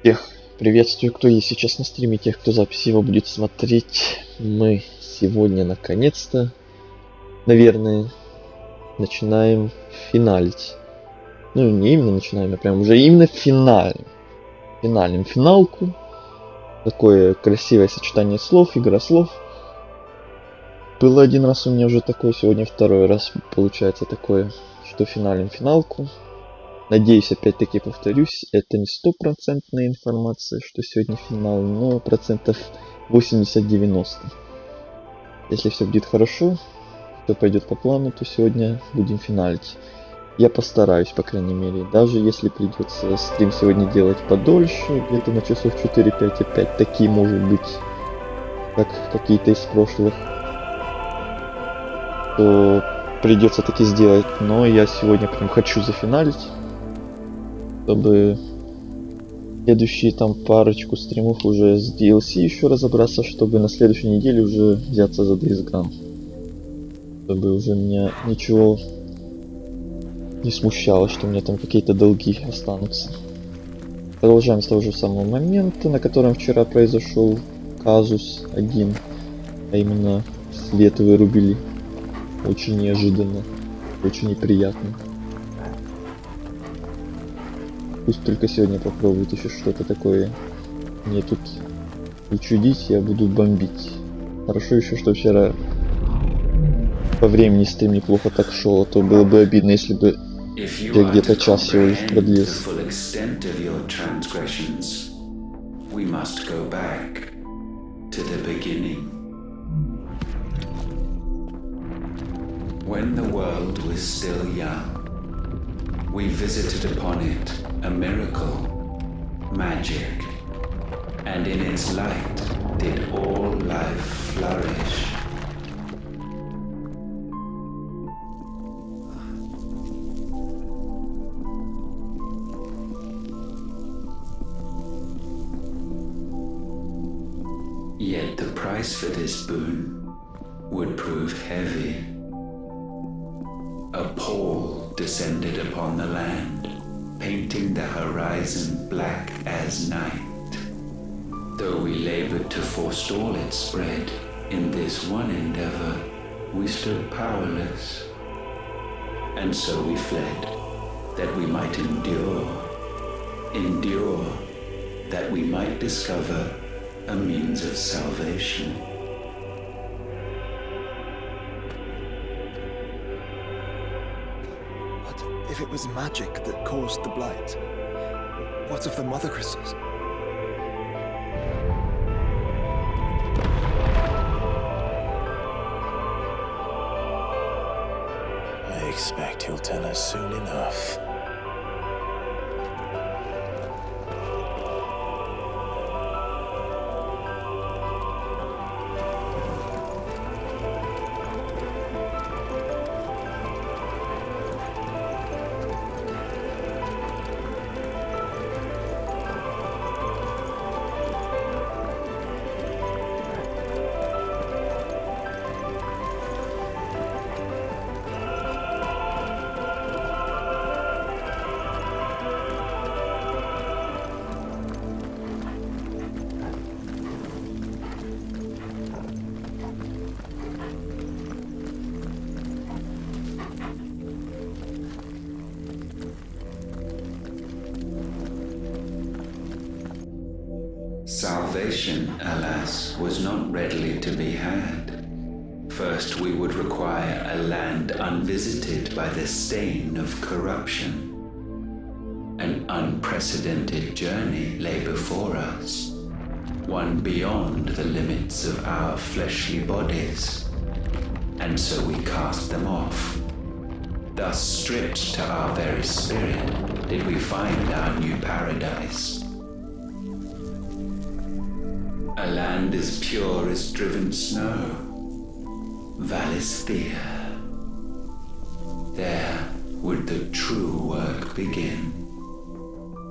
Всех приветствую, кто есть сейчас на стриме, тех, кто запись его будет смотреть. Мы сегодня наконец-то, наверное, начинаем финалить. Ну, не именно начинаем, а прям уже именно финалим. Финалим финалку. Такое красивое сочетание слов, игра слов. Было один раз у меня уже такое, сегодня второй раз получается такое, что финалим финалку. Надеюсь, опять-таки повторюсь, это не стопроцентная информация, что сегодня финал, но процентов 80-90. Если все будет хорошо, все пойдет по плану, то сегодня будем финалить. Я постараюсь, по крайней мере, даже если придется стрим сегодня делать подольше, где-то на часов 4-5 опять, такие может быть, как какие-то из прошлых, то придется таки сделать, но я сегодня прям хочу зафиналить. Чтобы следующие там парочку стримов уже с DLC еще разобраться, чтобы на следующей неделе уже взяться за Days Gone. Чтобы уже меня ничего не смущало, что у меня там какие-то долги останутся. Продолжаем с того же самого момента, на котором вчера произошел казус один, а именно свет вырубили. Очень неожиданно, очень неприятно. Пусть только сегодня попробуют еще что-то такое мне тут учудить, я буду бомбить. Хорошо еще, что вчера по времени стрим неплохо так шел, а то было бы обидно, если бы я где-то час всего лишь продлился. We visited upon it a miracle, magic, and in its light did all life flourish. Yet the price for this boon would prove heavy. A pall descended upon the land, painting the horizon black as night. Though we labored to forestall its spread, in this one endeavor we stood powerless. And so we fled, that we might endure, that we might discover a means of salvation. If it was magic that caused the blight, what of the mother crystals? I expect he'll tell us soon enough. Salvation, alas, was not readily to be had. First we would require a land unvisited by the stain of corruption. An unprecedented journey lay before us, one beyond the limits of our fleshly bodies. And so we cast them off. Thus stripped to our very spirit did we find our new paradise. A land as pure as driven snow, Valisthea. There would the true work begin,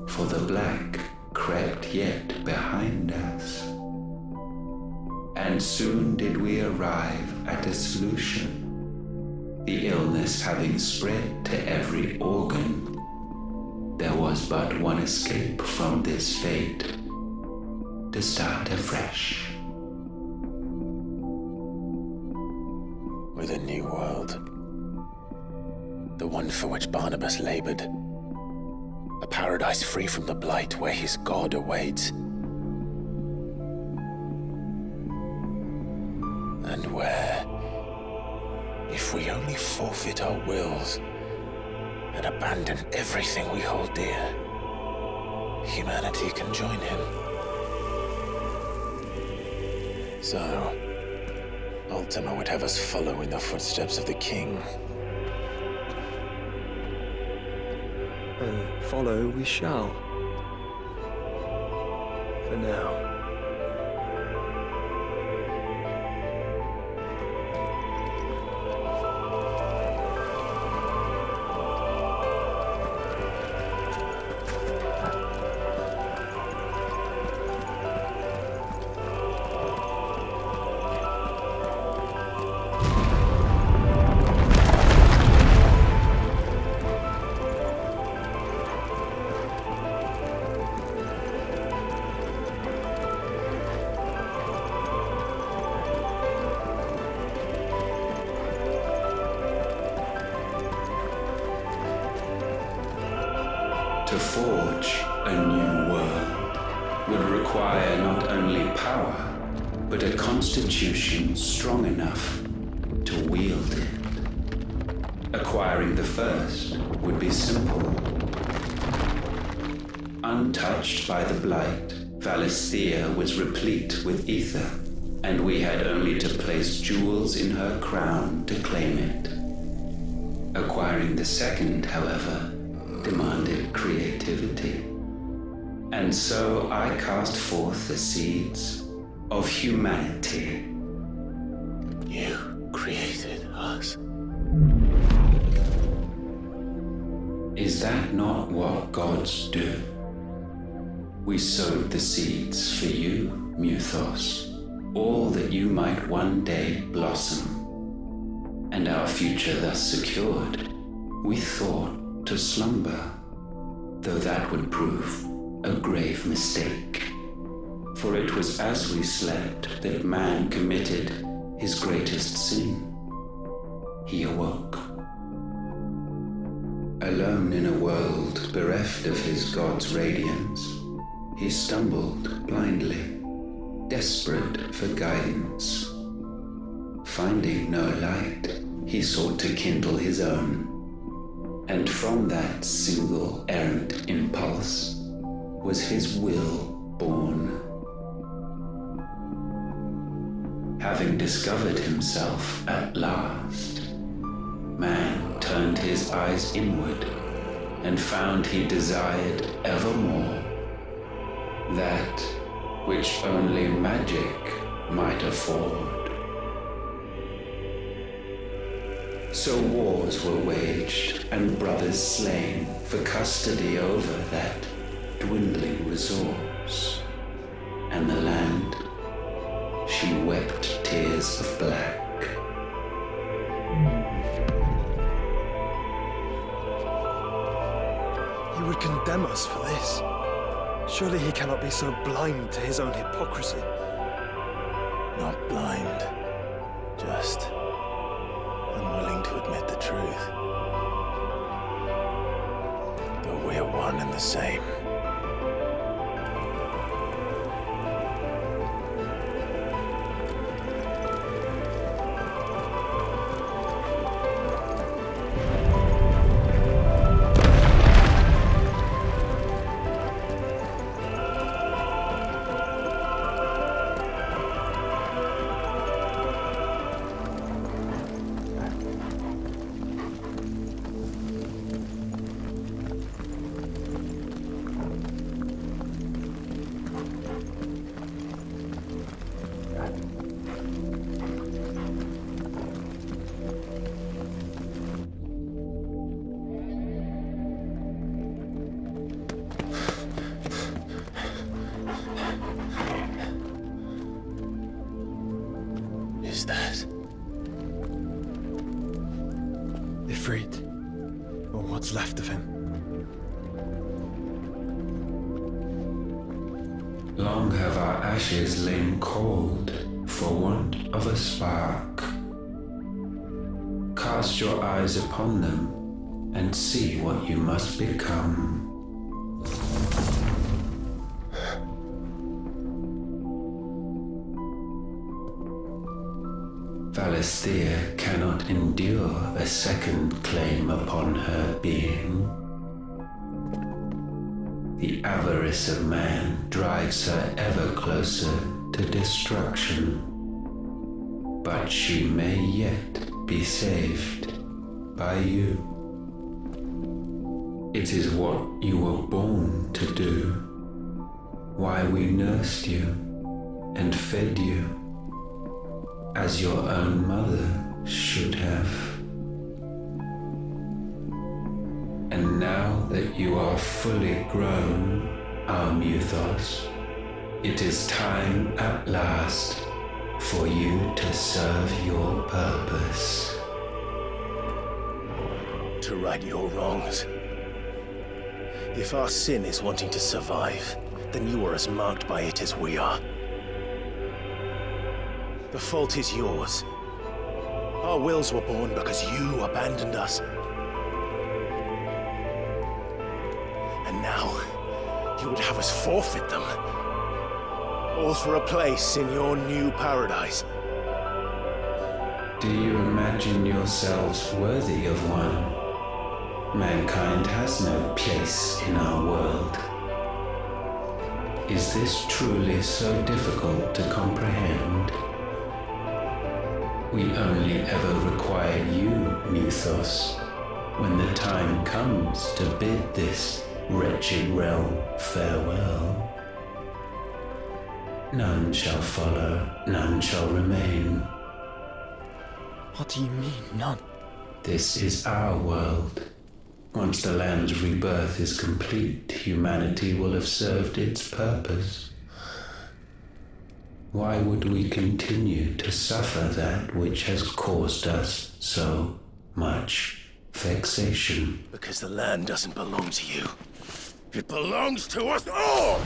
for the black crept yet behind us. And soon did we arrive at a solution, the illness having spread to every organ. there was but one escape from this fate: to start afresh. With a new world. The one for which Barnabas labored. A paradise free from the blight where his God awaits. And where, if we only forfeit our wills and abandon everything we hold dear, humanity can join him. So, Ultima would have us follow in the footsteps of the king. And follow we shall. For now. To forge a new world would require not only power, but a constitution strong enough to wield it. Acquiring the first would be simple. Untouched by the blight, Valisthea was replete with ether, and we had only to place jewels in her crown to claim it. Acquiring the second, however, demanded creativity. And so I cast forth the seeds of humanity. You created us. Is that not what gods do? We sowed the seeds for you, Muthos, all that you might one day blossom. And our future thus secured, we thought to slumber, though that would prove a grave mistake. For it was as we slept that man committed his greatest sin. He awoke. Alone in a world bereft of his God's radiance, he stumbled blindly, desperate for guidance. Finding no light, he sought to kindle his own. And from that single errant impulse was his will born. Having discovered himself at last, man turned his eyes inward and found he desired evermore that which only magic might afford. So wars were waged and brothers slain for custody over that dwindling resource. And the land, she wept tears of black. He would condemn us for this. Surely he cannot be so blind to his own hypocrisy. Not blind, just unwilling to admit the truth. Though we're one and the same. Is that Ifrit, or what's left of him. Long have our ashes lain cold for want of a spark. Cast your eyes upon them and see what you must become. Valisthea cannot endure a second claim upon her being. The avarice of man drives her ever closer to destruction, but she may yet be saved by you. It is what you were born to do, why we nursed you and fed you, as your own mother should have. And now that you are fully grown, our Muthos, it is time at last for you to serve your purpose. To right your wrongs. If our sin is wanting to survive, then you are as marked by it as we are. The fault is yours. Our wills were born because you abandoned us. And now, you would have us forfeit them. All for a place in your new paradise. Do you imagine yourselves worthy of one? Mankind has no place in our world. Is this truly so difficult to comprehend? We only ever require you, Muthos, when the time comes to bid this wretched realm farewell. None shall follow, none shall remain. What do you mean, none? This is our world. Once the land's rebirth is complete, humanity will have served its purpose. Why would we continue to suffer that which has caused us so much vexation? Because the land doesn't belong to you. It belongs to us all!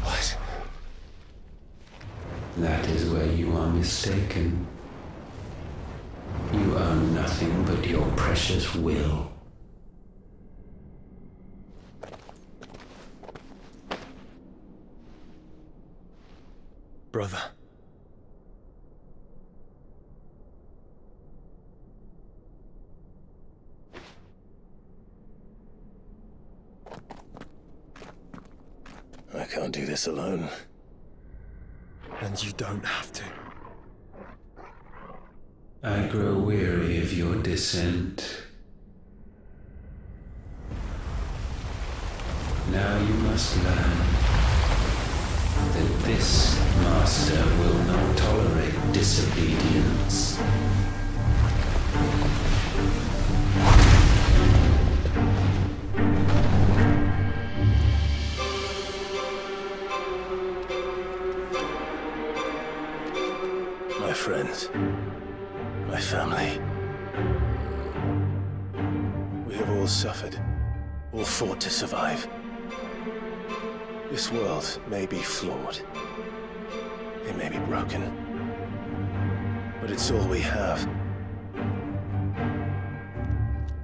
What? That is where you are mistaken. You own nothing but your precious will. Brother. I can't do this alone. And you don't have to. I grow weary of your dissent. Now you must learn that this master will not tolerate disobedience. My friends, my family, we have all suffered, all fought to survive. This world may be flawed, it may be broken, but it's all we have.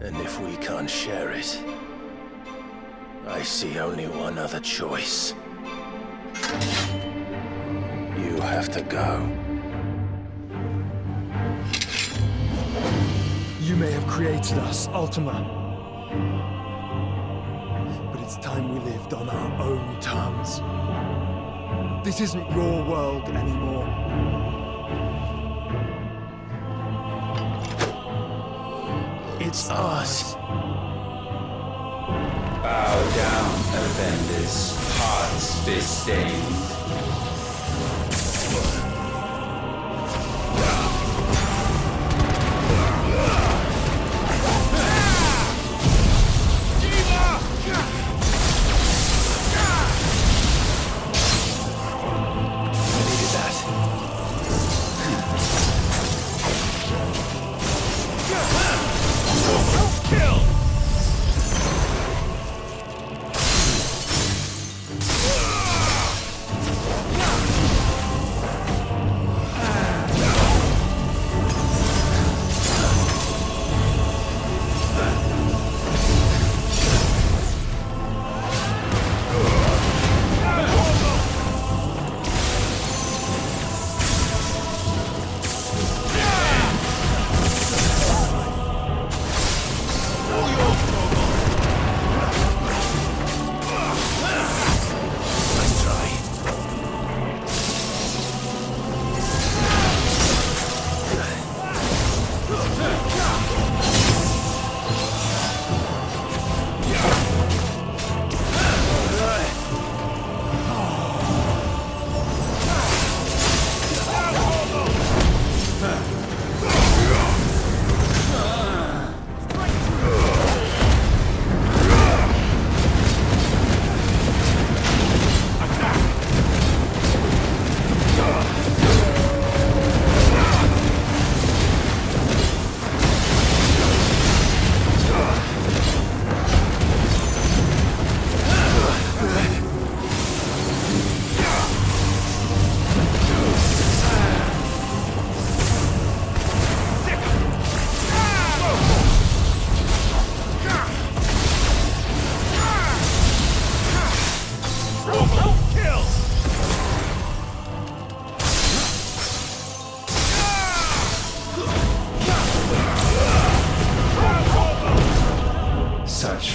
And if we can't share it, I see only one other choice. You have to go. You may have created us, Ultima. But it's time we lived on our own terms. This isn't your world anymore. It's ours. Bow down, offenders, hearts disdained.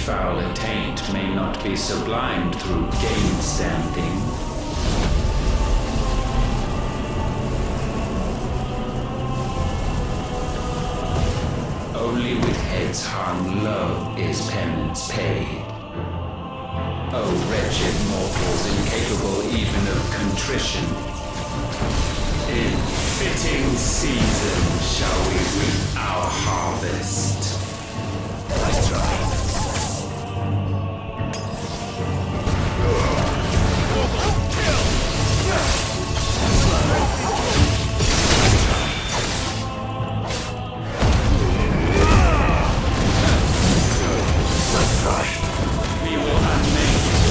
foul attaint may not be sublimed through game standing. Only with heads hung low is penance paid. Oh, wretched mortals, incapable even of contrition. In fitting season shall we reap our harvest. Nice try. We will unmake it.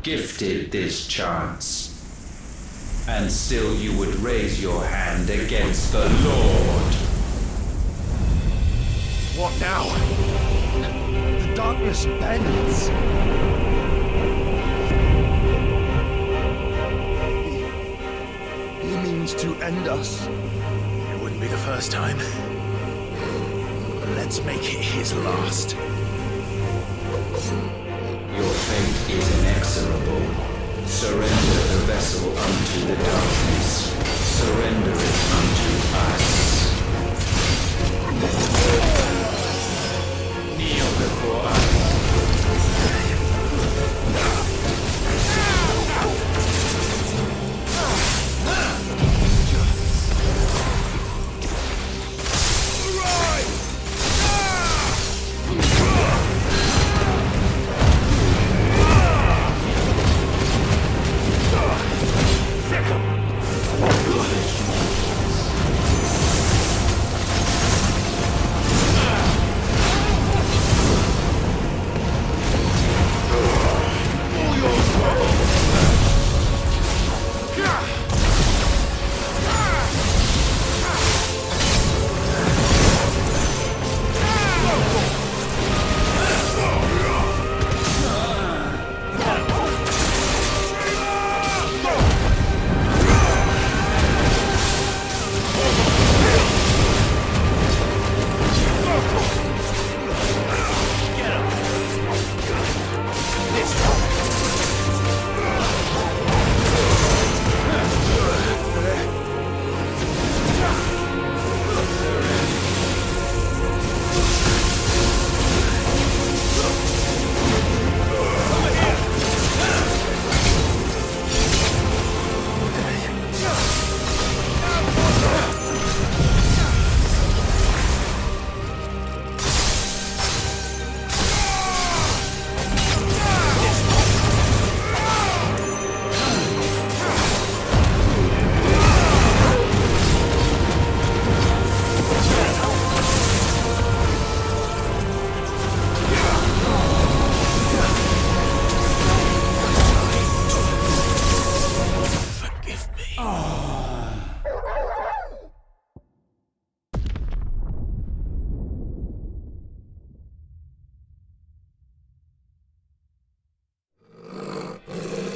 Gifted this chance, and still you would raise your hand against the Lord. What now? The darkness bends. He means to end us. It wouldn't be the first time. Let's make it his last. Your fate is inexorable. Surrender the vessel unto the darkness. Surrender it unto us. Kneel before us.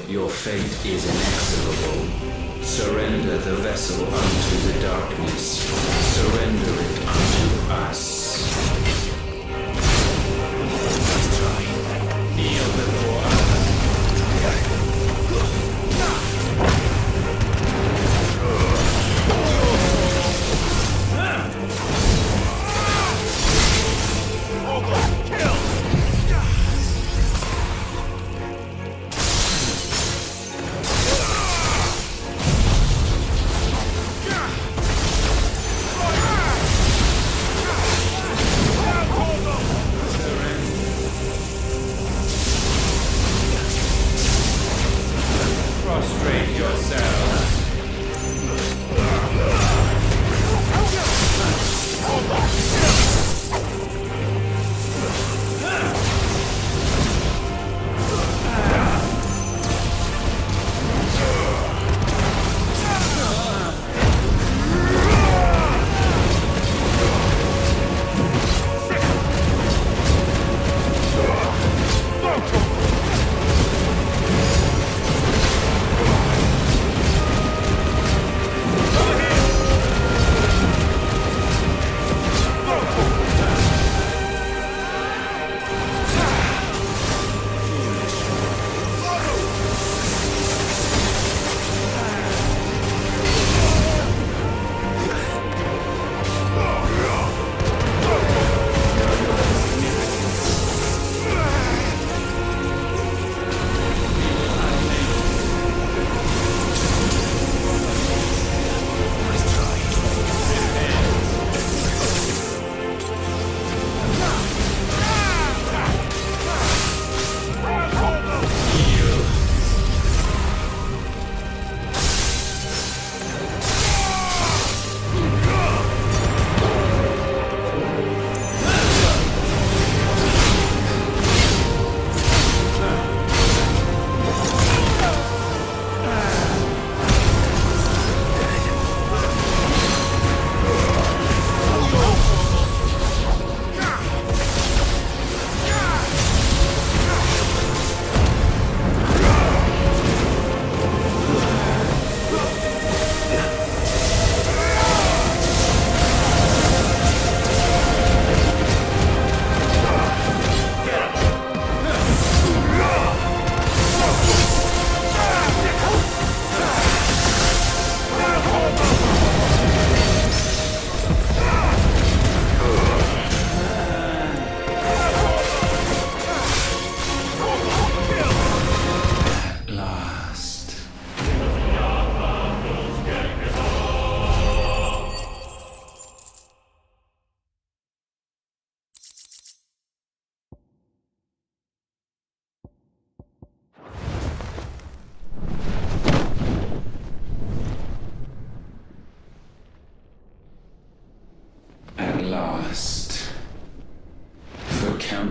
Your fate is inexorable. Surrender the vessel unto the darkness. Surrender it unto us. Kneel before us.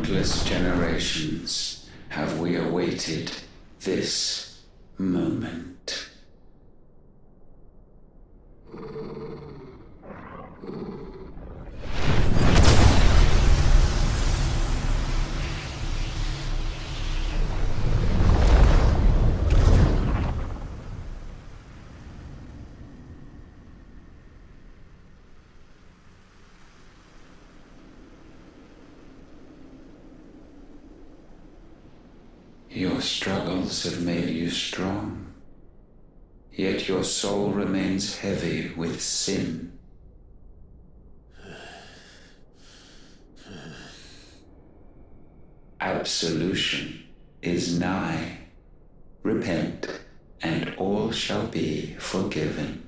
countless generations have we awaited this moment. Your struggles have made you strong, yet your soul remains heavy with sin. Absolution is nigh. Repent, and all shall be forgiven.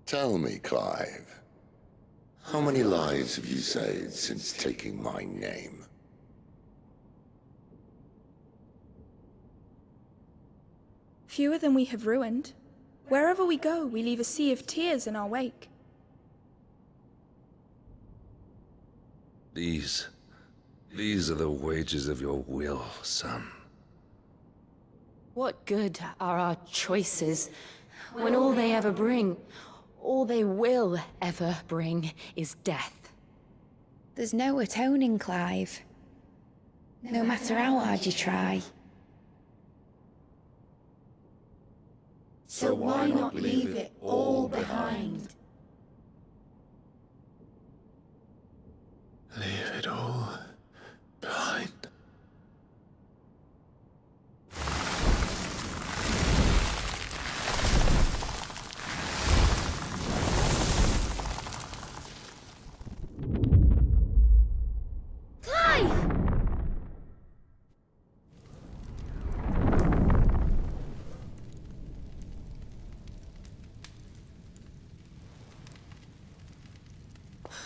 Tell me, Clive, how many lives have you saved since taking my name? Fewer than we have ruined. Wherever we go, we leave a sea of tears in our wake. These are the wages of your will, son. What good are our choices when all they ever bring, all they will ever bring, is death? There's no atoning, Clive. No matter how hard you try. So why not leave it all behind? Leave it all behind.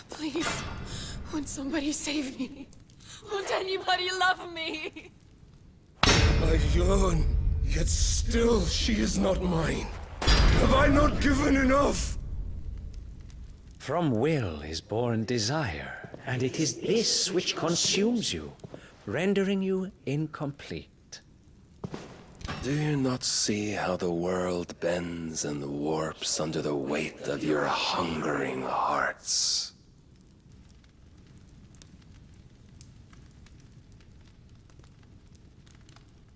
Please, won't somebody save me? Won't anybody love me? I yearn, yet still she is not mine. Have I not given enough? From will is born desire, and it is this which consumes you, rendering you incomplete. Do you not see how the world bends and warps under the weight of your hungering hearts?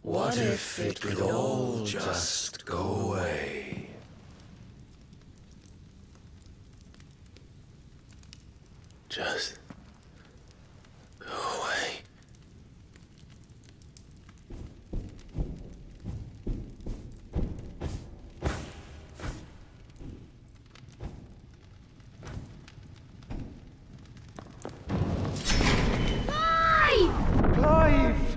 What if it could all just go away? Just go away. Clive!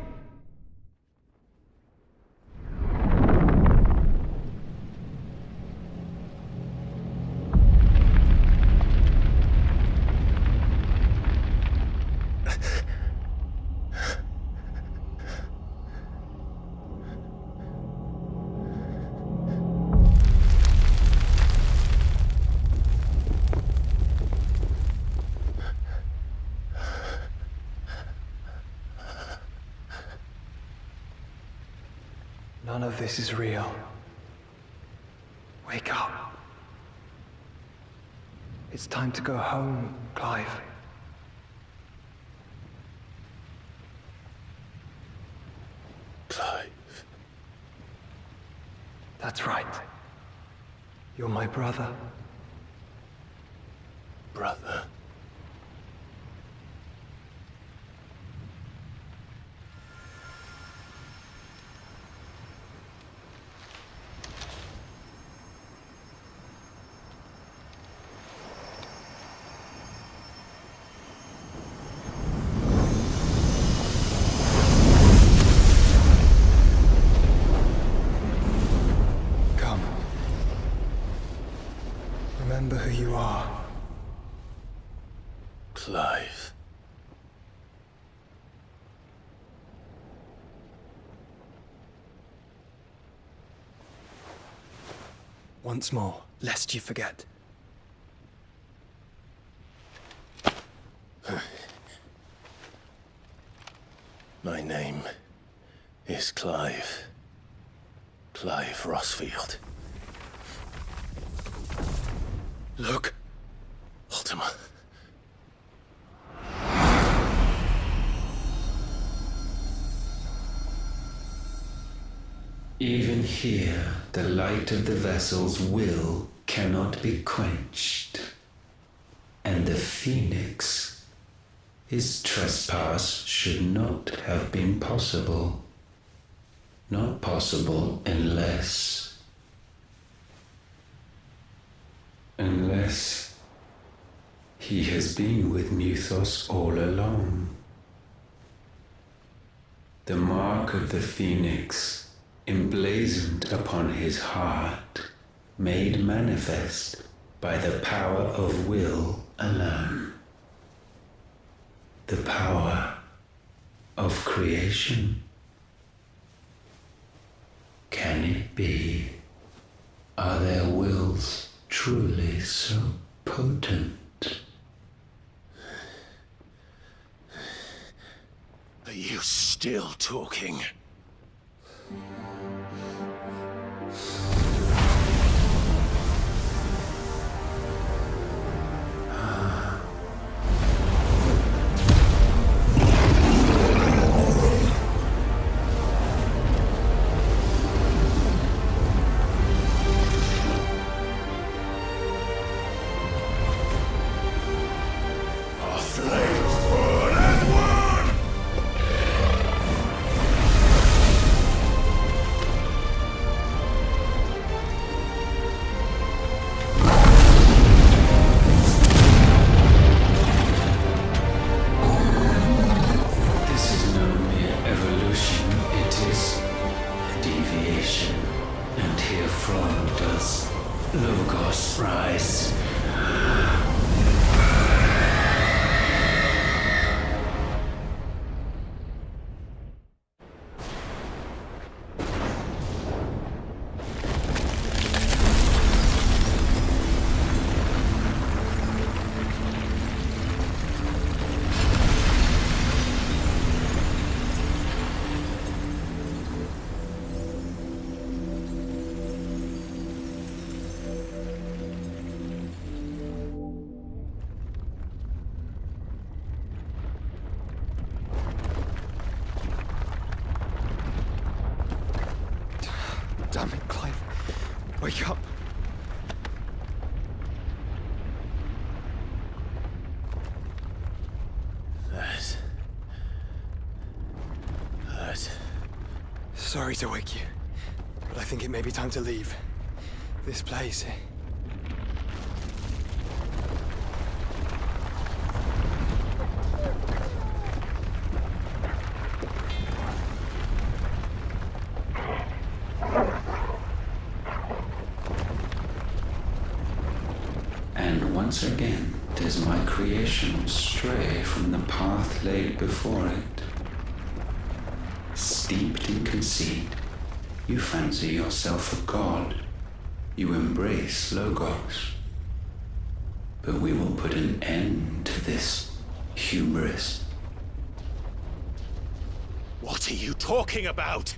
None of this is real. Wake up. It's time to go home, Clive. Clive. That's right. You're my brother. Brother. Remember who you are. Clive. Once more, lest you forget. My name is Clive. Clive Rossfield. Look, Ultima. Even here, the light of the vessel's will cannot be quenched. And the Phoenix, his trespass should not have been possible. Not possible unless he has been with Mythos all along. The mark of the Phoenix, emblazoned upon his heart, made manifest by the power of will alone. The power of creation. Can it be? Are their wills truly so potent? Are you still talking? Damn it, Clive. Wake up. That. Sorry to wake you, but I think it may be time to leave. This place. Once again, does my creation stray from the path laid before it? Steeped in conceit, you fancy yourself a god. You embrace Logos. But we will put an end to this hubris. What are you talking about?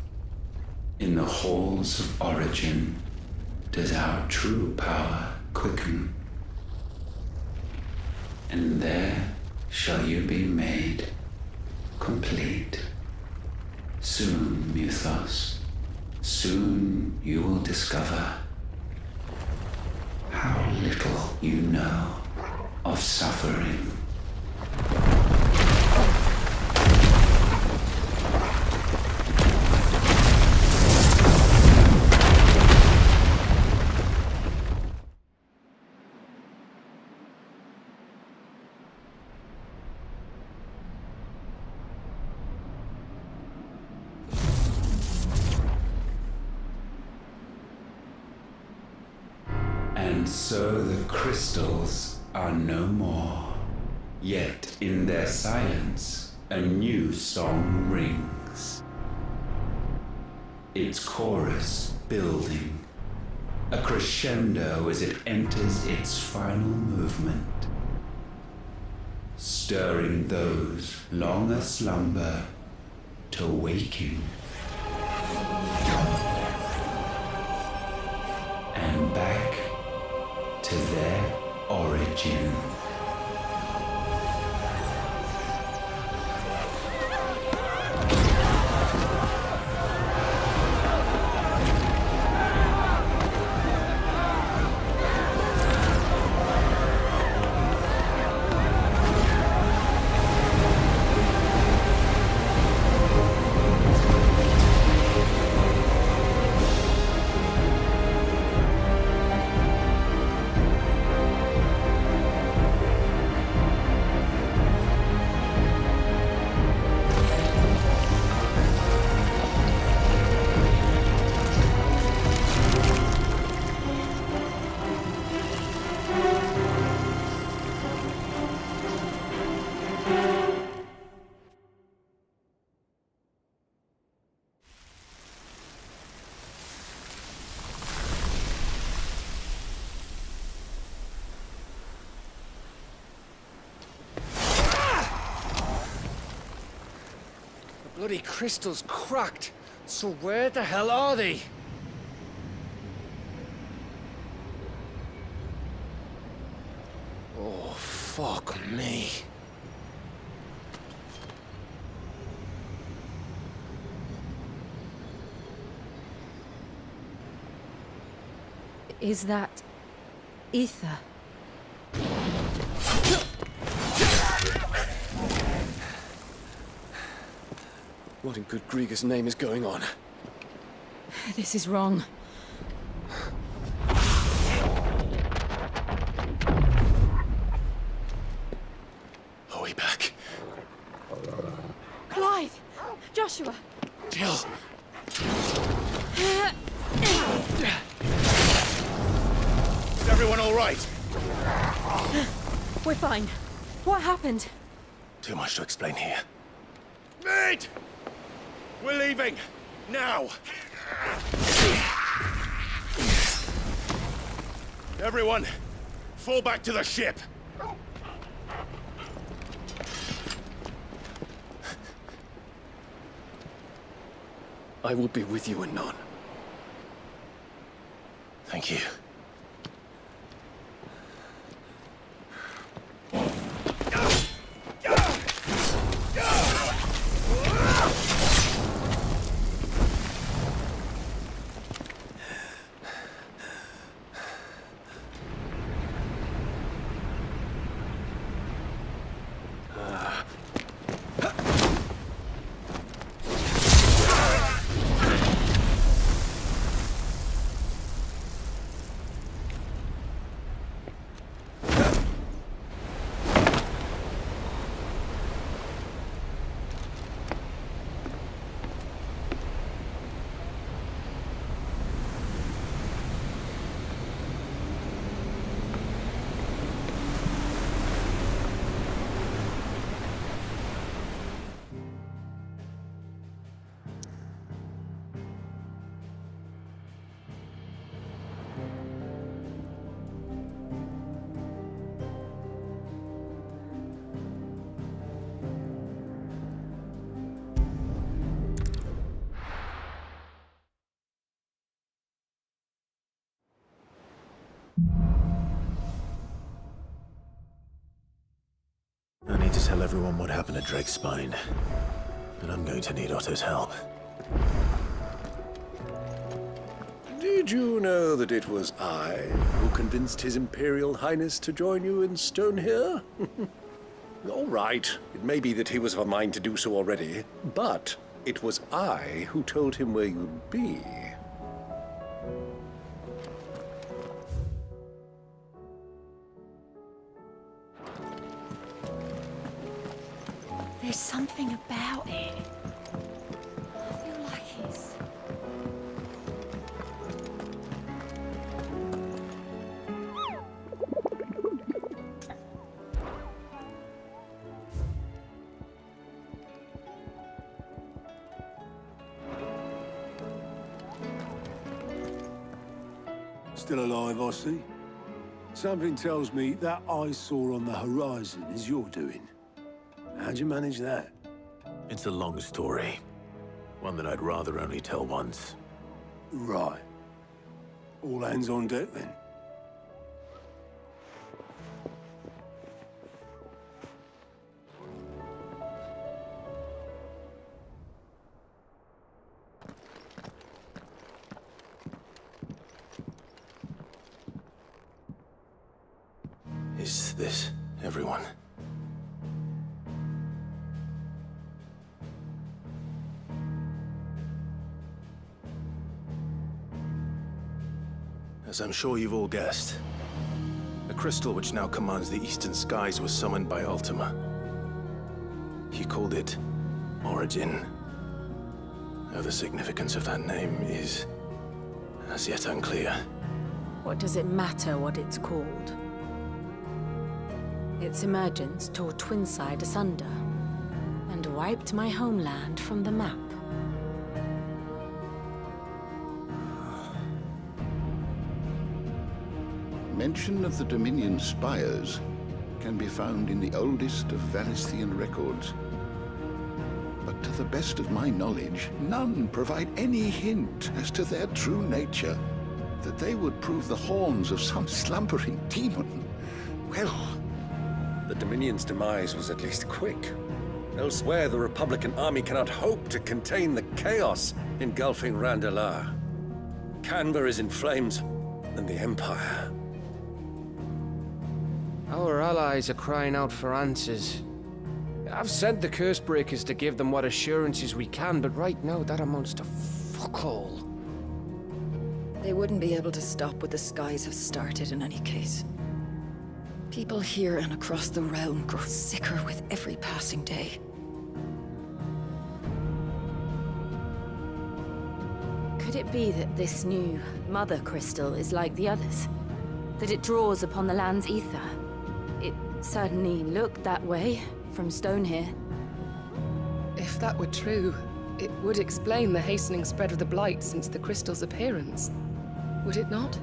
In the halls of origin, does our true power quicken? And there shall you be made complete. Soon, Mythos, soon you will discover little you know of suffering. And so the crystals are no more. Yet in their silence, a new song rings. Its chorus building, a crescendo as it enters its final movement, stirring those long aslumber to waking. And back to their origin. Bloody crystal's cracked. So where the hell are they? Oh, fuck me. Is that ether? What in good Grieger's name is going on? This is wrong. Are we back? Clive! Joshua! Jill! Is everyone all right? We're fine. What happened? Too much to explain here. Mate! We're leaving! Now! Everyone, fall back to the ship! I will be with you anon. Thank you. I need to tell everyone what happened at Drake's spine, and I'm going to need Otto's help. Do Did you know that it was I who convinced His Imperial Highness to join you in stone here? All right, it may be that he was of a mind to do so already, but it was I who told him where you'd be. There's something about it. I feel like it's... Still alive, I see. Something tells me that eyesore on the horizon is your doing. How'd you manage that? It's a long story. One that I'd rather only tell once. Right. All hands on deck, then. Is this everyone? As I'm sure you've all guessed, the crystal which now commands the eastern skies was summoned by Ultima. He called it Origin. Though the significance of that name is as yet unclear. What does it matter what it's called? Its emergence tore Twinside asunder and wiped my homeland from the map. Mention of the Dominion spires can be found in the oldest of Valisthian records. But to the best of my knowledge, none provide any hint as to their true nature. That they would prove the horns of some slumbering demon. Well... The Dominion's demise was at least quick. Elsewhere, the Republican army cannot hope to contain the chaos engulfing Randalar. Canva is in flames, and the Empire. Our allies are crying out for answers. I've sent the Cursebreakers to give them what assurances we can, but right now that amounts to fuck all. They wouldn't be able to stop what the skies have started in any case. People here and across the realm grow sicker with every passing day. Could it be that this new Mother Crystal is like the others? That it draws upon the land's ether? It certainly looked that way from stone here. If that were true, it would explain the hastening spread of the Blight since the crystal's appearance. Would it not?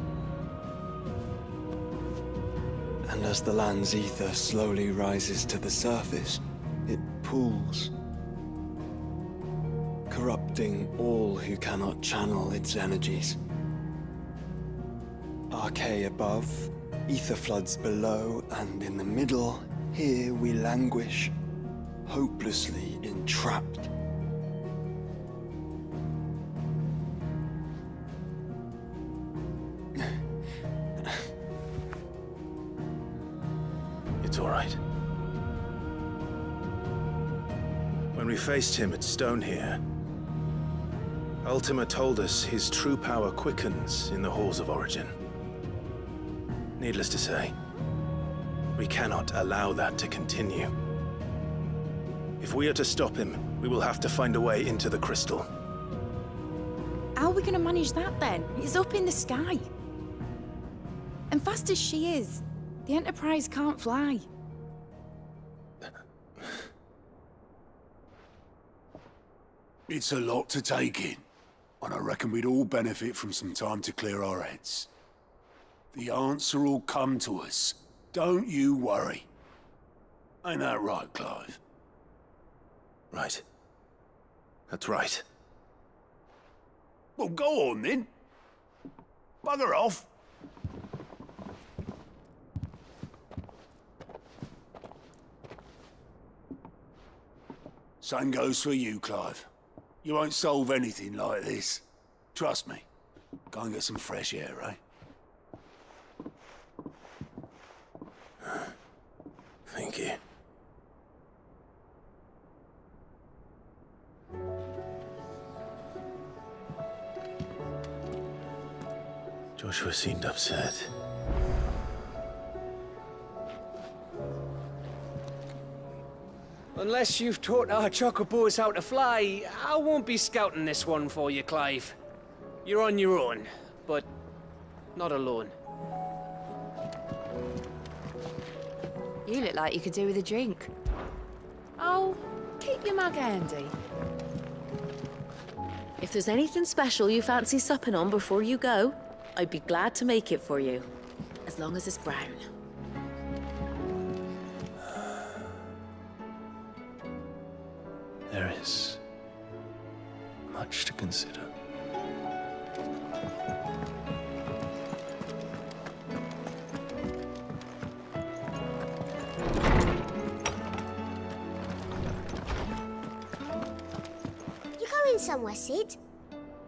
And as the land's ether slowly rises to the surface, it pools, corrupting all who cannot channel its energies. Archay above, ether floods below, and in the middle, here we languish, hopelessly entrapped. It's all right. When we faced him at Stone here, Ultima told us his true power quickens in the halls of Origin. Needless to say, we cannot allow that to continue. If we are to stop him, we will have to find a way into the crystal. How are we going to manage that then? It's up in the sky. And fast as she is, the Enterprise can't fly. It's a lot to take in, and I reckon we'd all benefit from some time to clear our heads. The answer will come to us. Don't you worry. Ain't that right, Clive? Right. That's right. Well, go on then. Bugger off. Same goes for you, Clive. You won't solve anything like this. Trust me. Go and get some fresh air, eh? Thank you. Joshua seemed upset. Unless you've taught our chocobos how to fly, I won't be scouting this one for you, Clive. You're on your own, but not alone. You look like you could do with a drink. Oh, keep your mug handy. If there's anything special you fancy supping on before you go, I'd be glad to make it for you, as long as it's brown. There is much to consider. You're going somewhere, Sid?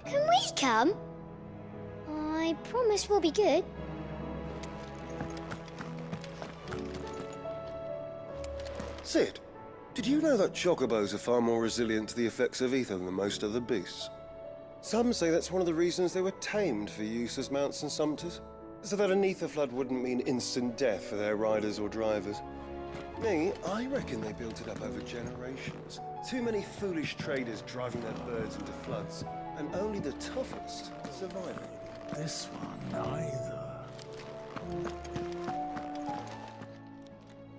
Can we come? I promise we'll be good. Sid, did you know that chocobos are far more resilient to the effects of ether than most other beasts? Some say that's one of the reasons they were tamed for use as mounts and sumpters, so that an ether flood wouldn't mean instant death for their riders or drivers. Me, I reckon they built it up over generations. Too many foolish traders driving their birds into floods, and only the toughest surviving. This one, neither.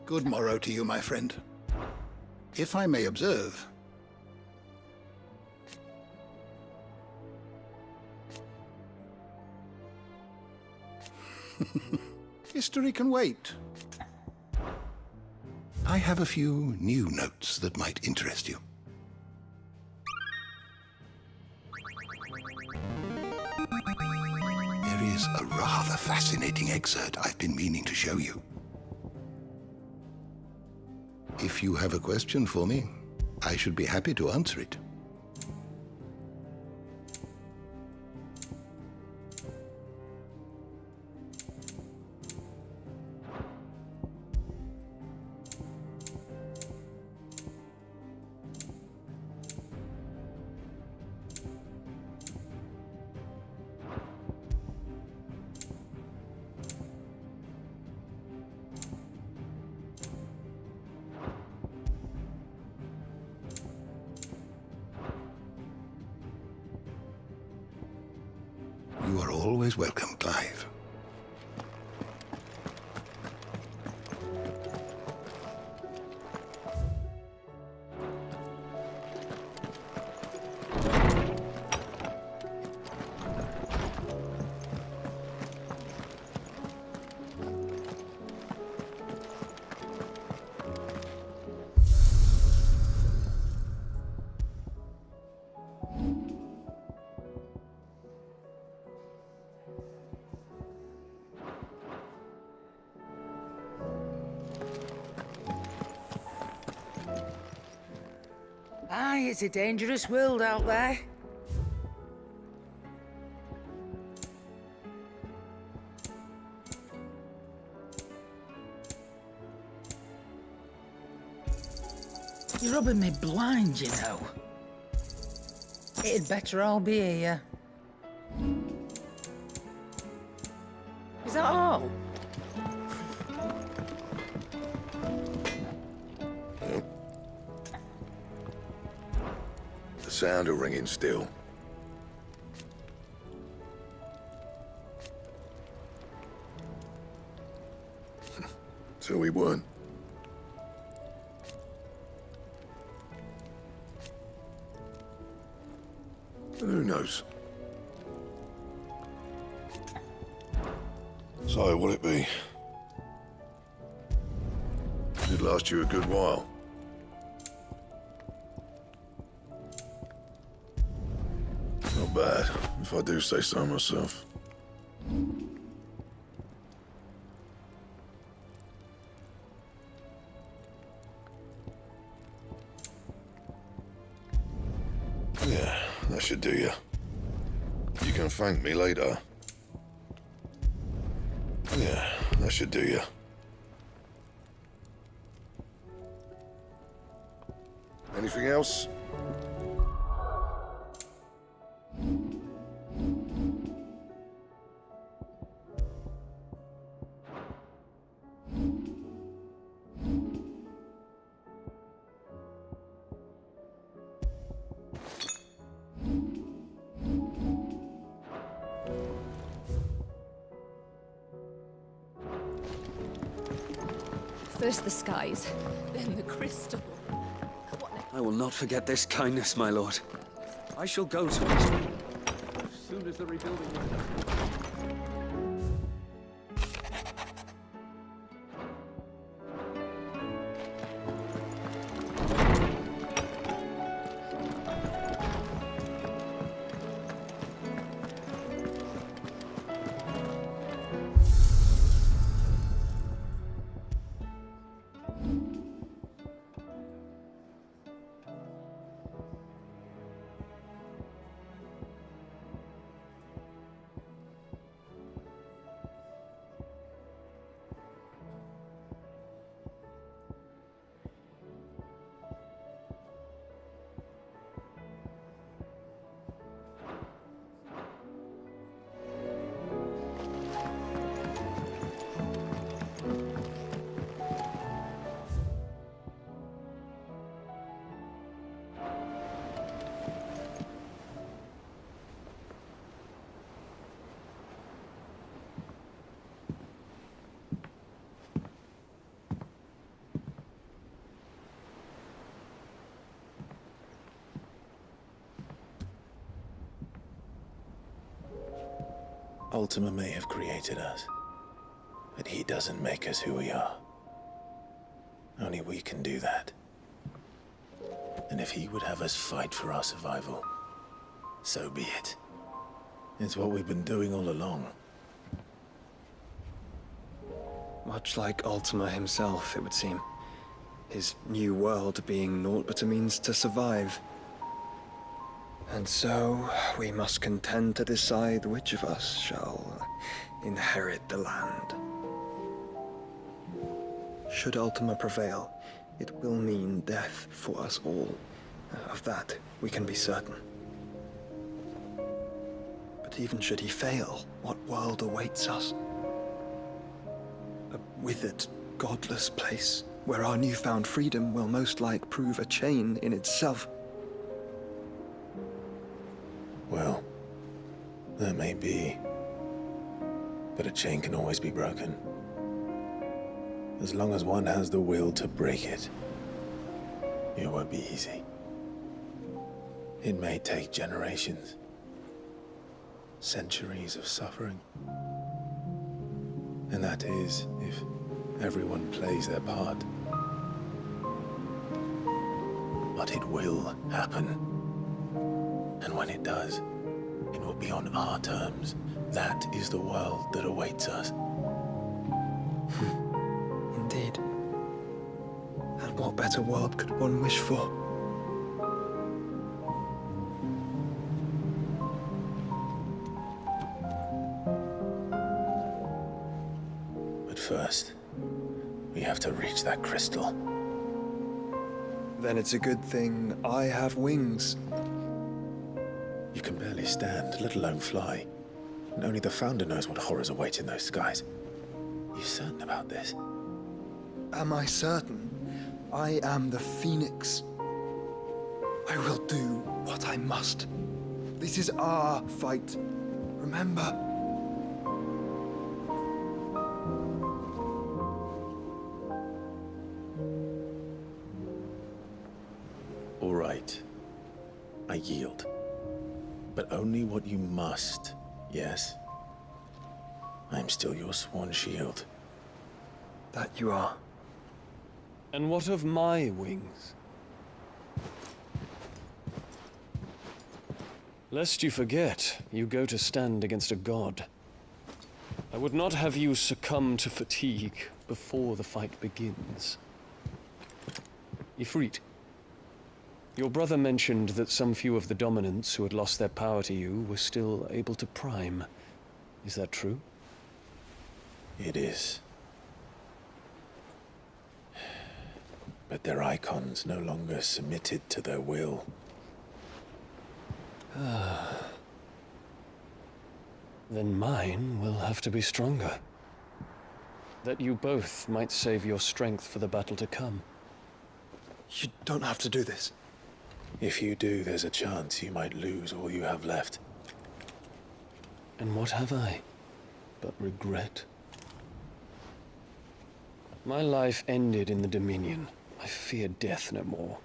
Good morrow to you, my friend. If I may observe, history can wait. I have a few new notes that might interest you. There is a rather fascinating excerpt I've been meaning to show you. If you have a question for me, I should be happy to answer it. You are always welcome, Clive. Aye, it's a dangerous world out there. You're rubbing me blind, you know. It'd better all be here. Is that all? The sound of ringing still. So we weren't. Who knows? So, will it be? It'd last you a good while. Not bad, if I do say so myself. Yeah, that should do you. You can thank me later. Yeah, that should do you. Anything else? First the skies, then the crystal. I will not forget this kindness, my lord. I shall go to it. As soon as the rebuilding is done. Ultima may have created us, but he doesn't make us who we are. Only we can do that. And if he would have us fight for our survival, so be it. It's what we've been doing all along. Much like Ultima himself, it would seem. His new world being naught but a means to survive. And so, we must contend to decide which of us shall inherit the land. Should Ultima prevail, it will mean death for us all. Of that, we can be certain. But even should he fail, what world awaits us? A withered, godless place, where our newfound freedom will most like prove a chain in itself. Well, that may be, but a chain can always be broken. As long as one has the will to break it, it won't be easy. It may take generations, centuries of suffering. And that is if everyone plays their part. But it will happen. And when it does, it will be on our terms. That is the world that awaits us. Indeed. And what better world could one wish for? But first, we have to reach that crystal. Then it's a good thing I have wings. You can barely stand, let alone fly. And only the Founder knows what horrors await in those skies. You certain about this? Am I certain? I am the Phoenix. I will do what I must. This is our fight. Remember? All right. I yield. But only what you must, yes? I'm still your sworn shield. That you are. And what of my wings? Lest you forget, you go to stand against a god. I would not have you succumb to fatigue before the fight begins. Ifrit, Your brother mentioned that some few of the dominants who had lost their power to you were still able to prime. Is that true? It is. But their icons no longer submitted to their will. Then mine will have to be stronger. That you both might save your strength for the battle to come. You don't have to do this. If you do, there's a chance you might lose all you have left. And what have I but regret? My life ended in the Dominion. I fear death no more.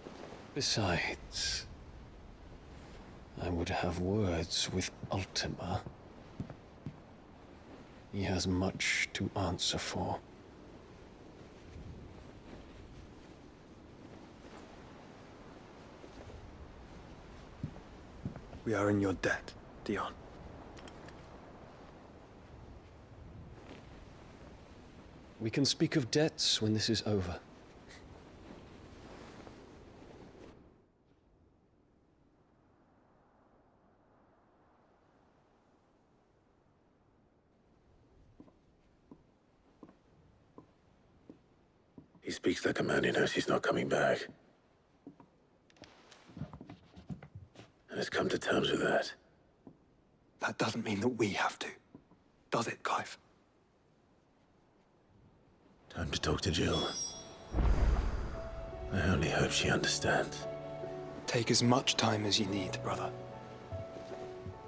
Besides, I would have words with Ultima. He has much to answer for. We are in your debt, Dion. We can speak of debts when this is over. He speaks like a man who knows he's not coming back. And has come to terms with that. That doesn't mean that we have to, does it, Clive? Time to talk to Jill. I only hope she understands. Take as much time as you need, brother.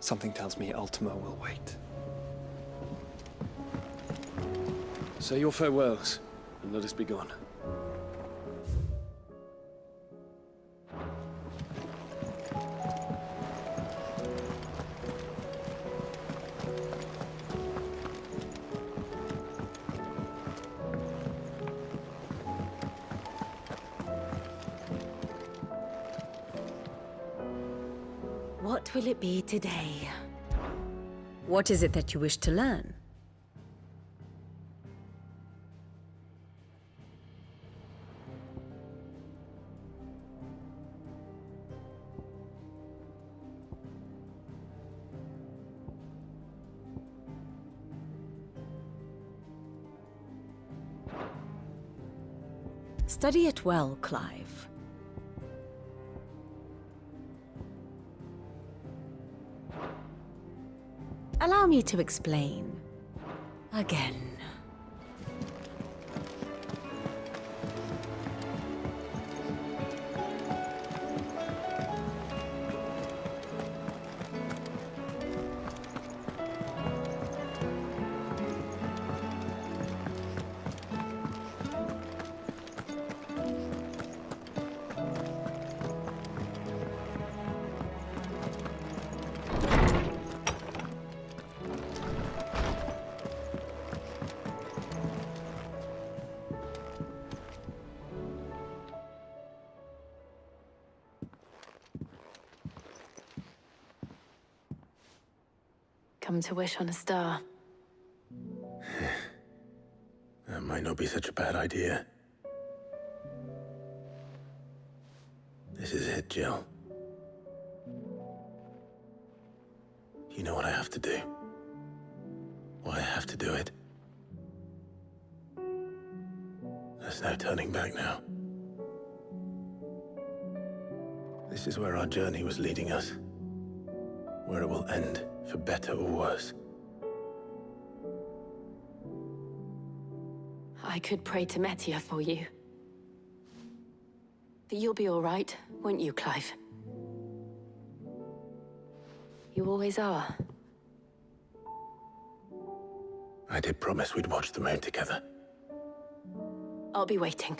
Something tells me Ultima will wait. Say your farewells, and let us be gone. What will it be today? What is it that you wish to learn? Study it well, Clive. Allow me to explain. Again. Come to wish on a star. That might not be such a bad idea. This is it, Jill. You know what I have to do. Why I have to do it. There's no turning back now. This is where our journey was leading us. Where it will end, for better or worse. I could pray to Metia for you. But you'll be all right, won't you, Clive? You always are. I did promise we'd watch the moon together. I'll be waiting.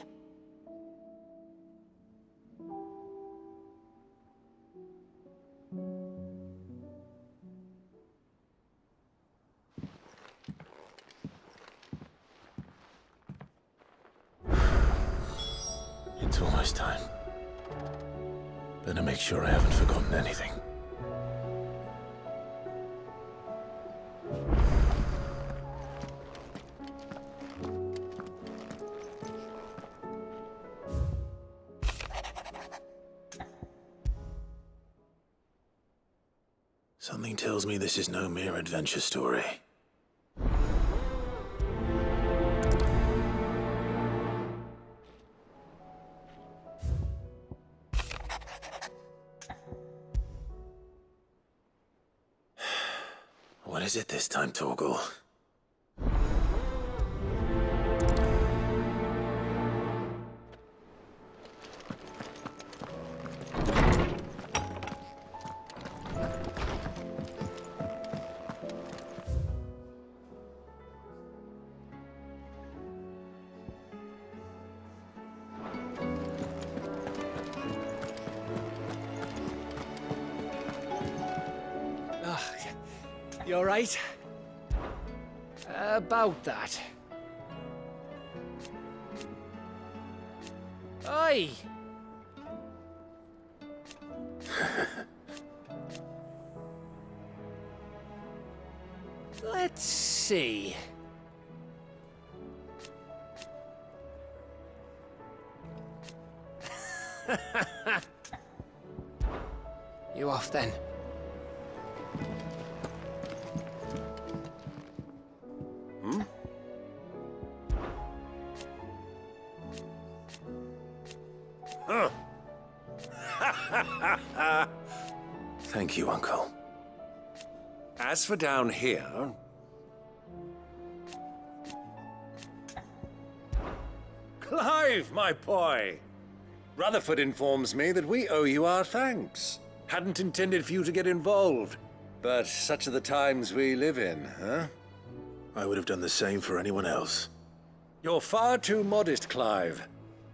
It's almost time. Better make sure I haven't forgotten anything. Something tells me this is no mere adventure story. What is it this time, Torgal? You all right? About that. Oi! Let's see. You off then? Thank you, Uncle. As for down here... Clive, my boy! Rutherford informs me that we owe you our thanks. Hadn't intended for you to get involved, but such are the times we live in, huh? I would have done the same for anyone else. You're far too modest, Clive.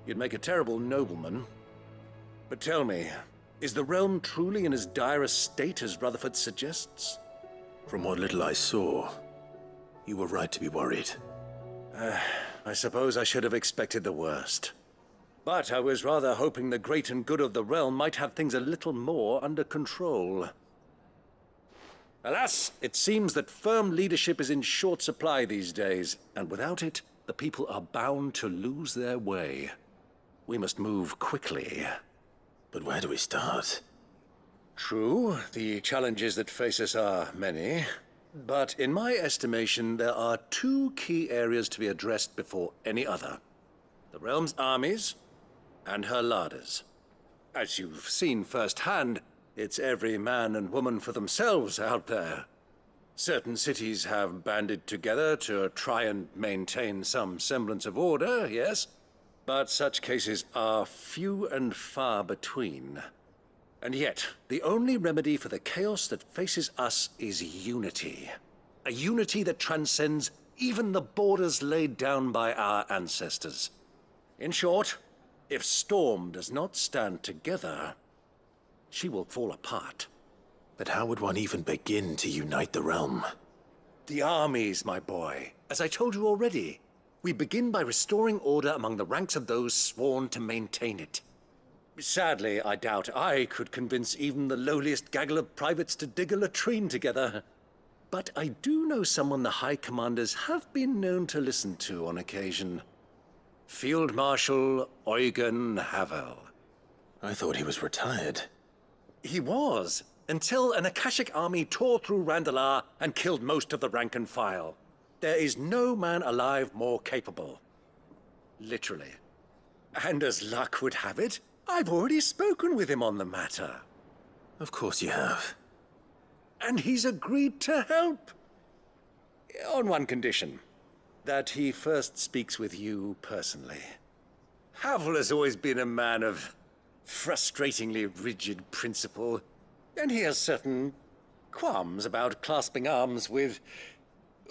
You'd make a terrible nobleman. But tell me, is the realm truly in as dire a state as Rutherford suggests? From what little I saw, you were right to be worried. I suppose I should have expected the worst. But I was rather hoping the great and good of the realm might have things a little more under control. Alas, it seems that firm leadership is in short supply these days, and without it, the people are bound to lose their way. We must move quickly. But where do we start? True, the challenges that face us are many. But in my estimation, there are two key areas to be addressed before any other. The realm's armies and her larders. As you've seen firsthand, it's every man and woman for themselves out there. Certain cities have banded together to try and maintain some semblance of order, yes? But such cases are few and far between. And yet, the only remedy for the chaos that faces us is unity. A unity that transcends even the borders laid down by our ancestors. In short, if Storm does not stand together, she will fall apart. But how would one even begin to unite the realm? The armies, my boy. As I told you already, we begin by restoring order among the ranks of those sworn to maintain it. Sadly, I doubt I could convince even the lowliest gaggle of privates to dig a latrine together. But I do know someone the High Commanders have been known to listen to on occasion. Field Marshal Eugen Havel. I thought he was retired. He was, until an Akashic army tore through Randalar and killed most of the rank and file. There is no man alive more capable. Literally. And as luck would have it, I've already spoken with him on the matter. Of course you have. And he's agreed to help. On one condition. That he first speaks with you personally. Havel has always been a man of frustratingly rigid principle, and he has certain qualms about clasping arms with,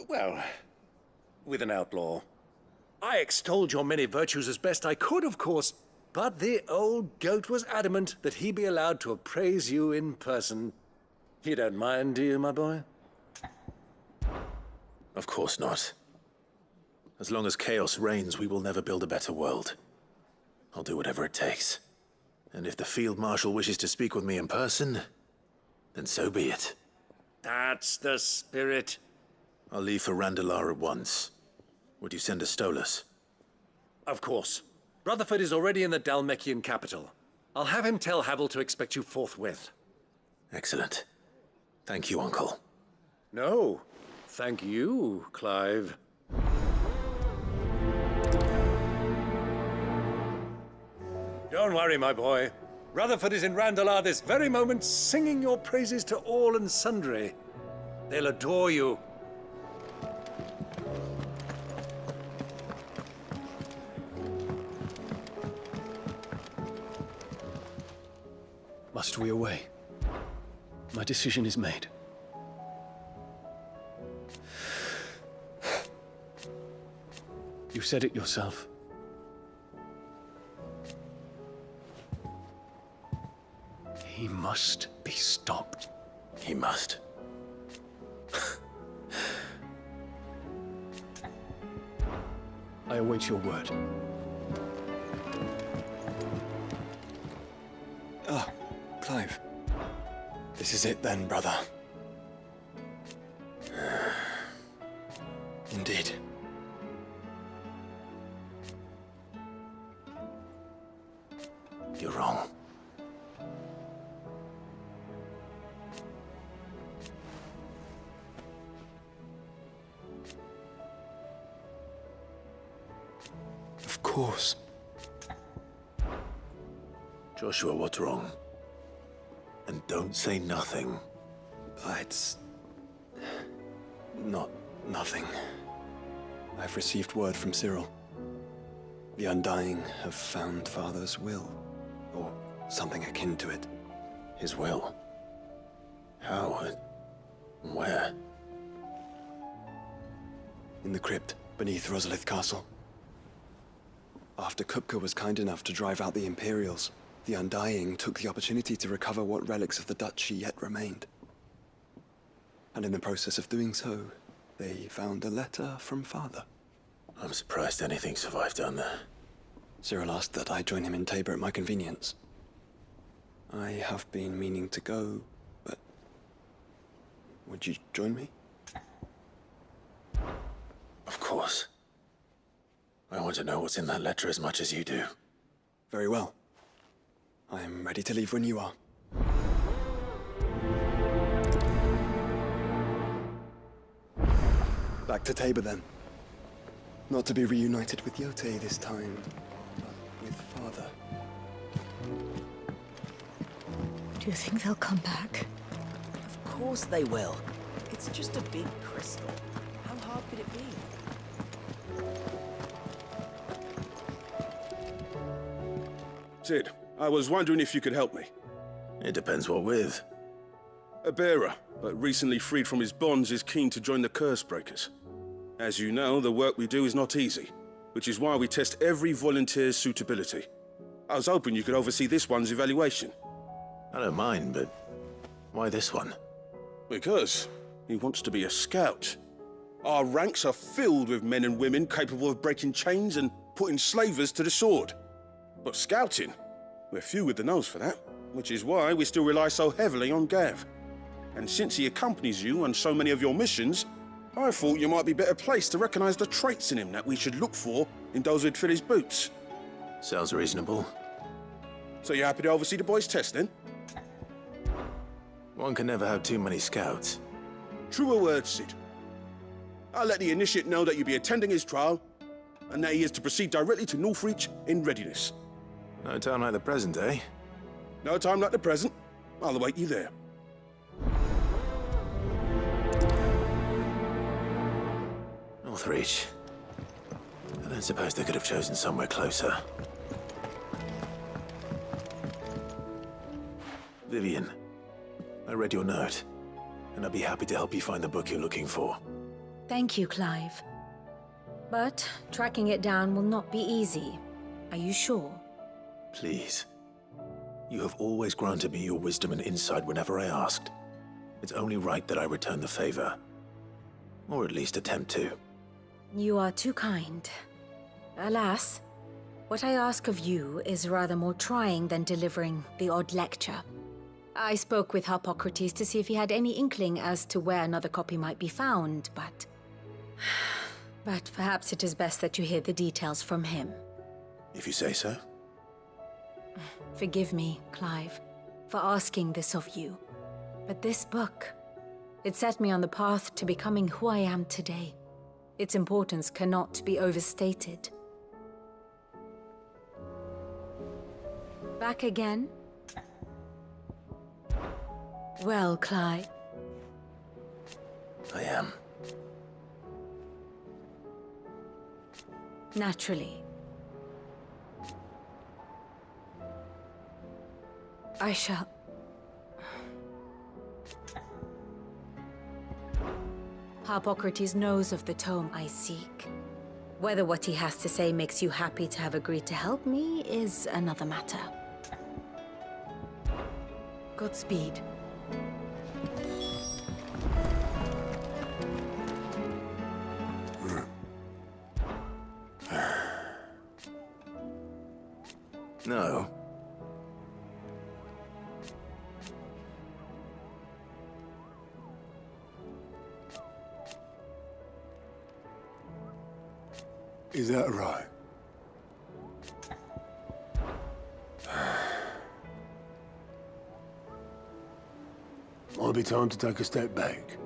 well, with an outlaw. I extolled your many virtues as best I could, of course, but the old goat was adamant that he be allowed to appraise you in person. You don't mind, do you, my boy? Of course not. As long as chaos reigns, we will never build a better world. I'll do whatever it takes. And if the Field Marshal wishes to speak with me in person, then so be it. That's the spirit. I'll leave for Randalar at once. Would you send a Stolas? Of course. Rutherford is already in the Dalmekian capital. I'll have him tell Havel to expect you forthwith. Excellent. Thank you, Uncle. No, thank you, Clive. Don't worry, my boy. Rutherford is in Randalar this very moment, singing your praises to all and sundry. They'll adore you. Must we away? My decision is made. You said it yourself. He must be stopped. He must. I await your word. Ah, Clive. This is it then, brother. Indeed. You're wrong. Of course. Joshua, what's wrong? And don't say nothing. It's not nothing. I've received word from Cyril. The Undying have found Father's will, or something akin to it. His will? How? Where? In the crypt beneath Rosalith Castle. After Kupka was kind enough to drive out the Imperials, the Undying took the opportunity to recover what relics of the Duchy yet remained. And in the process of doing so, they found a letter from Father. I'm surprised anything survived down there. Cyril asked that I join him in Tabor at my convenience. I have been meaning to go, but... would you join me? Of course. I want to know what's in that letter as much as you do. Very well. I am ready to leave when you are. Back to Tabor then. Not to be reunited with Yote this time, but with Father. Do you think they'll come back? Of course they will. It's just a big crystal. How hard could it be? Sid, I was wondering if you could help me. It depends what with. A bearer, but recently freed from his bonds, is keen to join the Curse Breakers. As you know, the work we do is not easy, which is why we test every volunteer's suitability. I was hoping you could oversee this one's evaluation. I don't mind, but why this one? Because he wants to be a scout. Our ranks are filled with men and women capable of breaking chains and putting slavers to the sword. But scouting, we're few with the nose for that, which is why we still rely so heavily on Gav. And since he accompanies you on so many of your missions, I thought you might be better placed to recognize the traits in him that we should look for in those who'd fill his boots. Sounds reasonable. So you're happy to oversee the boys' test, then? One can never have too many scouts. Truer words, Sid. I'll let the initiate know that you'll be attending his trial, and that he is to proceed directly to Northreach in readiness. No time like the present, eh? No time like the present. I'll await you there. Northreach. I don't suppose they could have chosen somewhere closer. Vivian, I read your note, and I'd be happy to help you find the book you're looking for. Thank you, Clive. But tracking it down will not be easy. Are you sure? Please. You have always granted me your wisdom and insight whenever I asked. It's only right that I return the favor. Or at least attempt to. You are too kind. Alas, what I ask of you is rather more trying than delivering the odd lecture. I spoke with Harpocrates to see if he had any inkling as to where another copy might be found, but perhaps it is best that you hear the details from him. If you say so. Forgive me, Clive, for asking this of you. But this book, It set me on the path to becoming who I am today. Its importance cannot be overstated. Back again? Well, Clyde. I am. Naturally. I shall... Harpocrates knows of the tome I seek. Whether what he has to say makes you happy to have agreed to help me is another matter. Godspeed. No. Is that right? Might be time to take a step back.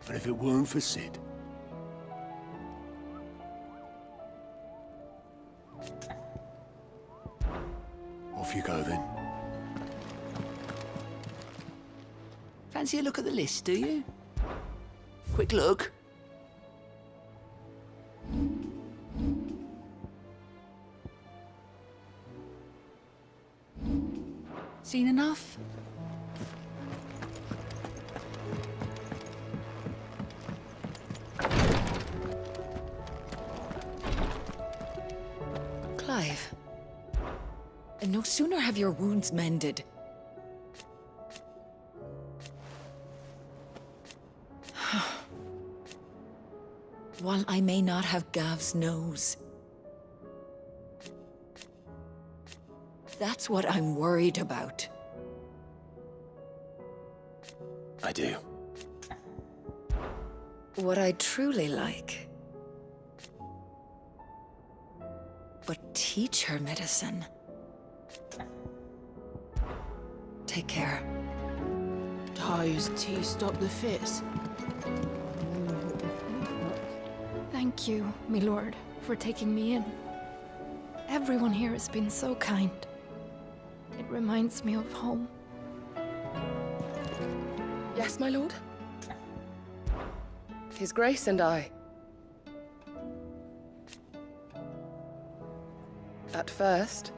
And if it weren't for Sid, off you go then. Fancy a look at the list, do you? Quick look. Seen enough? Clive. And no sooner have your wounds mended. While I may not have Gav's nose. That's what I'm worried about. I do. What I'd truly like. But teach her medicine. Take care. Ty's tea stop the fits. Thank you, my lord, for taking me in. Everyone here has been so kind. It reminds me of home. Yes, my lord? His Grace and I. At first,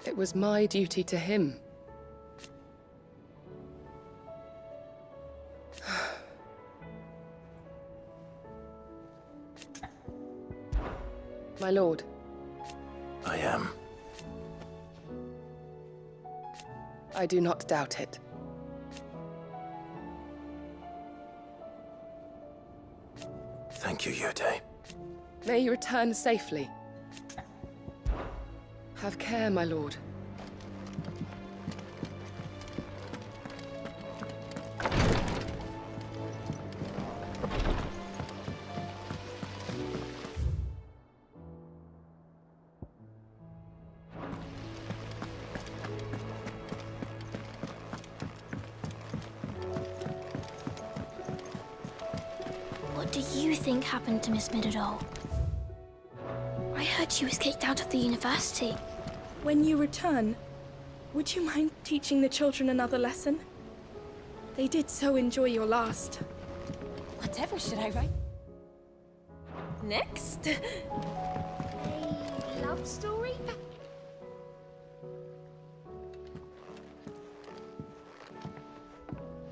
it was my duty to him. My lord. I am. I do not doubt it. Thank you, Yode. May you return safely. Have care, my lord. What do you think happened to Miss Midadol? I heard she was kicked out of the university. When you return, would you mind teaching the children another lesson? They did so enjoy your last. Whatever should I write? Next? A love story?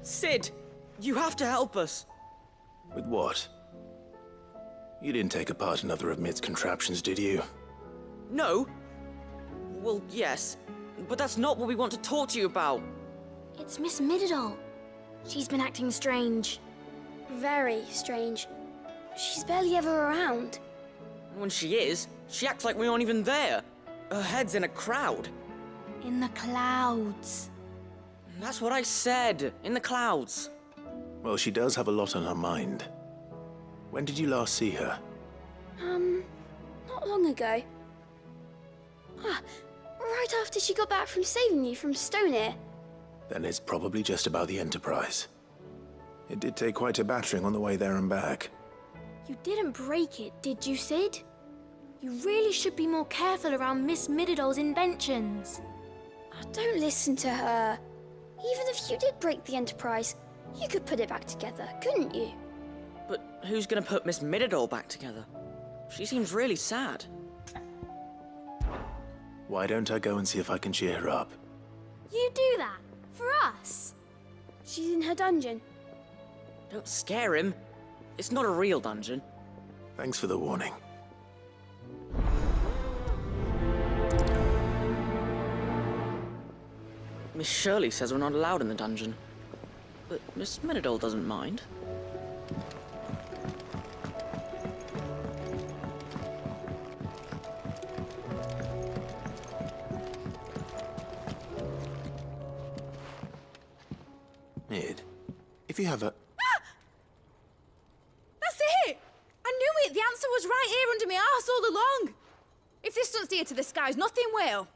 Sid, you have to help us. With what? You didn't take apart another of Mid's contraptions, did you? No. Well, yes, but that's not what we want to talk to you about. It's Miss Midadol. She's been acting strange. Very strange. She's barely ever around. When she is, she acts like we aren't even there. Her head's in a crowd. In the clouds. That's what I said, in the clouds. Well, she does have a lot on her mind. When did you last see her? Not long ago. Ah, right after she got back from saving you from Stonehenge. Then it's probably just about the Enterprise. It did take quite a battering on the way there and back. You didn't break it, did you, Sid? You really should be more careful around Miss Mididol's inventions. Oh, don't listen to her. Even if you did break the Enterprise, you could put it back together, couldn't you? But who's gonna put Miss Mididol back together? She seems really sad. Why don't I go and see if I can cheer her up? You do that? For us? She's in her dungeon. Don't scare him. It's not a real dungeon. Thanks for the warning. Miss Shirley says we're not allowed in the dungeon. But Miss Mididol doesn't mind. Mid, if you have a... That's it! I knew it! The answer was right here under my arse all along! If this doesn't steer to the skies, nothing will!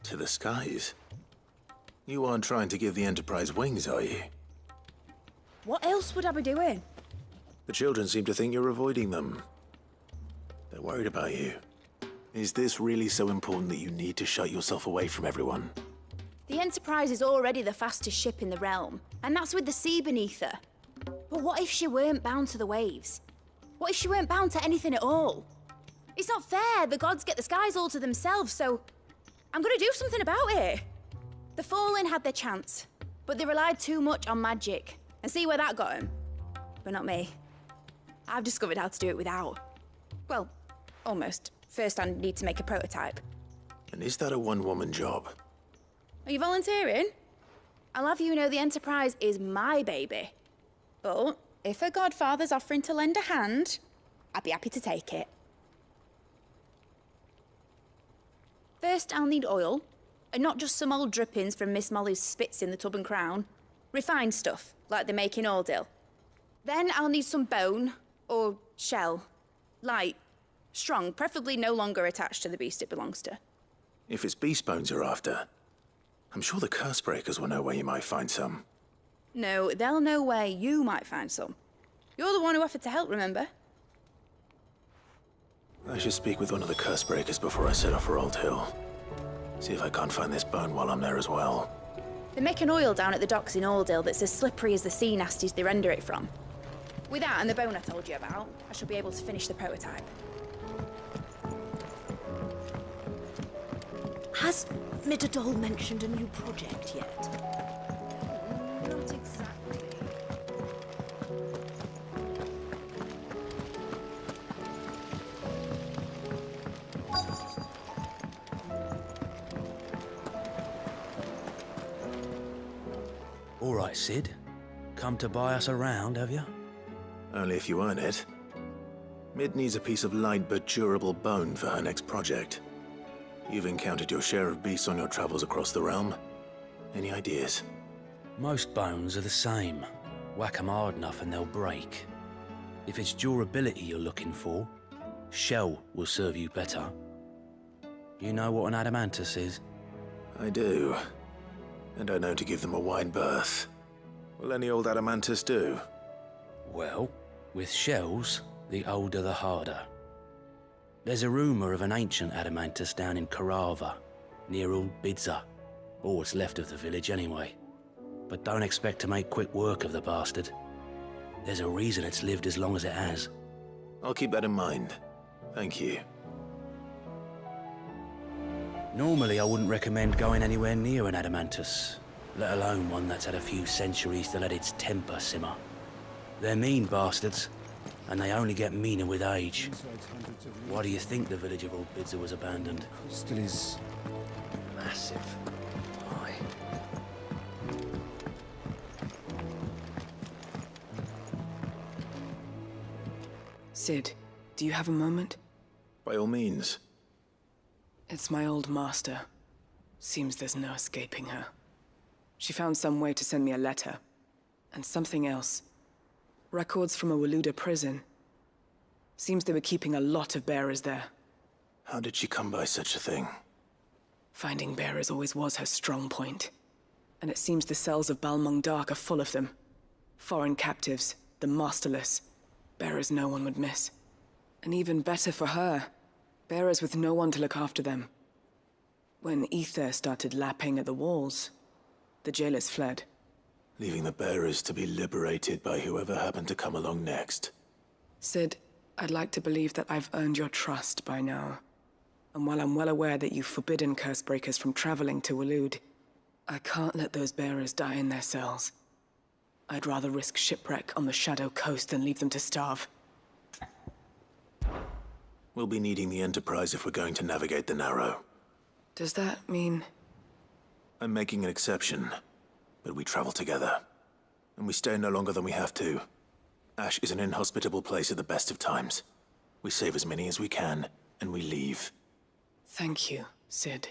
To the skies? You aren't trying to give the Enterprise wings, are you? What else would I be doing? The children seem to think you're avoiding them. They're worried about you. Is this really so important that you need to shut yourself away from everyone? The Enterprise is already the fastest ship in the realm, and that's with the sea beneath her. But what if she weren't bound to the waves? What if she weren't bound to anything at all? It's not fair. The gods get the skies all to themselves, so I'm gonna do something about it. The Fallen had their chance, but they relied too much on magic. And see where that got them? But not me. I've discovered how to do it without. Well, almost. First I need to make a prototype. And is that a one-woman job? Are you volunteering? I'll have you know the Enterprise is my baby. But if a godfather's offering to lend a hand, I'd be happy to take it. First, I'll need oil, and not just some old drippings from Miss Molly's spits in the Tub and Crown. Refined stuff, like they make in Ordil. Then I'll need some bone, or shell. Light, strong, preferably no longer attached to the beast it belongs to. If it's beast bones you're after, I'm sure the curse breakers will know where you might find some. No, they'll know where you might find some. You're the one who offered to help, remember? I should speak with one of the curse breakers before I set off for Old Hill. See if I can't find this bone while I'm there as well. They make an oil down at the docks in Aldale that's as slippery as the sea nasties they render it from. With that and the bone I told you about, I shall be able to finish the prototype. Has Mididol mentioned a new project yet? Not exactly. All right, Sid. Come to buy us around, have you? Only if you earn it. Mid needs a piece of light but durable bone for her next project. You've encountered your share of beasts on your travels across the realm. Any ideas? Most bones are the same. Whack 'em hard enough and they'll break. If it's durability you're looking for, shell will serve you better. You know what an adamantus is? I do. And I know to give them a wide berth. Will any old adamantus do? Well, with shells, the older the harder. There's a rumour of an ancient adamantus down in Karava, near old Bidza, or what's left of the village anyway. But don't expect to make quick work of the bastard. There's a reason it's lived as long as it has. I'll keep that in mind. Thank you. Normally I wouldn't recommend going anywhere near an adamantus, let alone one that's had a few centuries to let its temper simmer. They're mean bastards, and they only get meaner with age. Why do you think the village of Old Bidza was abandoned? Crystal is massive. Why? Sid, do you have a moment? By all means. It's my old master. Seems there's no escaping her. She found some way to send me a letter. And something else. Records from a Waluda prison. Seems they were keeping a lot of bearers there. How did she come by such a thing? Finding bearers always was her strong point. And it seems the cells of Balmung Dark are full of them. Foreign captives, the masterless. Bearers no one would miss. And even better for her, bearers with no one to look after them. When ether started lapping at the walls, the jailers fled. Leaving the bearers to be liberated by whoever happened to come along next. Sid, I'd like to believe that I've earned your trust by now. And while I'm well aware that you've forbidden Cursebreakers from traveling to Waloed, I can't let those bearers die in their cells. I'd rather risk shipwreck on the Shadow Coast than leave them to starve. We'll be needing the Enterprise if we're going to navigate the Narrow. Does that mean... I'm making an exception, but we travel together. And we stay no longer than we have to. Ash is an inhospitable place at the best of times. We save as many as we can, and we leave. Thank you, Sid.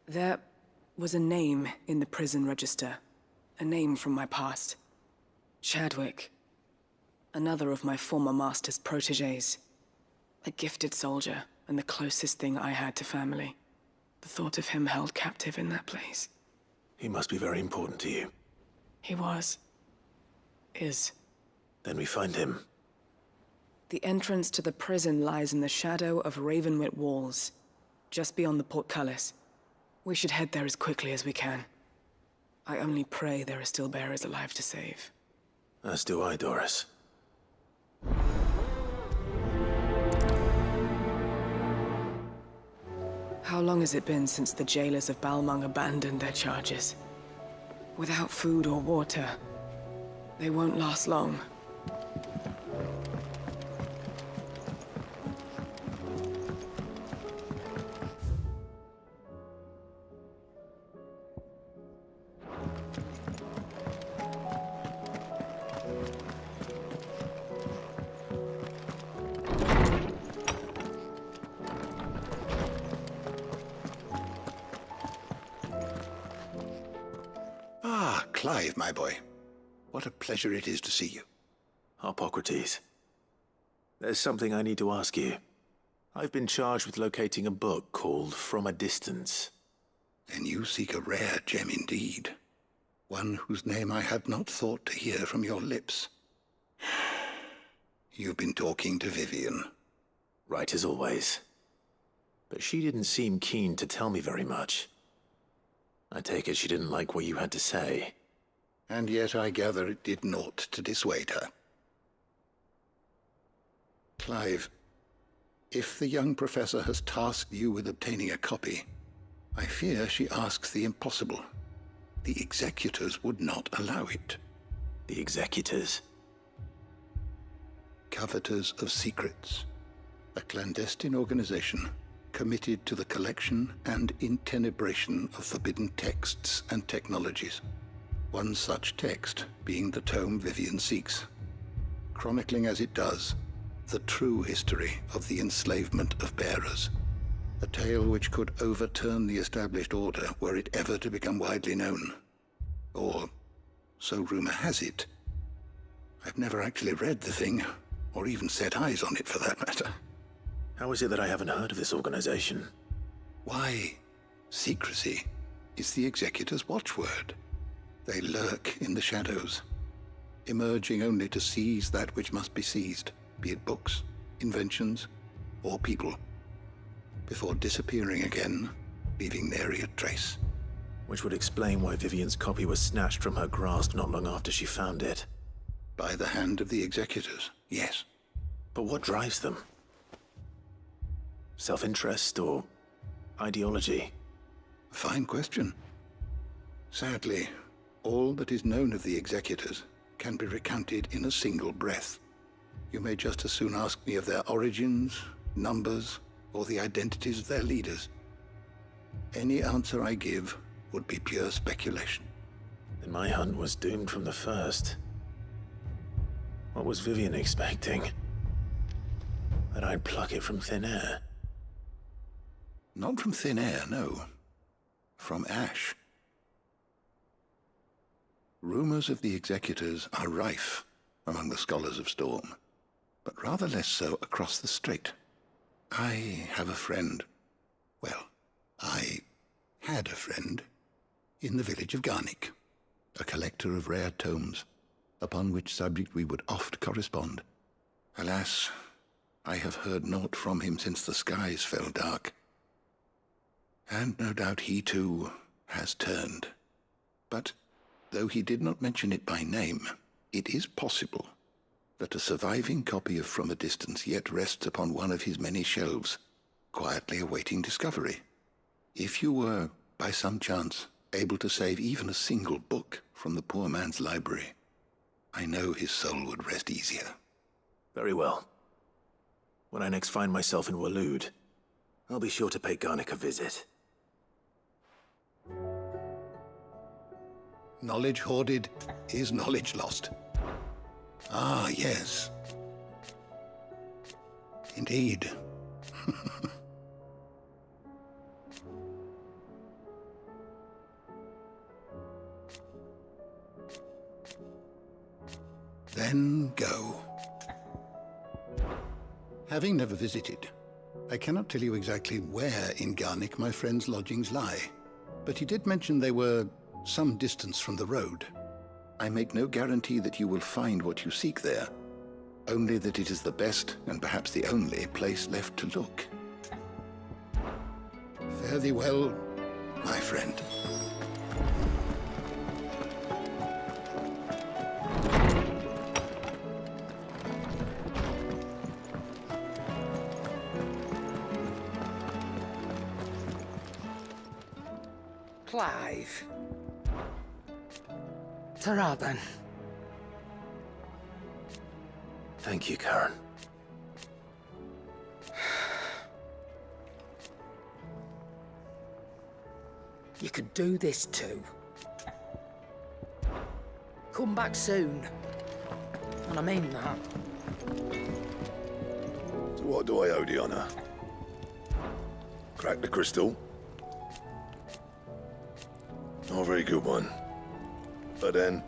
There was a name in the prison register. A name from my past. Chadwick. Another of my former master's protégés. A gifted soldier, and the closest thing I had to family. The thought of him held captive in that place. He must be very important to you. He was. Is. Then we find him. The entrance to the prison lies in the shadow of Ravenwit Walls, just beyond the portcullis. We should head there as quickly as we can. I only pray there are still bearers alive to save. As do I, Doris. How long has it been since the jailers of Balmung abandoned their charges? Without food or water, they won't last long. Clive, my boy. What a pleasure it is to see you. Hippocrates. There's something I need to ask you. I've been charged with locating a book called From a Distance. Then you seek a rare gem indeed. One whose name I had not thought to hear from your lips. You've been talking to Vivian. Right as always. But she didn't seem keen to tell me very much. I take it she didn't like what you had to say. And yet I gather it did naught to dissuade her. Clive, if the young professor has tasked you with obtaining a copy, I fear she asks the impossible. The executors would not allow it. The executors? Coveters of Secrets. A clandestine organization committed to the collection and intenebration of forbidden texts and technologies. One such text being the tome Vivian seeks, chronicling as it does the true history of the enslavement of bearers, a tale which could overturn the established order were it ever to become widely known. Or, so rumor has it. I've never actually read the thing, or even set eyes on it for that matter. How is it that I haven't heard of this organization? Why, secrecy is the executor's watchword. They lurk in the shadows, emerging only to seize that which must be seized, be it books, inventions, or people, before disappearing again, leaving nary a trace. Which would explain why Vivian's copy was snatched from her grasp not long after she found it. By the hand of the executors, yes. But what drives them? Self-interest or ideology? A fine question. Sadly, all that is known of the executors can be recounted in a single breath. You may just as soon ask me of their origins, numbers, or the identities of their leaders. Any answer I give would be pure speculation. Then my hunt was doomed from the first. What was Vivian expecting? That I'd pluck it from thin air? Not from thin air, no. From ash. Rumors of the executors are rife among the scholars of Storm. but rather less so across the strait. I have a friend. Well, I had a friend in the village of Garnick, a collector of rare tomes, upon which subject we would oft correspond. Alas, I have heard naught from him since the skies fell dark. And no doubt he too has turned. But though he did not mention it by name, it is possible that a surviving copy of From a Distance yet rests upon one of his many shelves, quietly awaiting discovery. If you were, by some chance, able to save even a single book from the poor man's library, I know his soul would rest easier. Very well. When I next find myself in Waloed, I'll be sure to pay Garnick a visit. Knowledge hoarded is knowledge lost. Ah, yes. Indeed. Then go. Having never visited, I cannot tell you exactly where in Garnick my friend's lodgings lie, but he did mention they were some distance from the road. I make no guarantee that you will find what you seek there, only that it is the best and perhaps the only place left to look. Fare thee well, my friend. Clive. Ta-ra then. Thank you, Karen. You could do this too. Come back soon. And I mean that. So what do I owe the honor? Crack the crystal? Not a very good one. But then...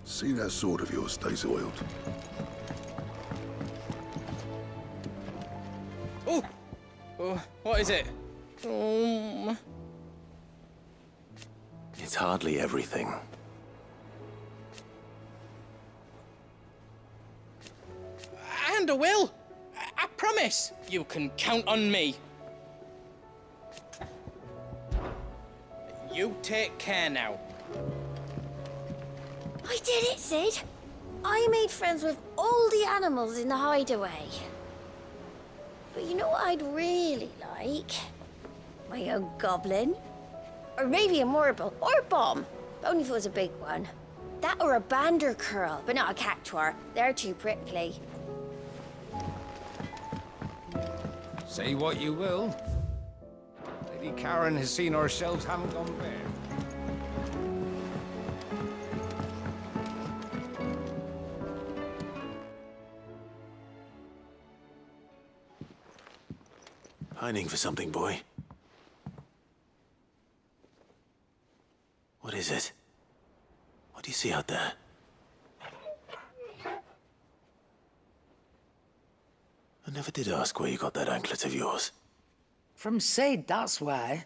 See that sword of yours stays oiled. Oh! Oh, what is it? It's hardly everything. And I will! I promise! You can count on me. You take care now. I did it, Sid. I made friends with all the animals in the hideaway. But you know what I'd really like? My own goblin. Or maybe a morble, or a bomb. But only if it was a big one. That or a bandercurl, but not a cactuar. They're too prickly. Say what you will. Lady Karen has seen our shelves haven't gone bare. Pining for something, boy. What is it? What do you see out there? I never did ask where you got that anklet of yours. From Sid, that's why.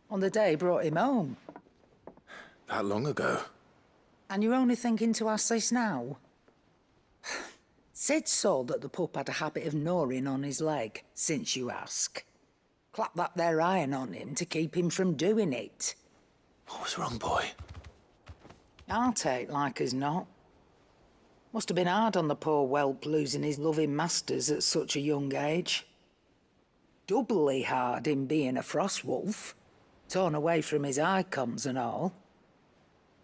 On the day he brought him home. That long ago? And you're only thinking to ask this now? Sid saw that the pup had a habit of gnawing on his leg, since you ask. Clap that there iron on him to keep him from doing it. What was wrong, boy? I'll take like as not. Must have been hard on the poor whelp losing his loving masters at such a young age. Doubly hard in being a frost wolf, torn away from his icons and all.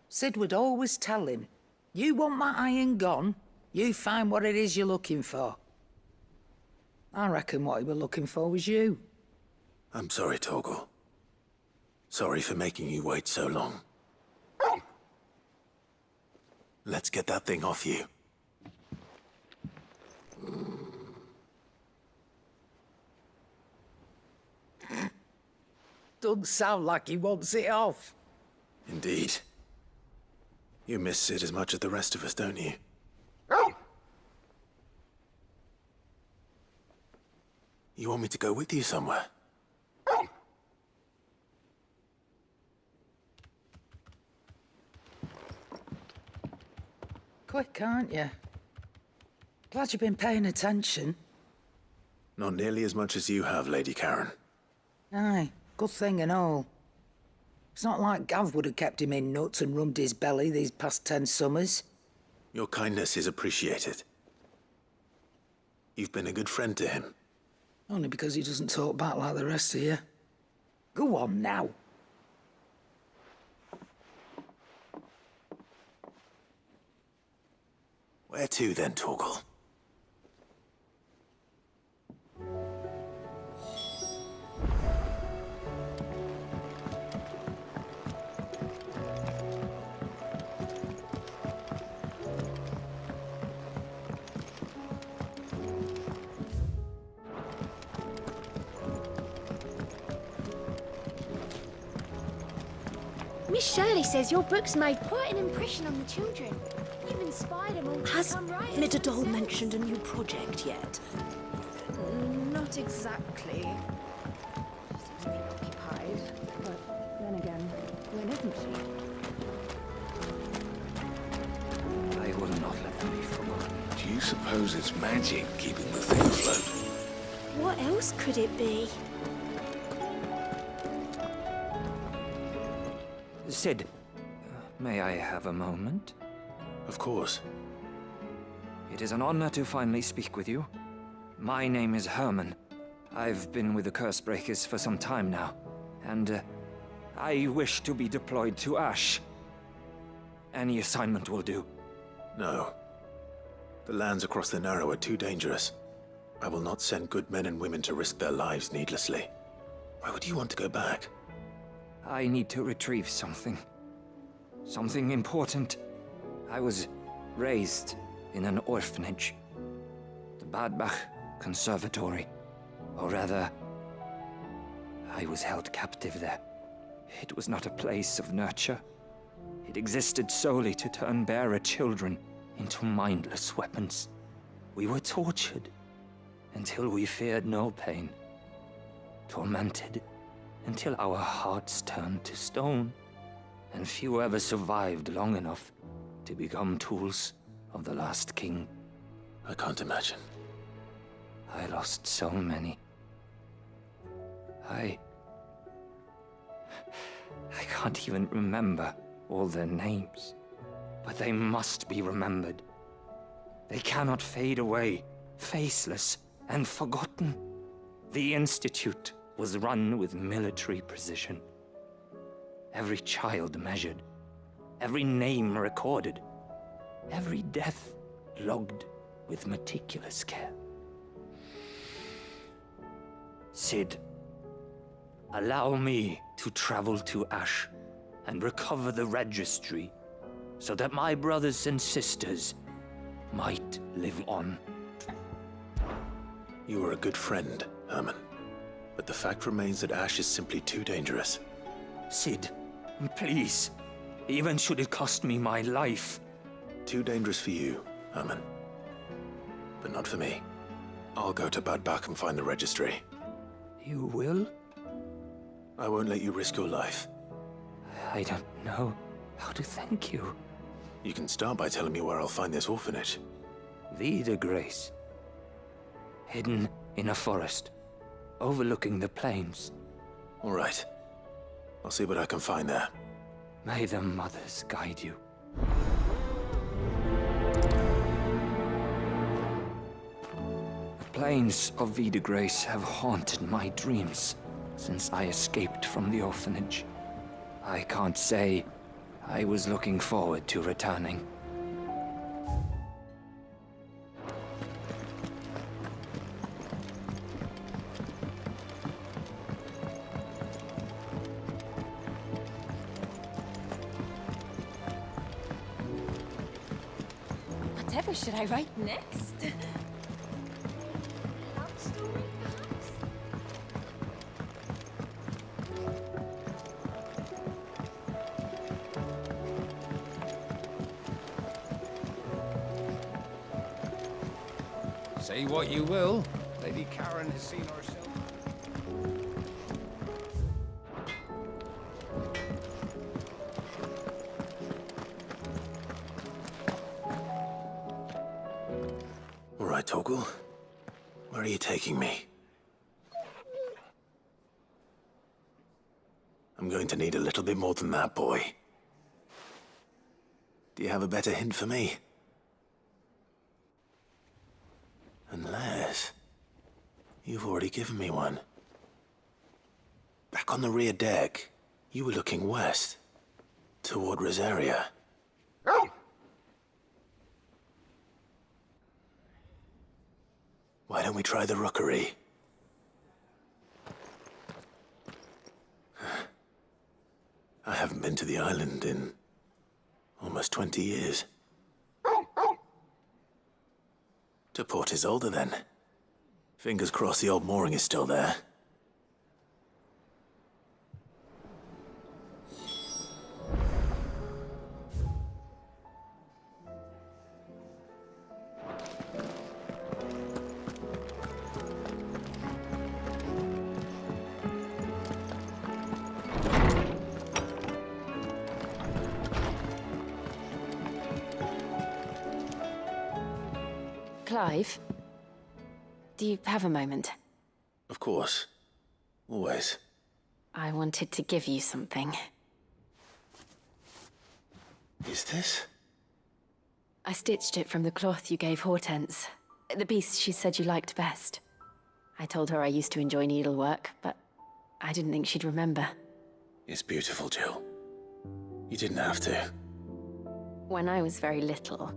Sid would always tell him, you want that iron gone, you find what it is you're looking for. I reckon what he was looking for was you. I'm sorry, Torgal. Sorry for making you wait so long. Let's get that thing off you. Doesn't sound like he wants it off. Indeed. You miss Sid as much as the rest of us, don't you? You want me to go with you somewhere? Quick, aren't you? Glad you've been paying attention. Not nearly as much as you have, Lady Karen. Aye, good thing and all. It's not like Gav would have kept him in nuts and rubbed his belly these past 10 summers. Your kindness is appreciated. You've been a good friend to him. Only because he doesn't talk back like the rest of you. Go on now. Where to then, Torgal? Miss Shirley says your book's made quite an impression on the children. You've inspired them all to Has become writers. Midadol mentioned a new project yet? Not exactly. She seems preoccupied, but then again, when isn't she? I will not let them be forgotten. Do you suppose it's magic keeping the thing afloat? What else could it be? Sid, may I have a moment? Of course. It is an honor to finally speak with you. My name is Herman. I've been with the Cursebreakers for some time now, and I wish to be deployed to Ash. Any assignment will do. No. The lands across the Narrow are too dangerous. I will not send good men and women to risk their lives needlessly. Why would you want to go back? I need to retrieve something. Something important. I was raised in an orphanage. The Badbach Conservatory. Or rather, I was held captive there. It was not a place of nurture. It existed solely to turn bearer children into mindless weapons. We were tortured until we feared no pain. Tormented until our hearts turned to stone, and few ever survived long enough to become tools of the last king. I can't imagine. I lost so many. I can't even remember all their names, but they must be remembered. They cannot fade away, faceless and forgotten. The Institute was run with military precision. Every child measured, every name recorded, every death logged with meticulous care. Sid, allow me to travel to Ash and recover the registry so that my brothers and sisters might live on. You were a good friend, Herman. But the fact remains that Ash is simply too dangerous. Sid, please. Even should it cost me my life. Too dangerous for you, Herman. But not for me. I'll go to Badbach and find the registry. You will? I won't let you risk your life. I don't know how to thank you. You can start by telling me where I'll find this orphanage. Vida Grace. Hidden in a forest, overlooking the plains. All right. I'll see what I can find there. May the mothers guide you. The plains of Vida Grace have haunted my dreams since I escaped from the orphanage. I can't say I was looking forward to returning. Whatever should I write next? Love story, perhaps? Say what you will, Lady Karen has seen herself. All right, Toggle. Where are you taking me? I'm going to need a little bit more than that, boy. Do you have a better hint for me? Unless... you've already given me one. Back on the rear deck, you were looking west, toward Rosaria. Why don't we try the rookery? I haven't been to the island in almost 20 years. To Port Isolde, then. Fingers crossed the old mooring is still there. Clive, do you have a moment? Of course. Always. I wanted to give you something. Is this? I stitched it from the cloth you gave Hortense. The piece she said you liked best. I told her I used to enjoy needlework, but I didn't think she'd remember. It's beautiful, Jill. You didn't have to. When I was very little,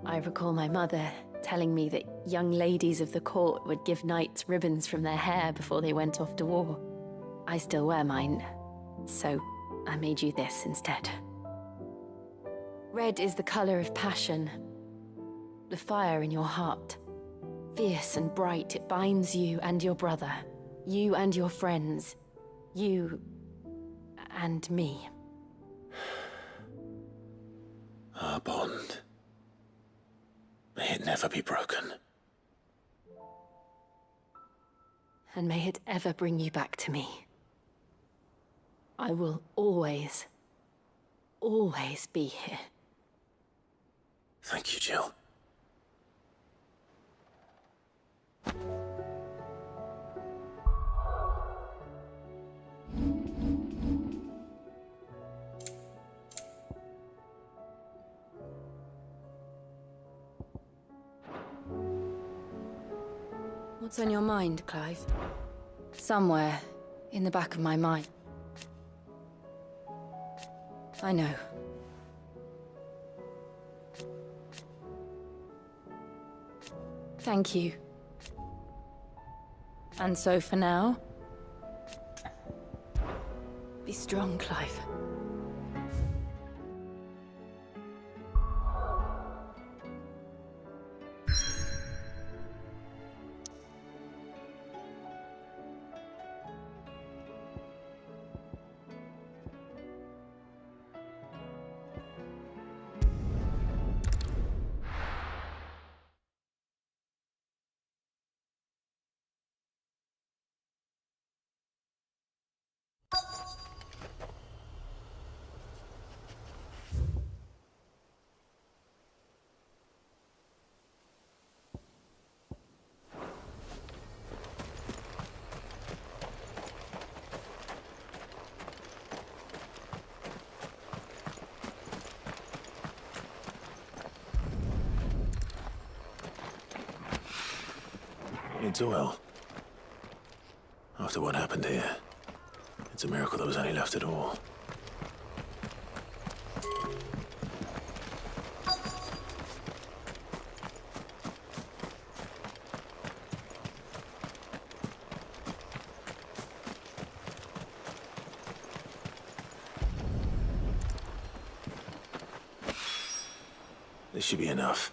I recall my mother telling me that young ladies of the court would give knights ribbons from their hair before they went off to war. I still wear mine, so I made you this instead. Red is the color of passion, the fire in your heart. Fierce and bright, it binds you and your brother, you and your friends, you and me. Our bond. May it never be broken. And may it ever bring you back to me. I will always, always be here. Thank you, Jill. What's on your mind, Clive? Somewhere in the back of my mind. I know. Thank you. And so for now, be strong, Clive. It's oil. After what happened here, it's a miracle there was any left at all. This should be enough.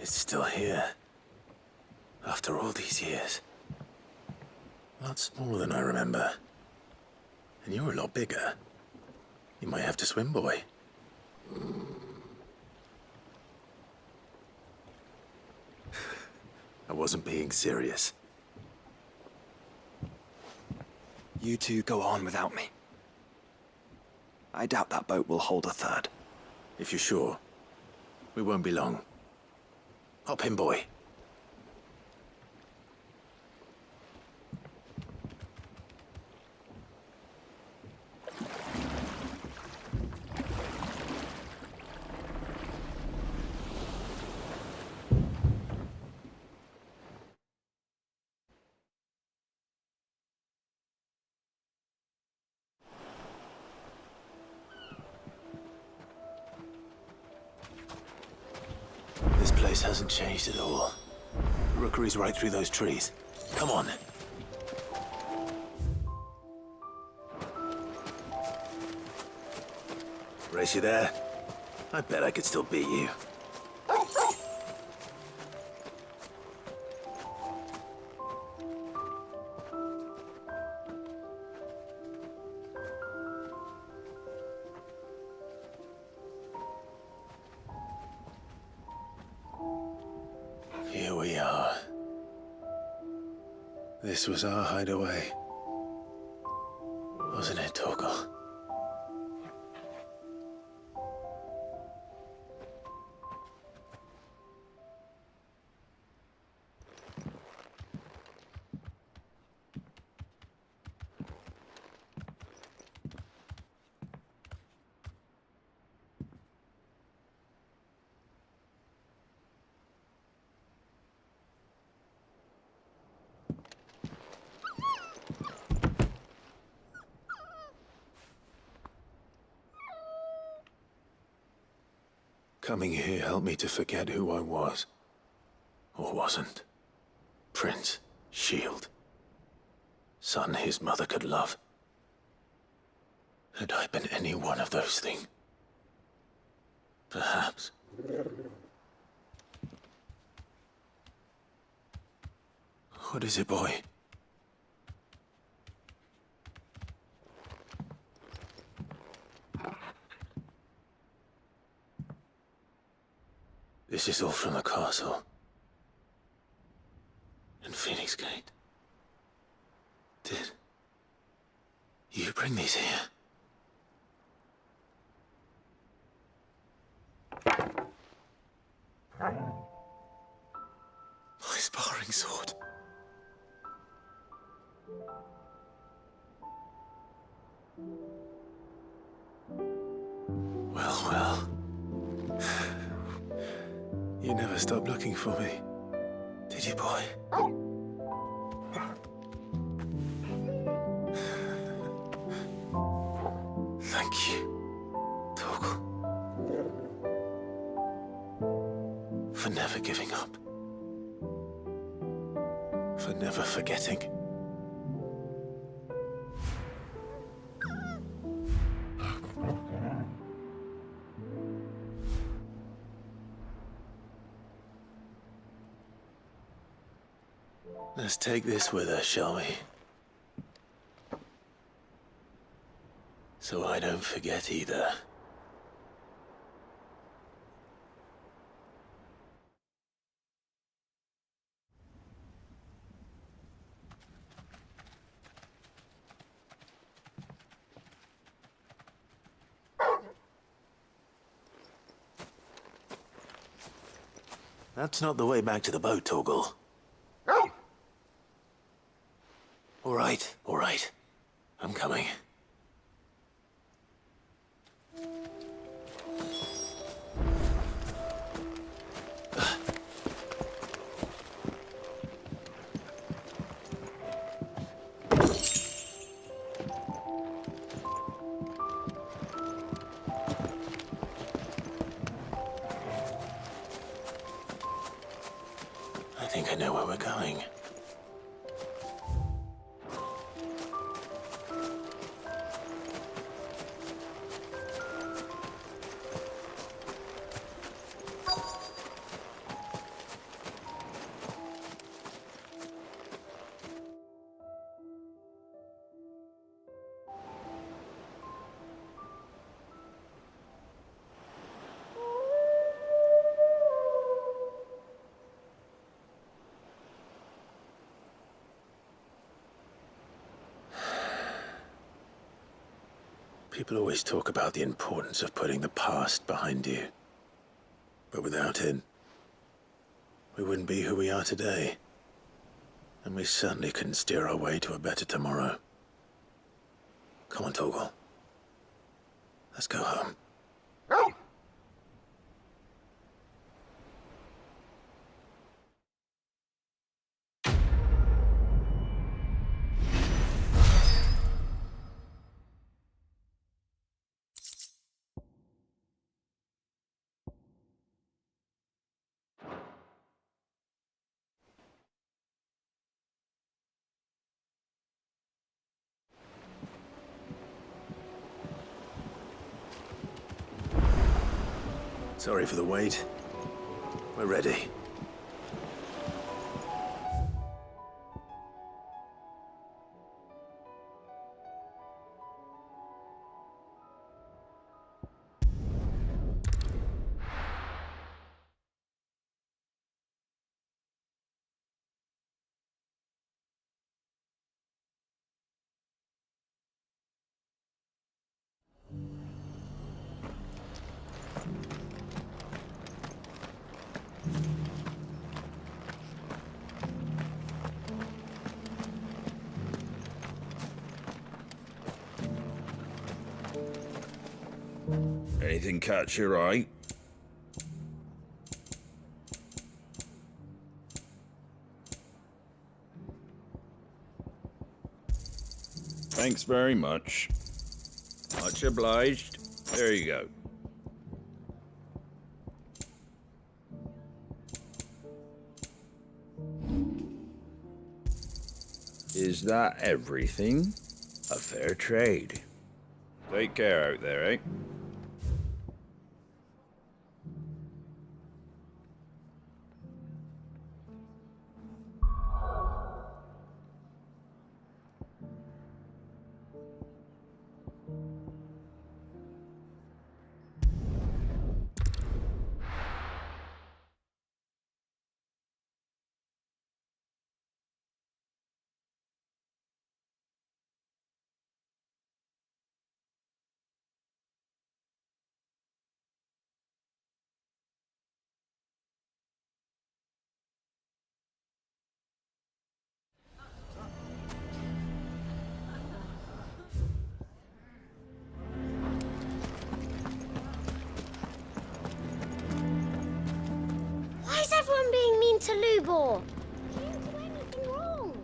It's still here. After all these years. A lot smaller than I remember. And you're a lot bigger. You might have to swim, boy. I wasn't being serious. You two go on without me. I doubt that boat will hold a third. If you're sure, we won't be long. Hop in, boy. This place hasn't changed at all. The rookery's right through those trees. Come on. Race you there? I bet I could still beat you. Here we are. This was our hideaway. Wasn't it, Torgal? Coming here helped me to forget who I was. Or wasn't. Prince, shield. Son his mother could love. Had I been any one of those things? Perhaps. What is it, boy? This is all from the castle. And Phoenix Gate. Did you bring these here? My sparring sword. Well, well. You never stopped looking for me, did you, boy? Thank you, Torgal. For never giving up. For never forgetting. Let's take this with us, shall we? So I don't forget either. That's not the way back to the boat, Torgal. All right. I'm coming. I think I know where we're going. People always talk about the importance of putting the past behind you. But without it, we wouldn't be who we are today. And we certainly couldn't steer our way to a better tomorrow. Come on, Torgal. Let's go home. Sorry for the wait. We're ready. Anything catch your eye? Thanks very much. Much obliged. There you go. Is that everything? A fair trade. Take care out there, eh? Why is everyone being mean to Lubor? He didn't do anything wrong.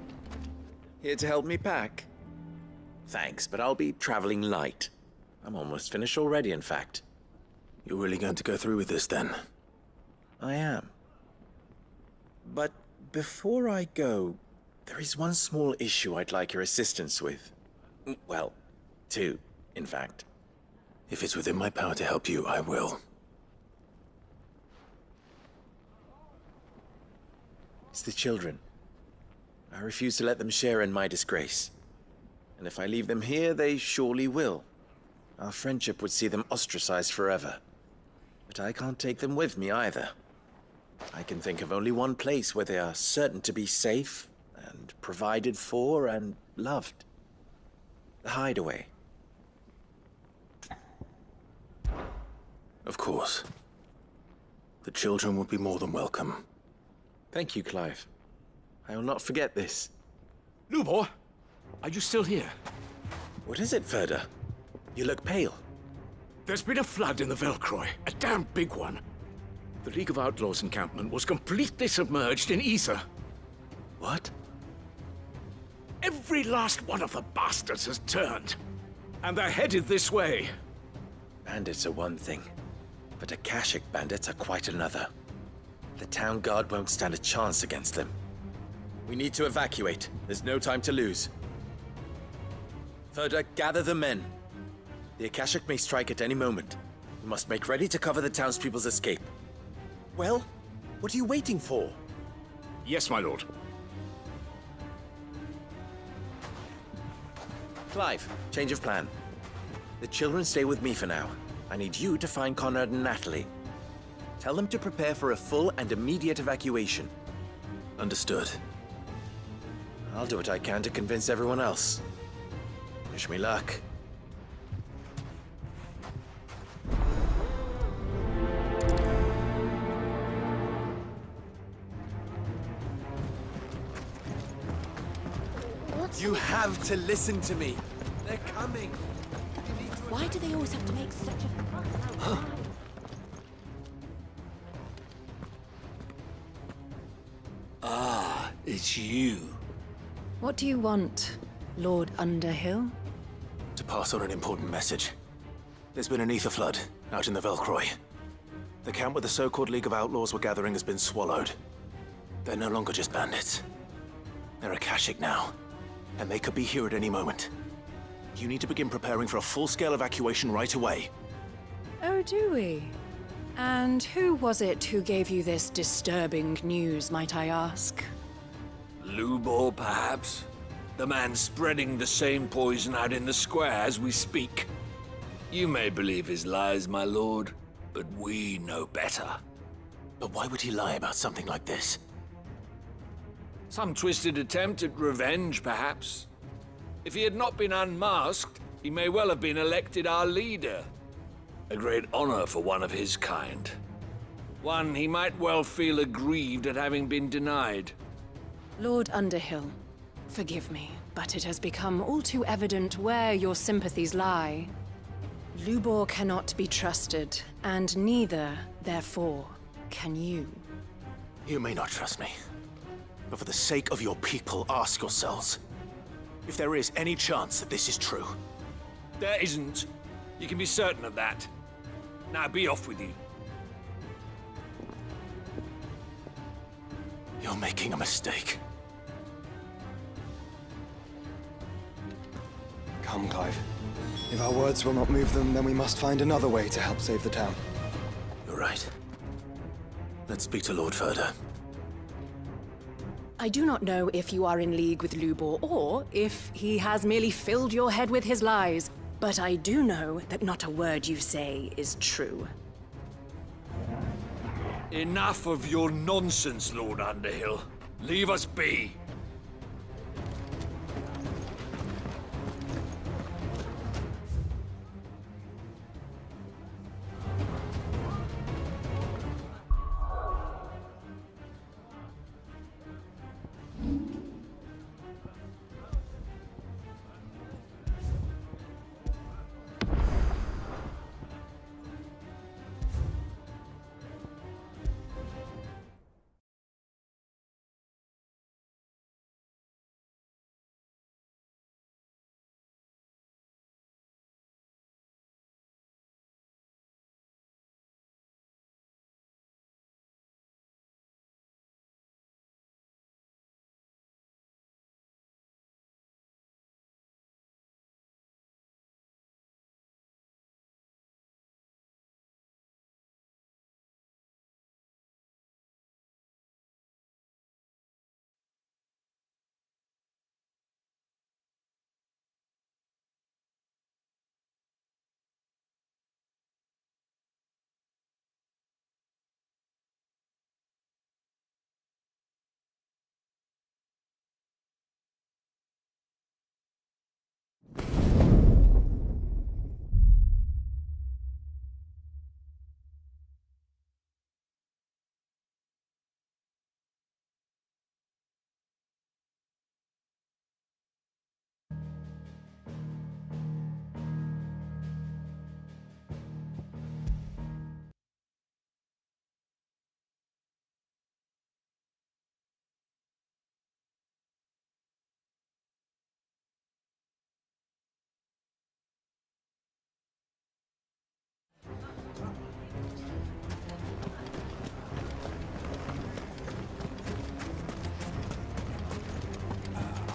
Here to help me pack? Thanks, but I'll be traveling light. I'm almost finished already, in fact. You're really going to go through with this, then? I am. But before I go, there is one small issue I'd like your assistance with. Well, two, in fact. If it's within my power to help you, I will. It's the children. I refuse to let them share in my disgrace. And if I leave them here, they surely will. Our friendship would see them ostracized forever. But I can't take them with me either. I can think of only one place where they are certain to be safe, and provided for, and loved. The Hideaway. Of course. The children would be more than welcome. Thank you, Clive. I will not forget this. Lubor, are you still here? What is it, Ferda? You look pale. There's been a flood in the Velcroy, a damn big one. The League of Outlaws encampment was completely submerged in ether. What? Every last one of the bastards has turned, and they're headed this way. Bandits are one thing, but Akashic bandits are quite another. The town guard won't stand a chance against them. We need to evacuate. There's no time to lose. Ferda, gather the men. The Akashic may strike at any moment. We must make ready to cover the townspeople's escape. Well, what are you waiting for? Yes, my lord. Clive, change of plan. The children stay with me for now. I need you to find Conrad and Natalie. Tell them to prepare for a full and immediate evacuation. Understood. I'll do what I can to convince everyone else. Wish me luck. You have to listen to me. They're coming. Why do they always have to make such a... Ah, it's you. What do you want, Lord Underhill? To pass on an important message. There's been an ether flood out in the Velcroy. The camp where the so-called League of Outlaws were gathering has been swallowed. They're no longer just bandits. They're Akashic now, and they could be here at any moment. You need to begin preparing for a full-scale evacuation right away. Oh, do we? And who was it who gave you this disturbing news, might I ask? Lubor, perhaps? The man spreading the same poison out in the square as we speak. You may believe his lies, my lord, but we know better. But why would he lie about something like this? Some twisted attempt at revenge, perhaps. If he had not been unmasked, he may well have been elected our leader. A great honor for one of his kind. One he might well feel aggrieved at having been denied. Lord Underhill, forgive me, but it has become all too evident where your sympathies lie. Lubor cannot be trusted, and neither, therefore, can you. You may not trust me, but for the sake of your people, ask yourselves if there is any chance that this is true. There isn't. You can be certain of that. Now be off with you. You're making a mistake. Come, Clive. If our words will not move them, then we must find another way to help save the town. You're right. Let's speak to Lord Ferder. I do not know if you are in league with Lubor or if he has merely filled your head with his lies, but I do know that not a word you say is true. Enough of your nonsense, Lord Underhill. Leave us be.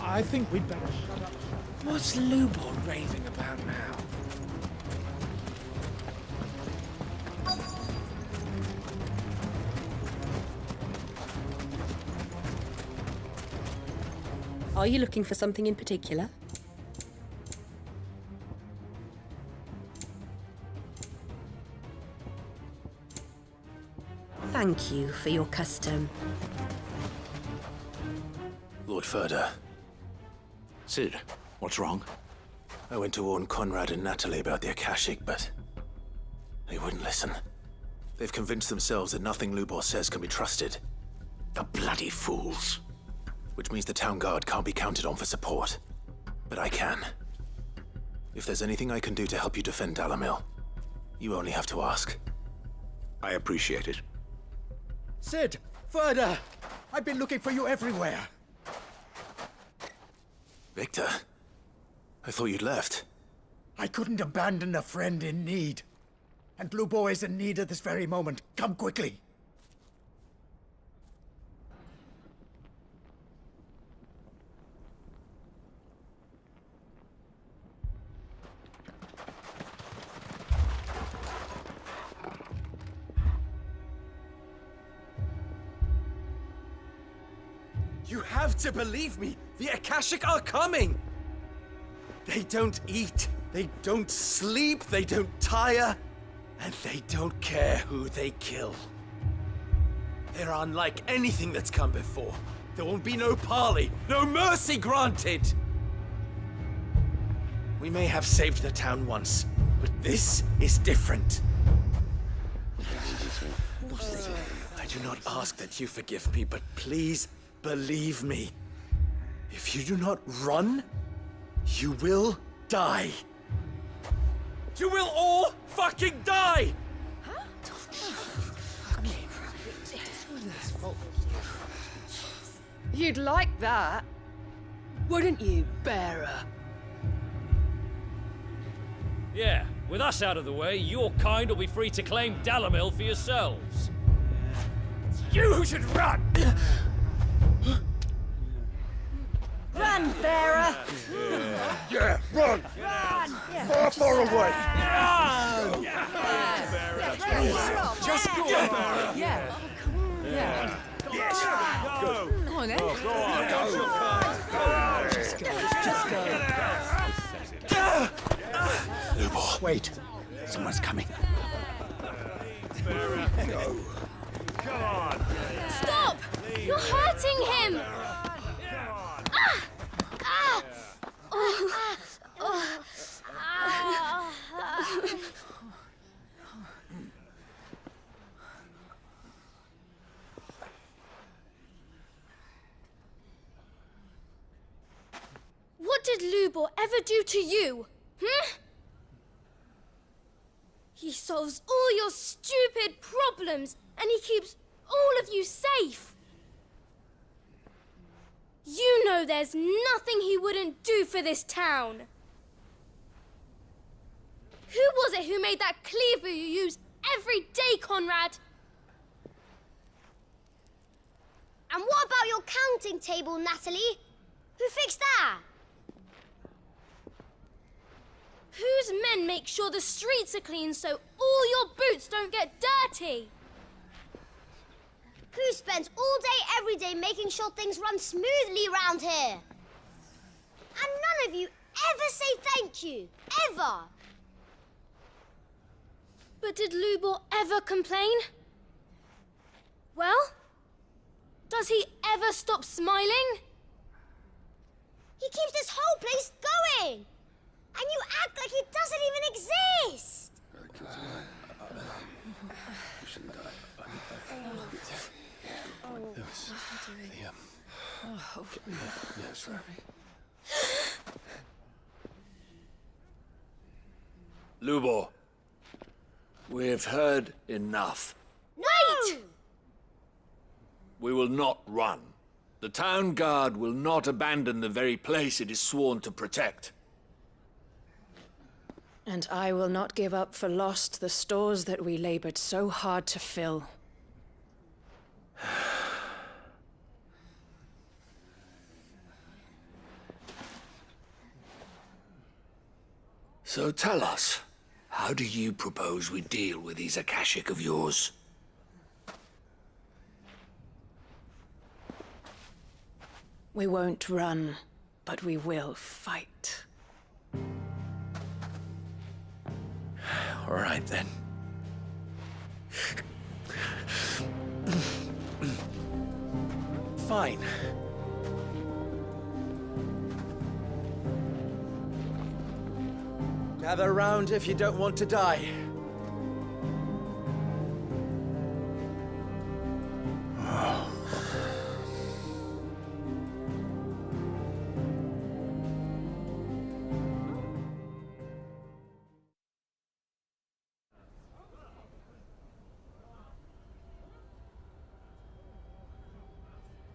I think we'd better shut up. What's Lubor raving about now? Are you looking for something in particular? Thank you for your custom. Lord Ferder. Sid, what's wrong? I went to warn Conrad and Natalie about the Akashic, but they wouldn't listen. They've convinced themselves that nothing Lubor says can be trusted. The bloody fools. Which means the town guard can't be counted on for support. but I can. If there's anything I can do to help you defend Dalamil, you only have to ask. I appreciate it. Sid! Further! I've been looking for you everywhere. Victor? I thought you'd left. I couldn't abandon a friend in need. And Lubo is in need at this very moment. Come quickly. You have to believe me! The Akashic are coming! They don't eat, they don't sleep, they don't tire, and they don't care who they kill. They're unlike anything that's come before. There won't be no parley, no mercy granted! We may have saved the town once, but this is different. I do not ask that you forgive me, but please believe me. If you do not run, you will die. You will all fucking die! You'd like that, wouldn't you, bearer? Yeah, with us out of the way, your kind will be free to claim Dalamil for yourselves. You should run! Run, bearer! Yeah, run! Run! Far, far away! Run! Just go! Yeah. Yeah. Yes! Go! Come on, then. Go on! Go! Just go. Lubo. Wait. Someone's coming. Go. Come on! Stop! You're hurting him! Ah! Ah! Oh. Oh. Ah. What did Lubor ever do to you? He solves all your stupid problems, and he keeps all of you safe. You know there's nothing he wouldn't do for this town. Who was it who made that cleaver you use every day, Conrad? And what about your counting table, Natalie? Who fixed that? Whose men make sure the streets are clean so all your boots don't get dirty? Who spends all day, every day making sure things run smoothly round here? And none of you ever say thank you. Ever. But did Lubor ever complain? Well, does he ever stop smiling? He keeps this whole place going. And you act like it doesn't even exist. Lubor, we've heard enough. Wait! We will not run. The town guard will not abandon the very place it is sworn to protect. And I will not give up for lost the stores that we labored so hard to fill. So tell us, how do you propose we deal with these Akashic of yours? We won't run, but we will fight. All right, then. Fine. Gather round if you don't want to die.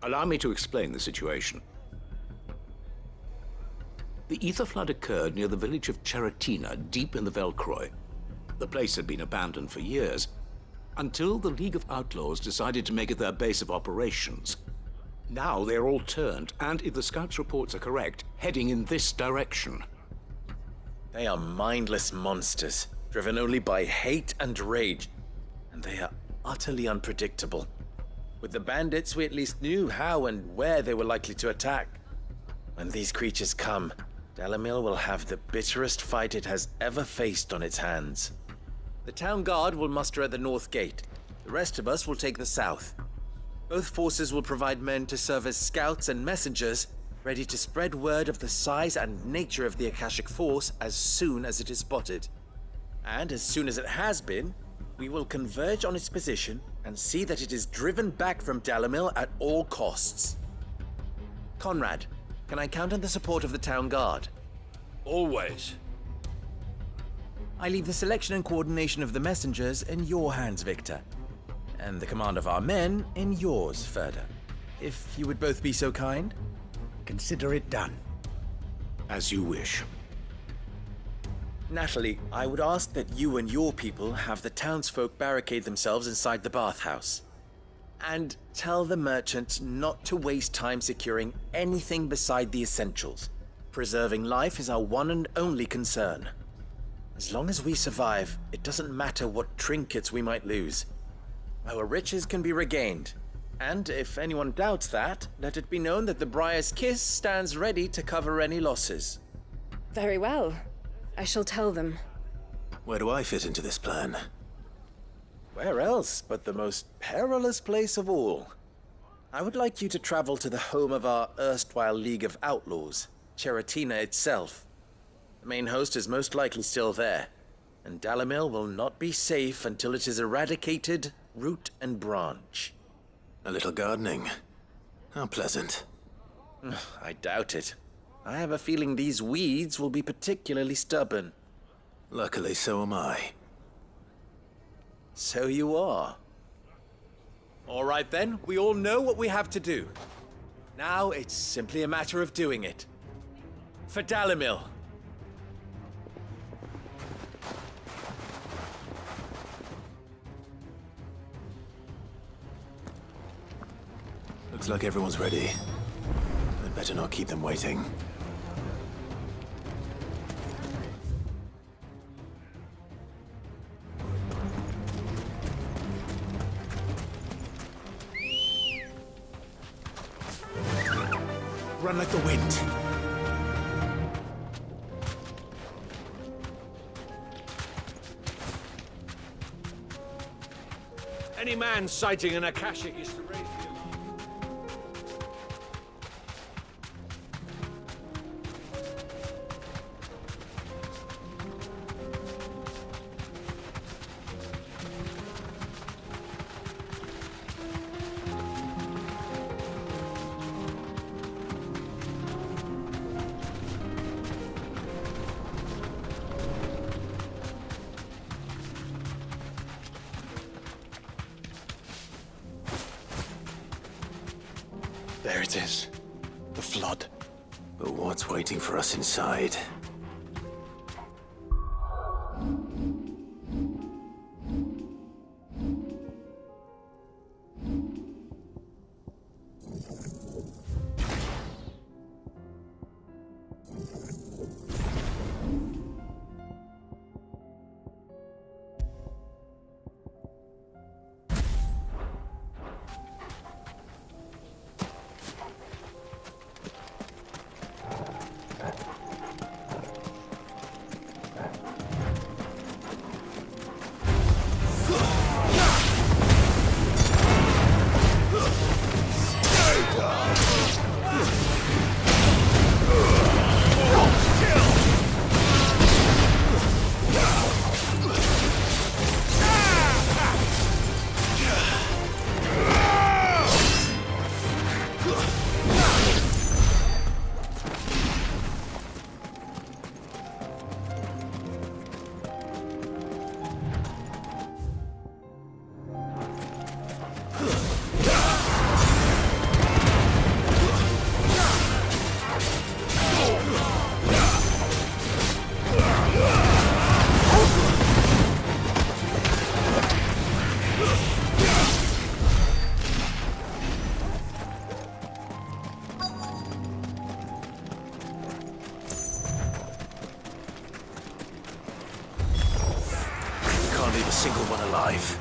Allow me to explain the situation. The ether flood occurred near the village of Cheratina, deep in the Velcroy. The place had been abandoned for years, until the League of Outlaws decided to make it their base of operations. Now they're all turned, and if the scouts' reports are correct, heading in this direction. They are mindless monsters, driven only by hate and rage, and they are utterly unpredictable. With the bandits, we at least knew how and where they were likely to attack. When these creatures come, Dalamil will have the bitterest fight it has ever faced on its hands. The town guard will muster at the north gate. The rest of us will take the south. Both forces will provide men to serve as scouts and messengers, ready to spread word of the size and nature of the Akashic Force as soon as it is spotted. And as soon as it has been, we will converge on its position and see that it is driven back from Dalamil at all costs. Conrad, can I count on the support of the town guard? Always. I leave the selection and coordination of the messengers in your hands, Victor. And the command of our men in yours, Ferda. If you would both be so kind. Consider it done. As you wish. Natalie, I would ask that you and your people have the townsfolk barricade themselves inside the bathhouse. And tell the merchants not to waste time securing anything beside the essentials. Preserving life is our one and only concern. As long as we survive, it doesn't matter what trinkets we might lose. Our riches can be regained. And if anyone doubts that, let it be known that the Briar's Kiss stands ready to cover any losses. Very well. I shall tell them. Where do I fit into this plan? Where else but the most perilous place of all? I would like you to travel to the home of our erstwhile League of Outlaws, Cheratina itself. The main host is most likely still there, and Dalamil will not be safe until it is eradicated, root and branch. A little gardening. How pleasant. I doubt it. I have a feeling these weeds will be particularly stubborn. Luckily, so am I. So you are. All right then, we all know what we have to do. Now it's simply a matter of doing it. For Dalamil. Looks like everyone's ready. I'd better not keep them waiting. Run like the wind. Any man sighting an Akashic is to raise the alarm. There it is. The flood. But what's waiting for us inside? leave a single one alive.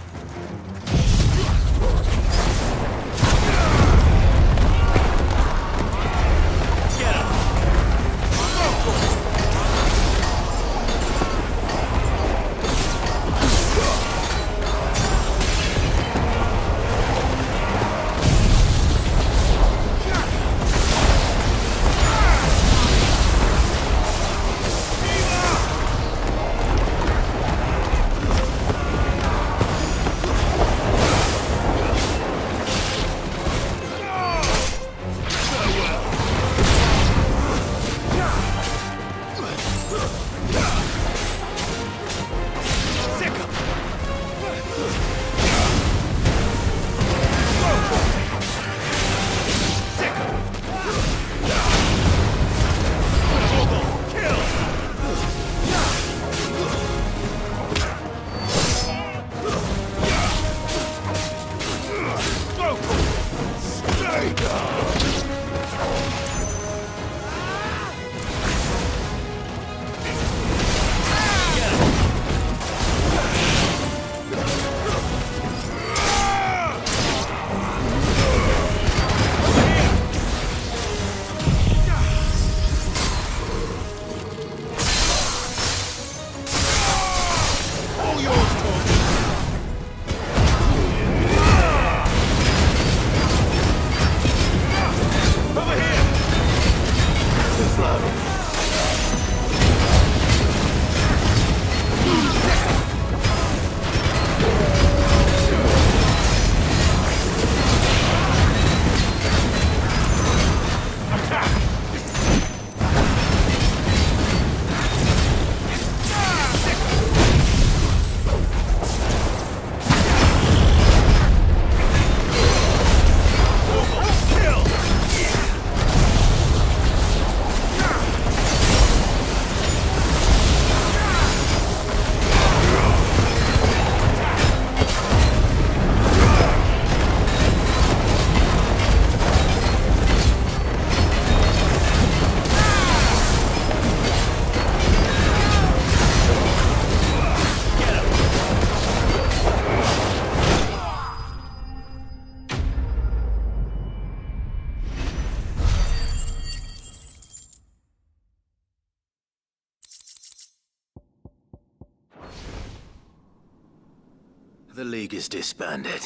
The League is disbanded.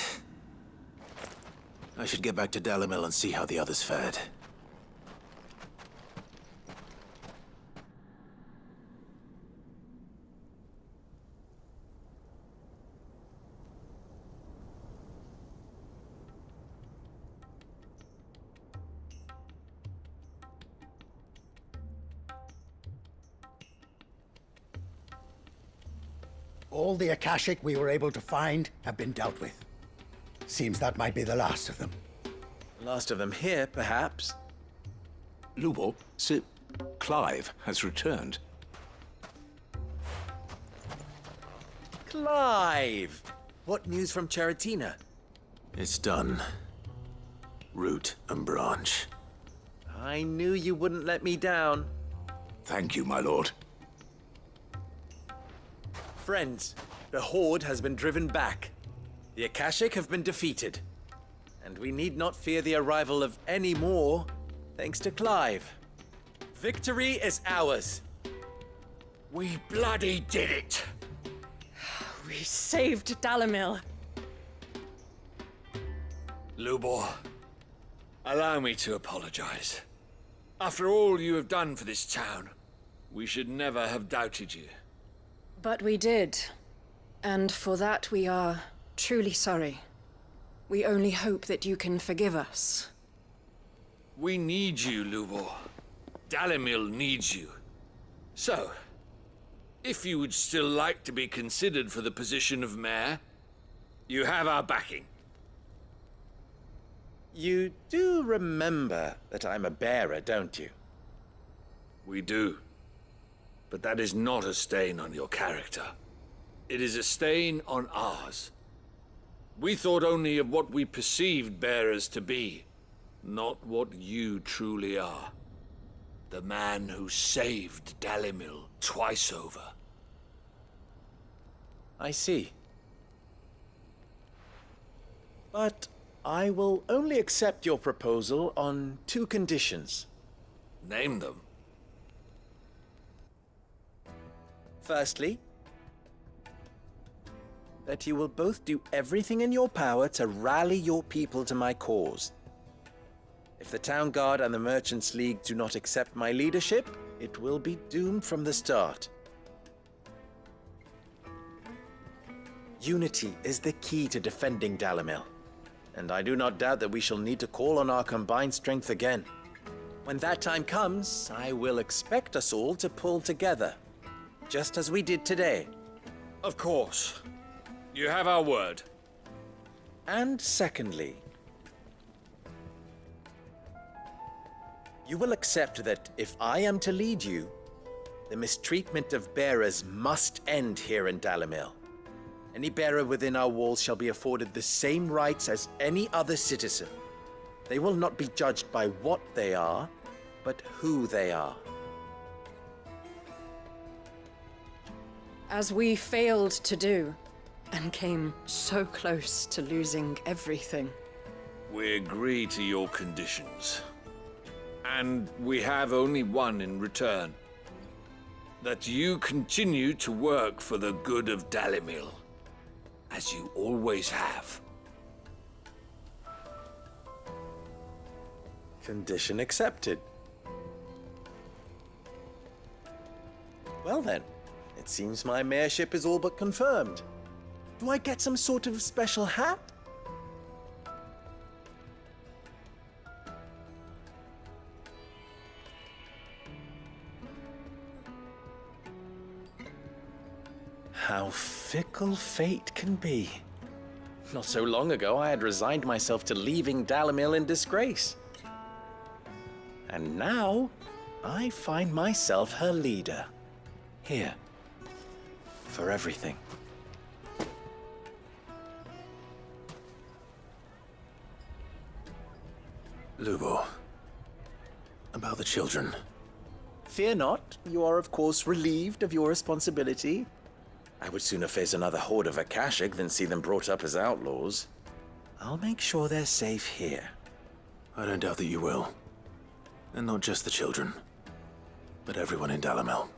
I should get back to Dalimil and see how the others fared. All the Akashic we were able to find have been dealt with. Seems that might be the last of them. Last of them here, perhaps. Lubo, Clive has returned. Clive! What news from Charatina? It's done. Root and branch. I knew you wouldn't let me down. Thank you, my lord. Friends, the Horde has been driven back. The Akashic have been defeated. And we need not fear the arrival of any more, thanks to Clive. Victory is ours. We bloody did it! We saved Dalimil. Lubor, allow me to apologize. After all you have done for this town, we should never have doubted you. But we did. And for that we are truly sorry. We only hope that you can forgive us. We need you, Lubor. Dalimil needs you. So, if you would still like to be considered for the position of mayor, you have our backing. You do remember that I'm a bearer, don't you? We do. But that is not a stain on your character. It is a stain on ours. We thought only of what we perceived bearers to be, not what you truly are. The man who saved Dalimil twice over. I see. But I will only accept your proposal on 2 conditions. Name them. Firstly, that you will both do everything in your power to rally your people to my cause. If the Town Guard and the Merchants League do not accept my leadership, it will be doomed from the start. Unity is the key to defending Dalimil, and I do not doubt that we shall need to call on our combined strength again. When that time comes, I will expect us all to pull together, just as we did today. Of course. You have our word. And secondly, you will accept that if I am to lead you, the mistreatment of bearers must end here in Dalimil. Any bearer within our walls shall be afforded the same rights as any other citizen. They will not be judged by what they are, but who they are. As we failed to do, and came so close to losing everything. We agree to your conditions. And we have only one in return. That you continue to work for the good of Dalimil, as you always have. Condition accepted. Well then, it seems my mayorship is all but confirmed. Do I get some sort of special hat? How fickle fate can be. Not so long ago, I had resigned myself to leaving Dalimil in disgrace. And now, I find myself her leader. Here. For everything. Lubo, about the children. Fear not, you are of course relieved of your responsibility. I would sooner face another horde of Akashic than see them brought up as outlaws. I'll make sure they're safe here. I don't doubt that you will. And not just the children, but everyone in Dalimil.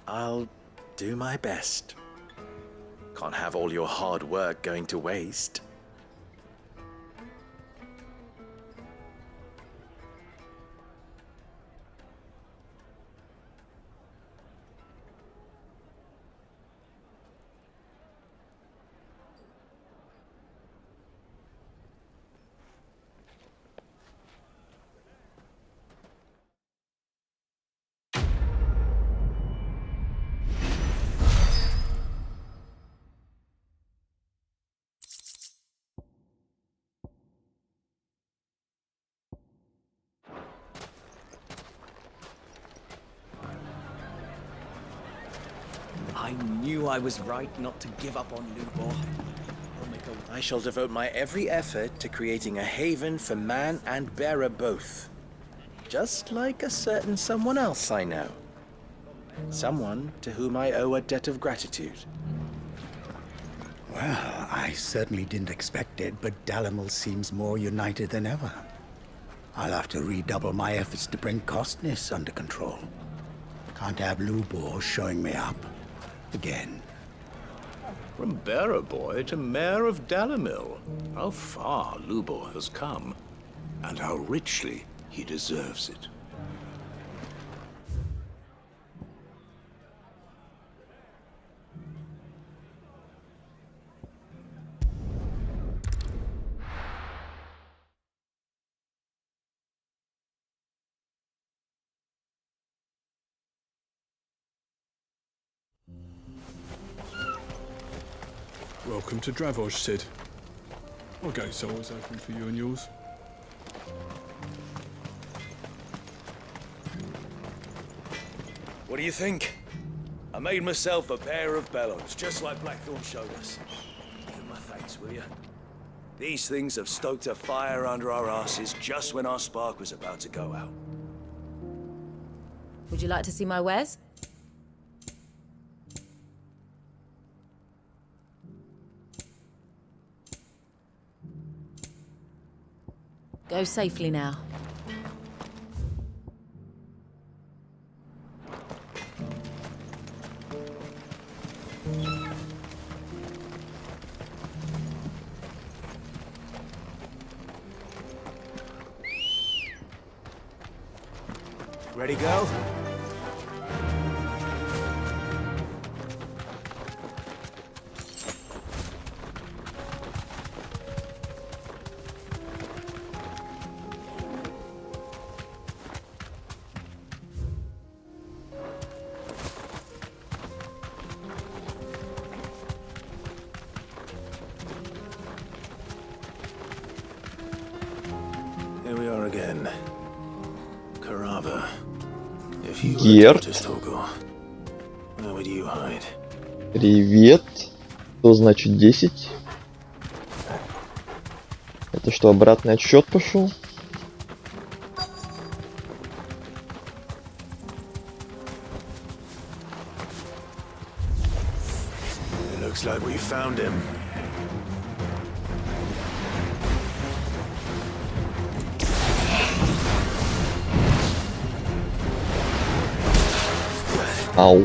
I'll do my best. Can't have all your hard work going to waste. I knew I was right not to give up on Lubor. I shall devote my every effort to creating a haven for man and bearer both. Just like a certain someone else I know. Someone to whom I owe a debt of gratitude. Well, I certainly didn't expect it, but Dalimil seems more united than ever. I'll have to redouble my efforts to bring Costness under control. Can't have Lubor showing me up again. From bearer boy to mayor of Dalimil, how far Lubor has come, and how richly he deserves it. Welcome to Dravoj, Sid. Our gate's always open for you and yours. What do you think? I made myself a pair of bellows, just like Blackthorn showed us. Give my thanks, will you? These things have stoked a fire under our asses just when our spark was about to go out. Would you like to see my wares? Go safely now. Ready, go? Here we are again. Carava. If you Герд. where would you hide? Привет. Что значит 10? Это что, обратный отсчет пошел? It looks like we found him. Ау.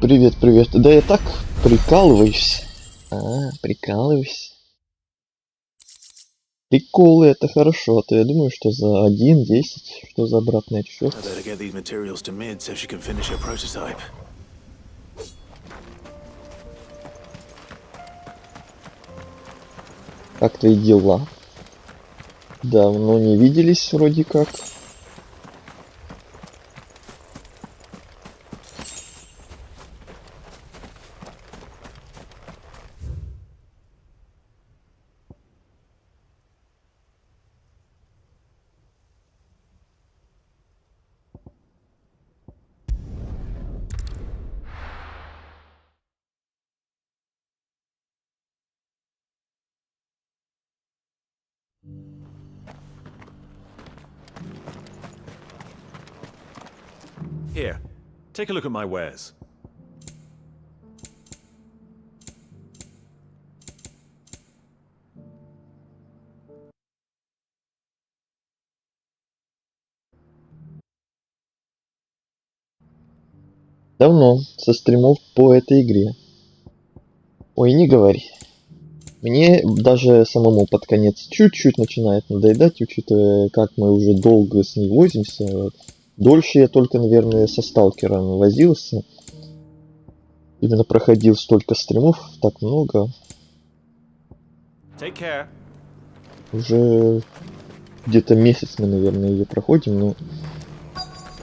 Привет, привет. Да я так прикалываюсь. Прикалываюсь. Приколы, это хорошо. А то я думаю, что за 1-10, что за обратный отсчет. Как твои дела? Давно не виделись вроде как. Here, take a look at my wares. Давно со стримов по этой игре. Ой, не говори. Мне даже самому под конец чуть-чуть начинает надоедать, учитывая, как мы уже долго с ней возимся. Дольше я только, наверное, со сталкером возился. Именно проходил столько стримов, так много. Уже где-то месяц мы, наверное, ее проходим, но...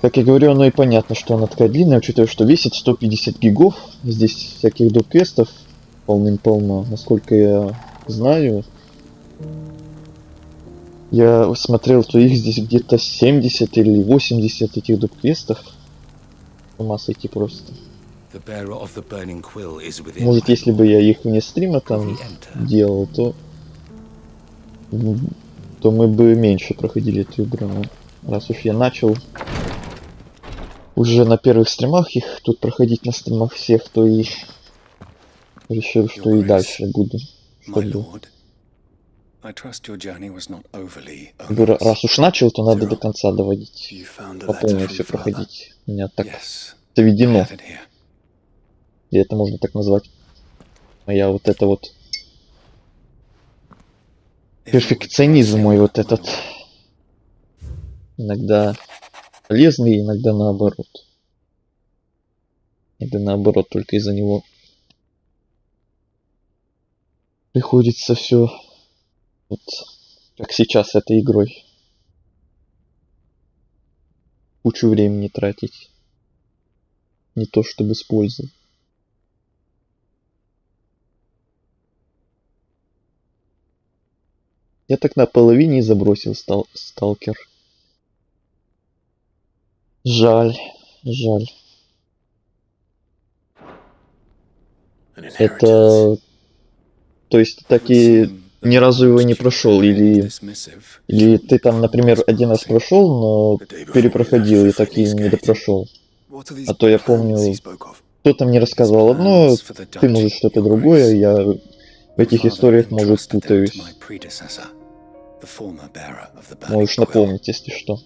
Как я говорю, оно и понятно, что она такая длинная, учитывая, что весит 150 гигов. Здесь всяких доп-квестов полным-полно. Насколько я знаю, я смотрел, то их здесь где-то 70 или 80 этих доп-квестов. С ума сойти просто. Может, если бы я их вне стрима там делал, то мы бы меньше проходили эту игру. Но раз уж я начал уже на первых стримах их тут проходить на стримах всех, то и решил, что и дальше буду. Раз уж начал, то надо до конца доводить. По полной все проходить. У меня так заведено. И это можно так назвать. А я вот это вот... Перфекционизм мой вот этот. Иногда полезный, иногда наоборот. Иногда наоборот, только из-за него приходится все вот как сейчас с этой игрой. Кучу времени тратить. Не то чтобы использовать. Я так на половине и забросил сталкер. Жаль, жаль. Это... То есть так и ни разу его не прошел, или ты там, например, один раз прошел, но перепроходил и так и не допрошел. А то я помню, кто-то мне рассказывал одно, ты можешь что-то другое, я в этих историях, может, путаюсь. Можешь напомнить, если что.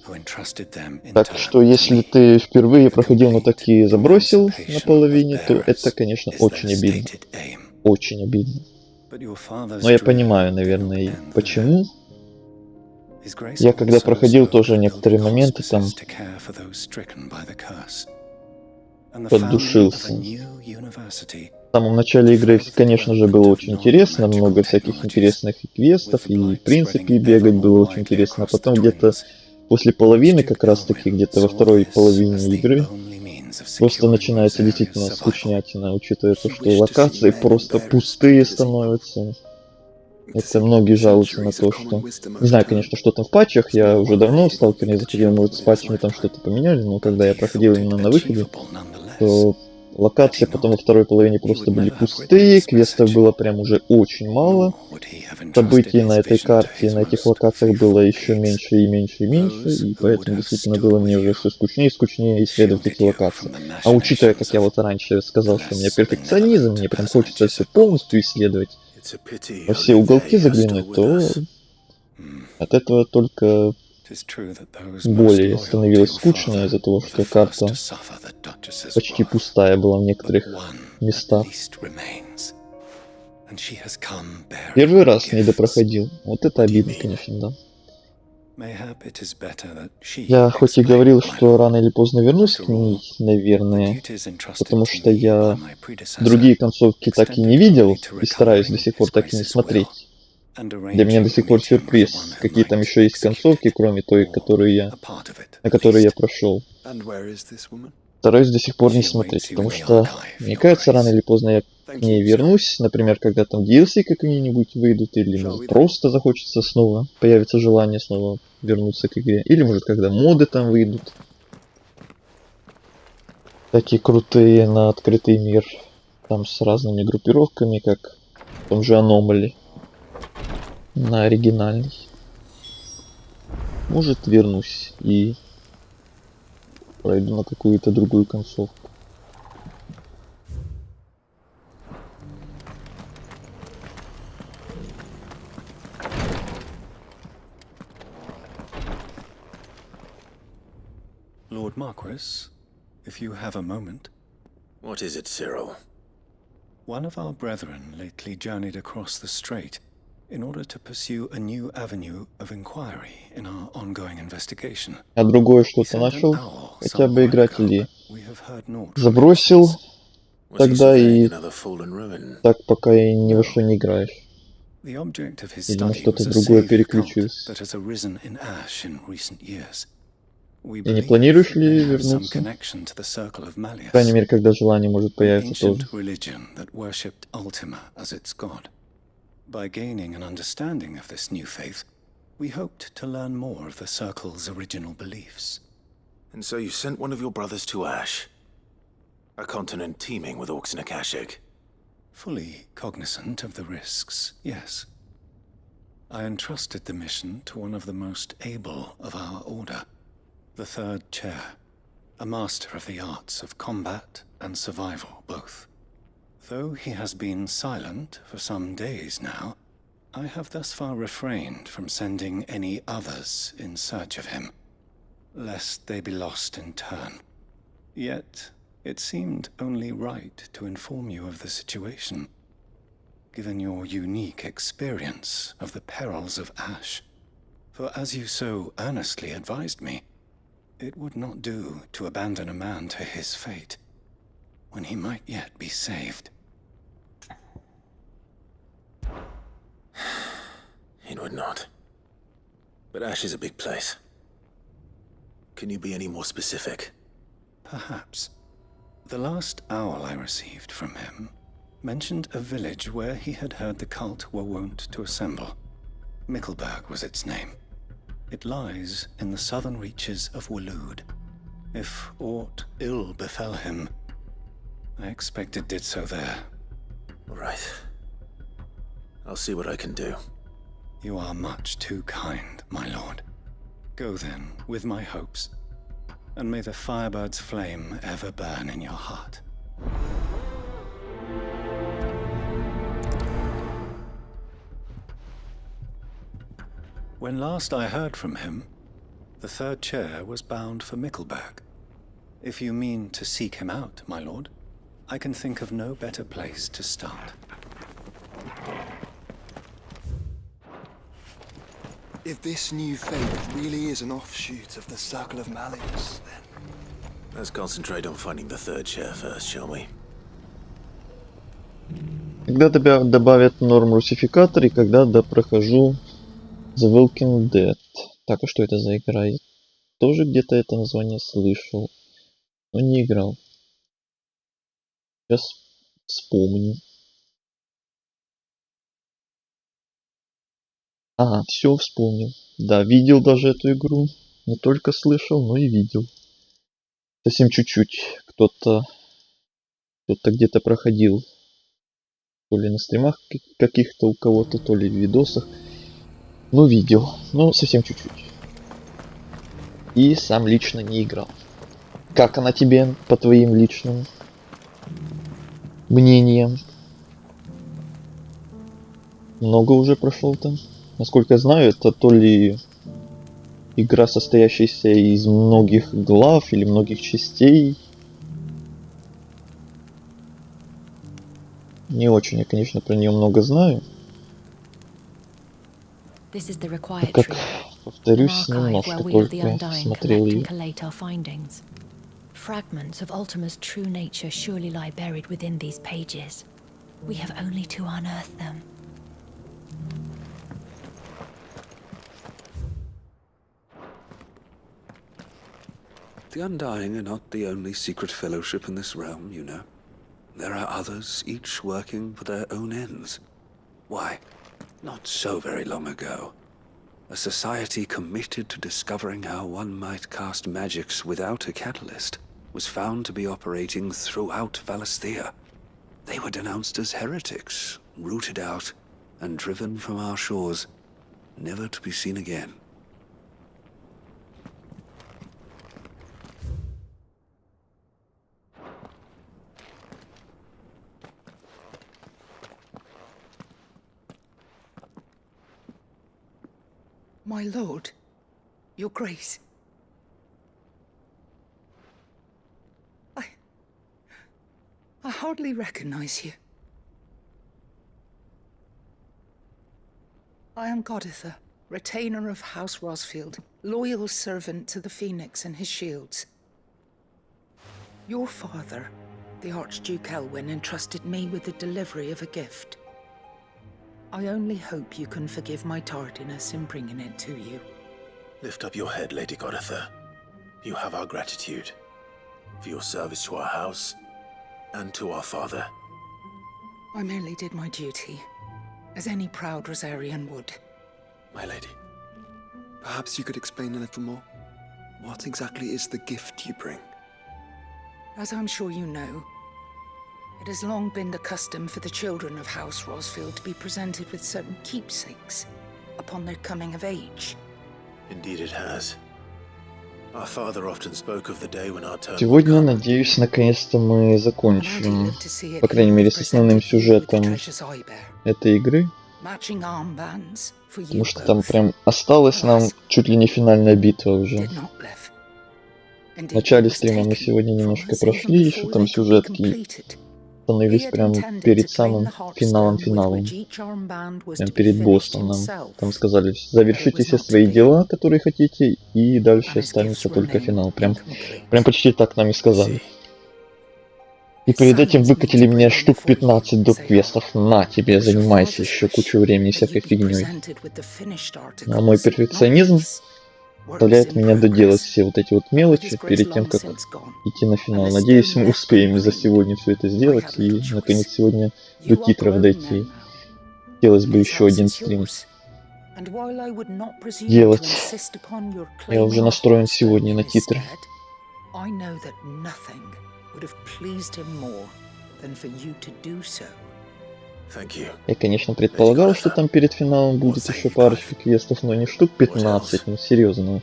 Так что, если ты впервые проходил, но так и забросил на половине, то это, конечно, очень обидно. Очень обидно. Но я понимаю, наверное, почему. Я когда проходил тоже некоторые моменты там поддушился. В самом начале игры, конечно же, было очень интересно, много всяких интересных квестов, и в принципе бегать было очень интересно. А потом где-то после половины, как раз таки где-то во второй половине игры, просто начинается действительно скучнятина, учитывая то, что локации просто пустые становятся. Это многие жалуются на то, что... Не знаю, конечно, что там в патчах, я уже давно в Сталкере не заходил, может, с патчами там что-то поменяли, но когда я проходил именно на выходе, то локации потом во второй половине просто были пустые, квестов было прям уже очень мало, событий на этой карте, на этих локациях было еще меньше и меньше и меньше, и поэтому действительно было мне уже все скучнее и скучнее исследовать эти локации. А учитывая, как я вот раньше сказал, что у меня перфекционизм, мне прям хочется все полностью исследовать, во все уголки заглянуть, то от этого только более становилось скучно из-за того, что карта почти пустая была в некоторых местах. Первый раз не допроходил. Вот это обидно, конечно, да. Я хоть и говорил, что рано или поздно вернусь к ней, наверное, потому что я другие концовки так и не видел и стараюсь до сих пор так и не смотреть. Для меня до сих пор сюрприз, какие там еще есть концовки, кроме той, на которой я прошел. Стараюсь до сих пор не смотреть, потому что, мне кажется, рано или поздно я к ней вернусь, например, когда там DLC какие-нибудь выйдут, или может, просто захочется снова, появится желание снова вернуться к игре, или может, когда моды там выйдут. Такие крутые на открытый мир, там с разными группировками, как в том же Anomaly, на оригинальный. Может, вернусь и пройду на какую-то другую концовку. Lord Marquis, if you have a moment. What is it, Cyril? One of our brethren lately journeyed across the strait in order to pursue a new avenue of inquiry in our ongoing investigation. А другое что-то начал хотя бы играть или забросил тогда и так пока и ни во что не играешь. Или на что-то другое переключился. И не планируешь ли вернуться? По крайней мере, когда желание может появиться тоже. By gaining an understanding of this new faith, we hoped to learn more of the Circle's original beliefs. And so you sent one of your brothers to Ash? A continent teeming with orcs and Akashic. Fully cognizant of the risks, yes. I entrusted the mission to one of the most able of our order, the third chair, a master of the arts of combat and survival both. Though he has been silent for some days now, I have thus far refrained from sending any others in search of him, lest they be lost in turn. Yet, it seemed only right to inform you of the situation, given your unique experience of the perils of Ash. For as you so earnestly advised me, it would not do to abandon a man to his fate, when he might yet be saved. It would not. But Ash is a big place. Can you be any more specific? Perhaps. The last owl I received from him mentioned a village where he had heard the cult were wont to assemble. Mickleburg was its name. It lies in the southern reaches of Waloed. If aught ill befell him, I expect it did so there. Right. I'll see what I can do. You are much too kind, my lord. Go then, with my hopes, and may the firebird's flame ever burn in your heart. When last I heard from him, the third chair was bound for Mickleburg. If you mean to seek him out, my lord, I can think of no better place to start. If this new faith really is an offshoot of the Circle of Malleus, then... Let's concentrate on finding the third chair first, shall we? Когда добавят норм русификатор и когда прохожу The Walking Dead. Так, а что это за игра? Я тоже где-то это название слышал, но не играл. Сейчас вспомню. Ага, все вспомнил. Да, видел даже эту игру. Не только слышал, но и видел. Совсем чуть-чуть. Кто-то где-то проходил. То ли на стримах каких-то у кого-то, то ли в видосах. Ну, видел. Ну, совсем чуть-чуть. И сам лично не играл. Как она тебе, по твоим личным мнениям? Много уже прошел там? Насколько я знаю, это то ли игра, состоящаяся из многих глав или многих частей. Не очень я, конечно, про нее много знаю. Так как, повторюсь, немножко только смотрел ее. Fragments of Ultima's true nature surely lie buried within these pages. We have only to unearth them. The Undying are not the only secret fellowship in this realm, you know. There are others, each working for their own ends. Why, not so very long ago, a society committed to discovering how one might cast magics without a catalyst was found to be operating throughout Valisthea. They were denounced as heretics, rooted out, and driven from our shores, never to be seen again. My lord, your grace. I hardly recognize you. I am Goditha, retainer of House Rosfield, loyal servant to the Phoenix and his shields. Your father, the Archduke Elwyn, entrusted me with the delivery of a gift. I only hope you can forgive my tardiness in bringing it to you. Lift up your head, Lady Goditha. You have our gratitude for your service to our house and to our father. I merely did my duty, as any proud Rosarian would. My lady. Perhaps you could explain a little more? What exactly is the gift you bring? As I'm sure you know, it has long been the custom for the children of House Rosfield to be presented with certain keepsakes upon their coming of age. Indeed it has. Our father often spoke of the day when our turn. Сегодня, надеюсь, наконец-то мы закончим, по крайней мере, с основным сюжетом этой игры. Потому что там прям осталась нам чуть ли не финальная битва уже. В начале стрима мы сегодня немножко прошли, еще там сюжетки становились прям перед самым финалом. Прям перед боссом нам. Там сказали, завершите все свои дела, которые хотите, и дальше останется только финал. Прям почти так нам и сказали. И перед этим выкатили мне штук 15 доп-квестов. На тебе, занимайся еще кучу времени всякой фигней. А мой перфекционизм заставляет меня доделать все вот эти вот мелочи перед тем, как идти на финал. Надеюсь, мы успеем за сегодня все это сделать и, наконец, сегодня до титров дойти. Хотелось бы еще один стрим делать. Я уже настроен сегодня на титры. Я, конечно, предполагал, что там перед финалом будет еще парочка квестов, но не штук 15, ну серьезно. Ну,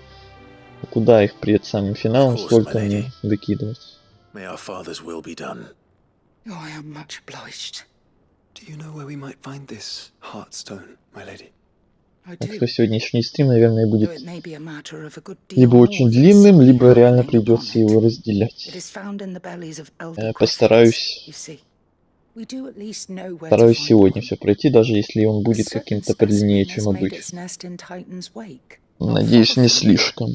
куда их перед самым финалом столько мне выкидывать? Так что сегодняшний стрим, наверное, будет либо очень длинным, либо реально придется его разделять. Я постараюсь сегодня все пройти, даже если он будет каким-то подлиннее, чем обычно. Надеюсь, не слишком.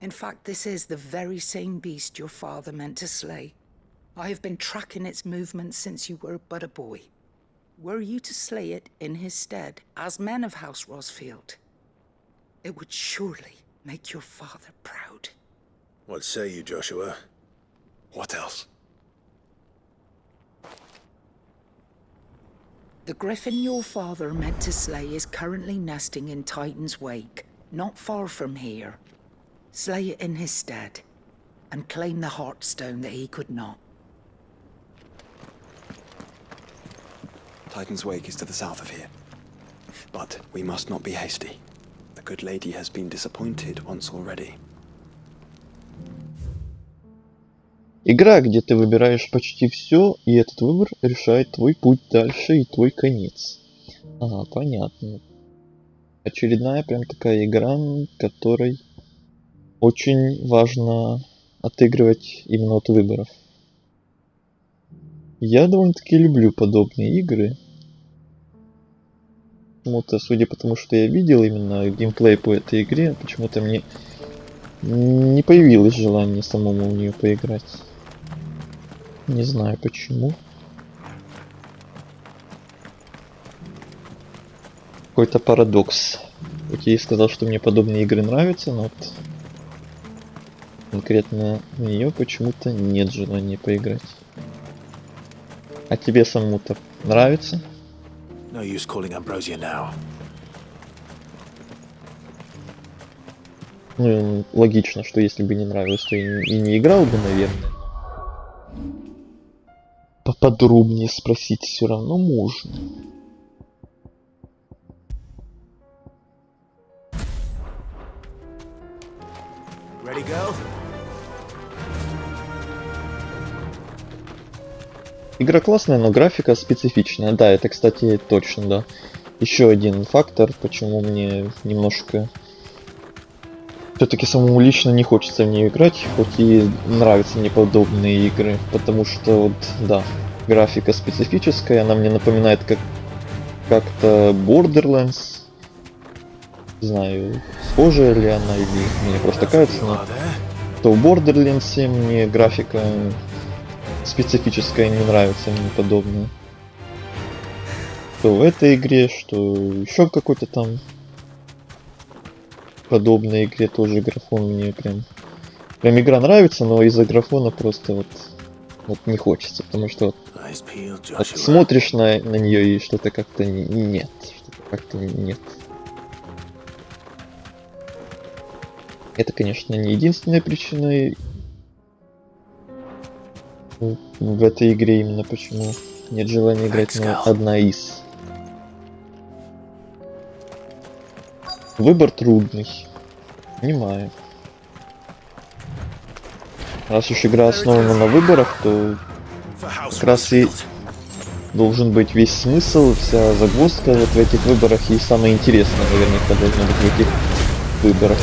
In fact, this is the very same beast your father meant to slay. I have been tracking its movements since you were but a boy. Were you to slay it in his stead, as men of House Rosfield, it would surely make your father proud. What say you, Joshua? What else? The griffin your father meant to slay is currently nesting in Titan's Wake, not far from here. Slay it in his stead, and claim the Heartstone that he could not. Titan's Wake is to the south of here. But we must not be hasty. The good lady has been disappointed once already. Игра, где ты выбираешь почти все, и этот выбор решает твой путь дальше и твой конец. Ага, понятно. Очередная прям такая игра, которой очень важно отыгрывать именно от выборов. Я довольно-таки люблю подобные игры. Почему-то, судя по тому, что я видел именно геймплей по этой игре, почему-то мне не появилось желания самому в нее поиграть. Не знаю почему. Какой-то парадокс. Хоть я и сказал, что мне подобные игры нравятся, но вот конкретно в нее почему-то нет желания поиграть. А тебе самому-то нравится? No use calling Ambrosia now. Ну, логично, что если бы не нравилось, то и не играл бы, наверное. Поподробнее спросить все равно можно. Ready, go? Игра классная, но графика специфичная. Да, это, кстати, точно, да. Еще один фактор, почему мне немножко все-таки самому лично не хочется в нее играть, хоть и нравятся мне подобные игры, потому что вот, да, графика специфическая, она мне напоминает как-то Borderlands. Не знаю, схожая ли она или мне просто кажется, но то в Borderlands мне графика специфическая не нравится, мне подобное. То в этой игре, что еще в какой-то там подобной игре тоже графон мне прям игра нравится, но из-за графона просто вот не хочется, потому что вот смотришь на нее и что-то как-то нет, Как-то нет. Это, конечно, не единственная причина в этой игре, именно почему нет желания играть, но одна из. Выбор трудный. Понимаю. Раз уж игра основана на выборах, то как раз и должен быть весь смысл, вся загвоздка вот в этих выборах, и самое интересное, наверняка, должно быть в этих выборах.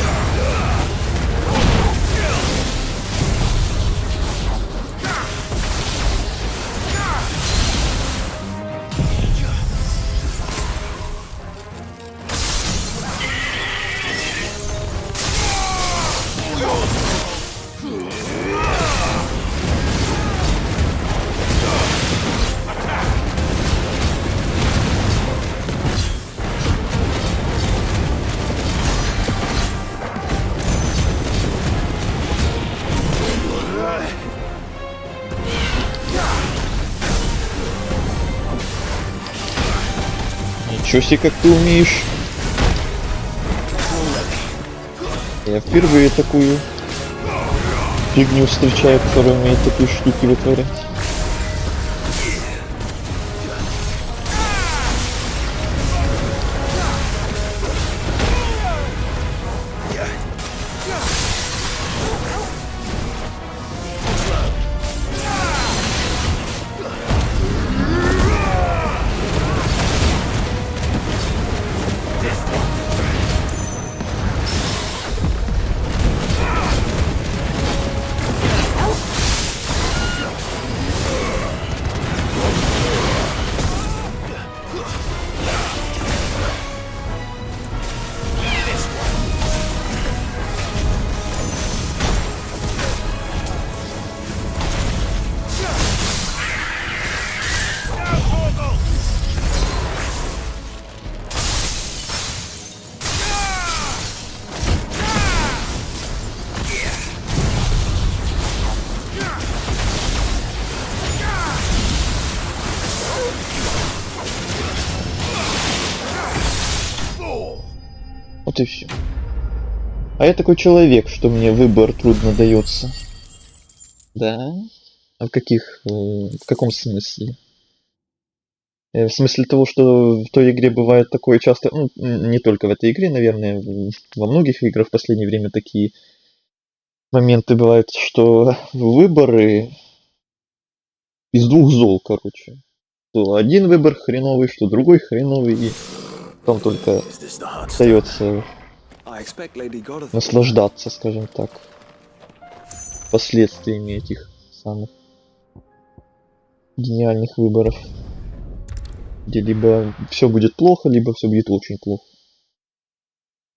Ничего себе, как ты умеешь. Я впервые такую фигню встречаю, которая умеет такие штуки вытворять. Вот и все. А я такой человек, что мне выбор трудно дается. Да? А в каком смысле? В смысле того, что в той игре бывает такое часто, ну, не только в этой игре, наверное, во многих играх в последнее время такие моменты бывают, что выборы из двух зол, короче. Что один выбор хреновый, что другой хреновый, и там только остается наслаждаться, скажем так, последствиями этих самых гениальных выборов, где либо все будет плохо, либо все будет очень плохо.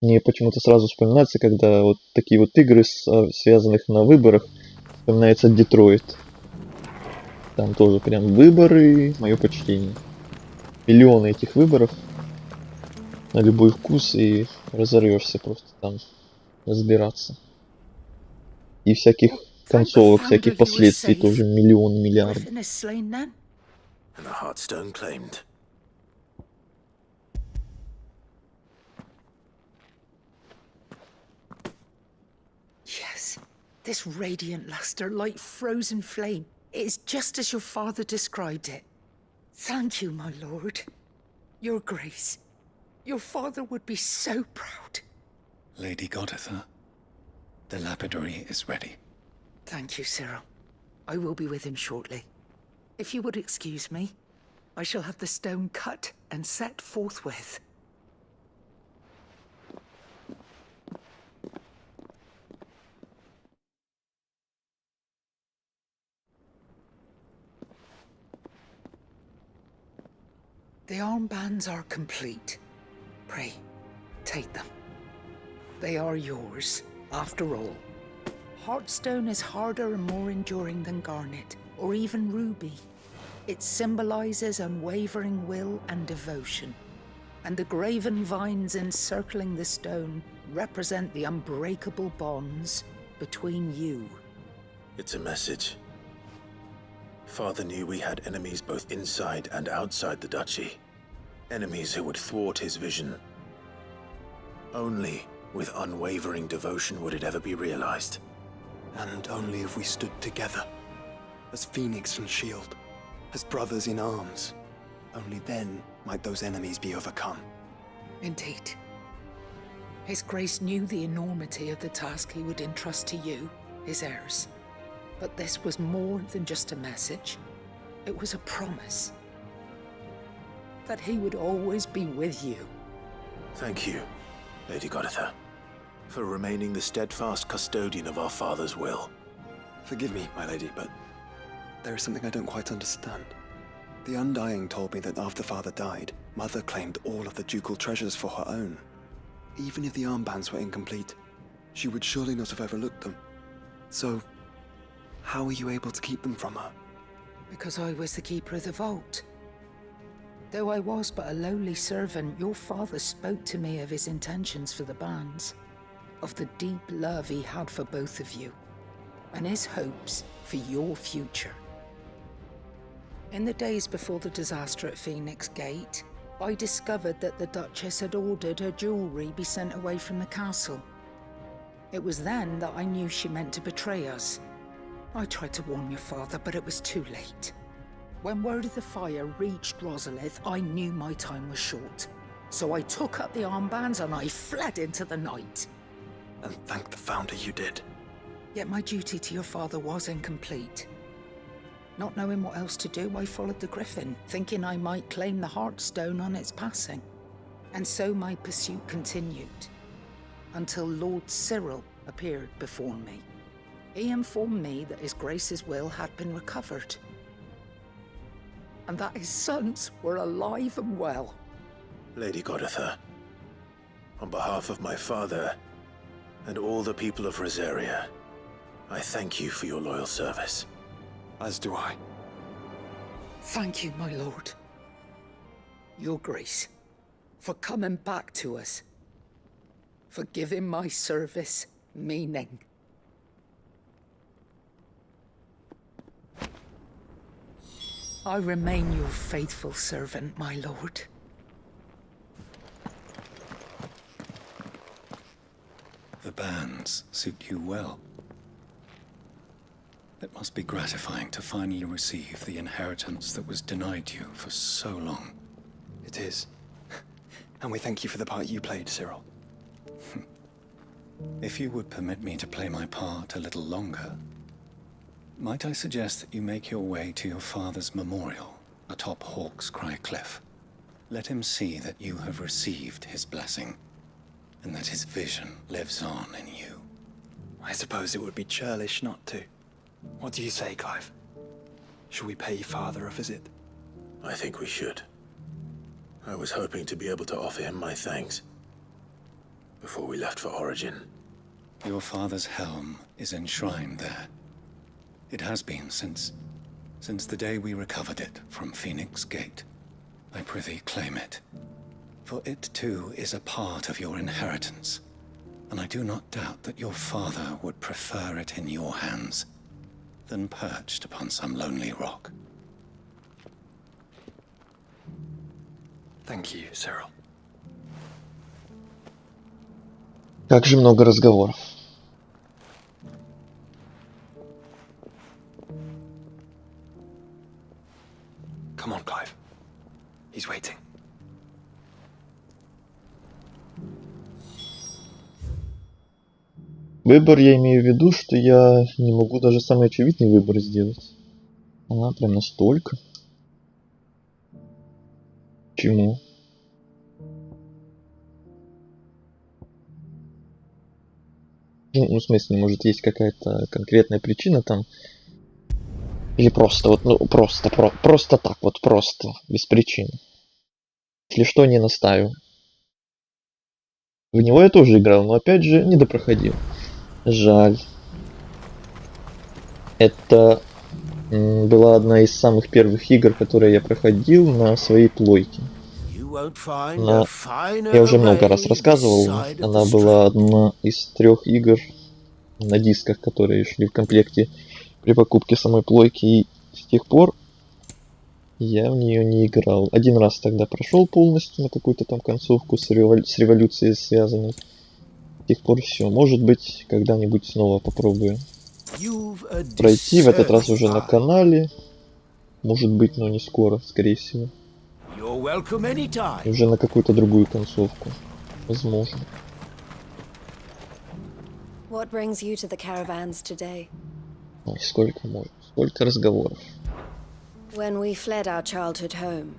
Мне почему-то сразу вспоминается, когда вот такие вот игры, связанных на выборах, вспоминается Детройт. Там тоже прям выборы, мое почтение. Миллионы этих выборов на любой вкус, и разорвешься просто там разбираться. И всяких концовок, всяких последствий тоже миллион, миллиард. Yes, this radiant luster like frozen flame. It is just as your father described it. Thank you, my lord. Your grace. Your father would be so proud. Lady Goditha, the lapidary is ready. Thank you, Cyril. I will be with him shortly. If you would excuse me, I shall have the stone cut and set forthwith. The armbands are complete. Pray, take them. They are yours, after all. Heartstone is harder and more enduring than garnet, or even ruby. It symbolizes unwavering will and devotion. And the graven vines encircling the stone represent the unbreakable bonds between you. It's a message. Father knew we had enemies both inside and outside the duchy. Enemies who would thwart his vision. Only with unwavering devotion would it ever be realized. And only if we stood together, as Phoenix and Shield, as brothers in arms, only then might those enemies be overcome. Indeed. His Grace knew the enormity of the task he would entrust to you, his heirs. But this was more than just a message. It was a promise. That he would always be with you. Thank you, Lady Garnitura, for remaining the steadfast custodian of our father's will. Forgive me, my lady, but there is something I don't quite understand. The Undying told me that after Father died, Mother claimed all of the ducal treasures for her own. Even if the armbands were incomplete, she would surely not have overlooked them. So, how were you able to keep them from her? Because I was the keeper of the vault. Though I was but a lowly servant, your father spoke to me of his intentions for the bands, of the deep love he had for both of you, and his hopes for your future. In the days before the disaster at Phoenix Gate, I discovered that the Duchess had ordered her jewelry be sent away from the castle. It was then that I knew she meant to betray us. I tried to warn your father, but it was too late. When word of the fire reached Rosalith, I knew my time was short. So I took up the armbands and I fled into the night. And thank the Founder you did. Yet my duty to your father was incomplete. Not knowing what else to do, I followed the Griffin, thinking I might claim the Heartstone on its passing. And so my pursuit continued, until Lord Cyril appeared before me. He informed me that His Grace's will had been recovered, and that his sons were alive and well. Lady Garnitura, on behalf of my father and all the people of Rosaria, I thank you for your loyal service. As do I. Thank you, my lord. Your Grace, for coming back to us, for giving my service meaning. I remain your faithful servant, my lord. The bands suit you well. It must be gratifying to finally receive the inheritance that was denied you for so long. It is. And we thank you for the part you played, Cyril. If you would permit me to play my part a little longer, might I suggest that you make your way to your father's memorial atop Hawk's Cry Cliff? Let him see that you have received his blessing, and that his vision lives on in you. I suppose it would be churlish not to. What do you say, Clive? Should we pay Father a visit? I think we should. I was hoping to be able to offer him my thanks before we left for Origin. Your father's helm is enshrined there. It has been since the day we recovered it from Phoenix Gate. I prithee claim it, for it too is a part of your inheritance, and I do not doubt that your father would prefer it in your hands than perched upon some lonely rock. Thank you, Cyril. Как же много разговоров. Come on, Clive. He's waiting. Выбор, я имею в виду, что я не могу даже самый очевидный выбор сделать. Она прям настолько. Почему? Ну, в смысле, может, есть какая-то конкретная причина там. Или просто, вот, ну, просто так, вот просто, без причины. Если что, не настаиваю. В него я тоже играл, но опять же, не допроходил. Жаль. Это была одна из самых первых игр, которые я проходил на своей плойке. Но я уже много раз рассказывал, она была одна из 3 игр на дисках, которые шли в комплекте при покупке самой плойки. И с тех пор Я в нее не играл. Один раз тогда прошел полностью на какую-то там концовку с революцией связанной. С тех пор все. Может быть, когда-нибудь снова попробую пройти. В этот раз уже на канале. Может быть, но не скоро, скорее всего. Уже на какую-то другую концовку. Возможно. What brings you to the caravans today? Ой, сколько можно, сколько разговоров. When we fled our childhood home.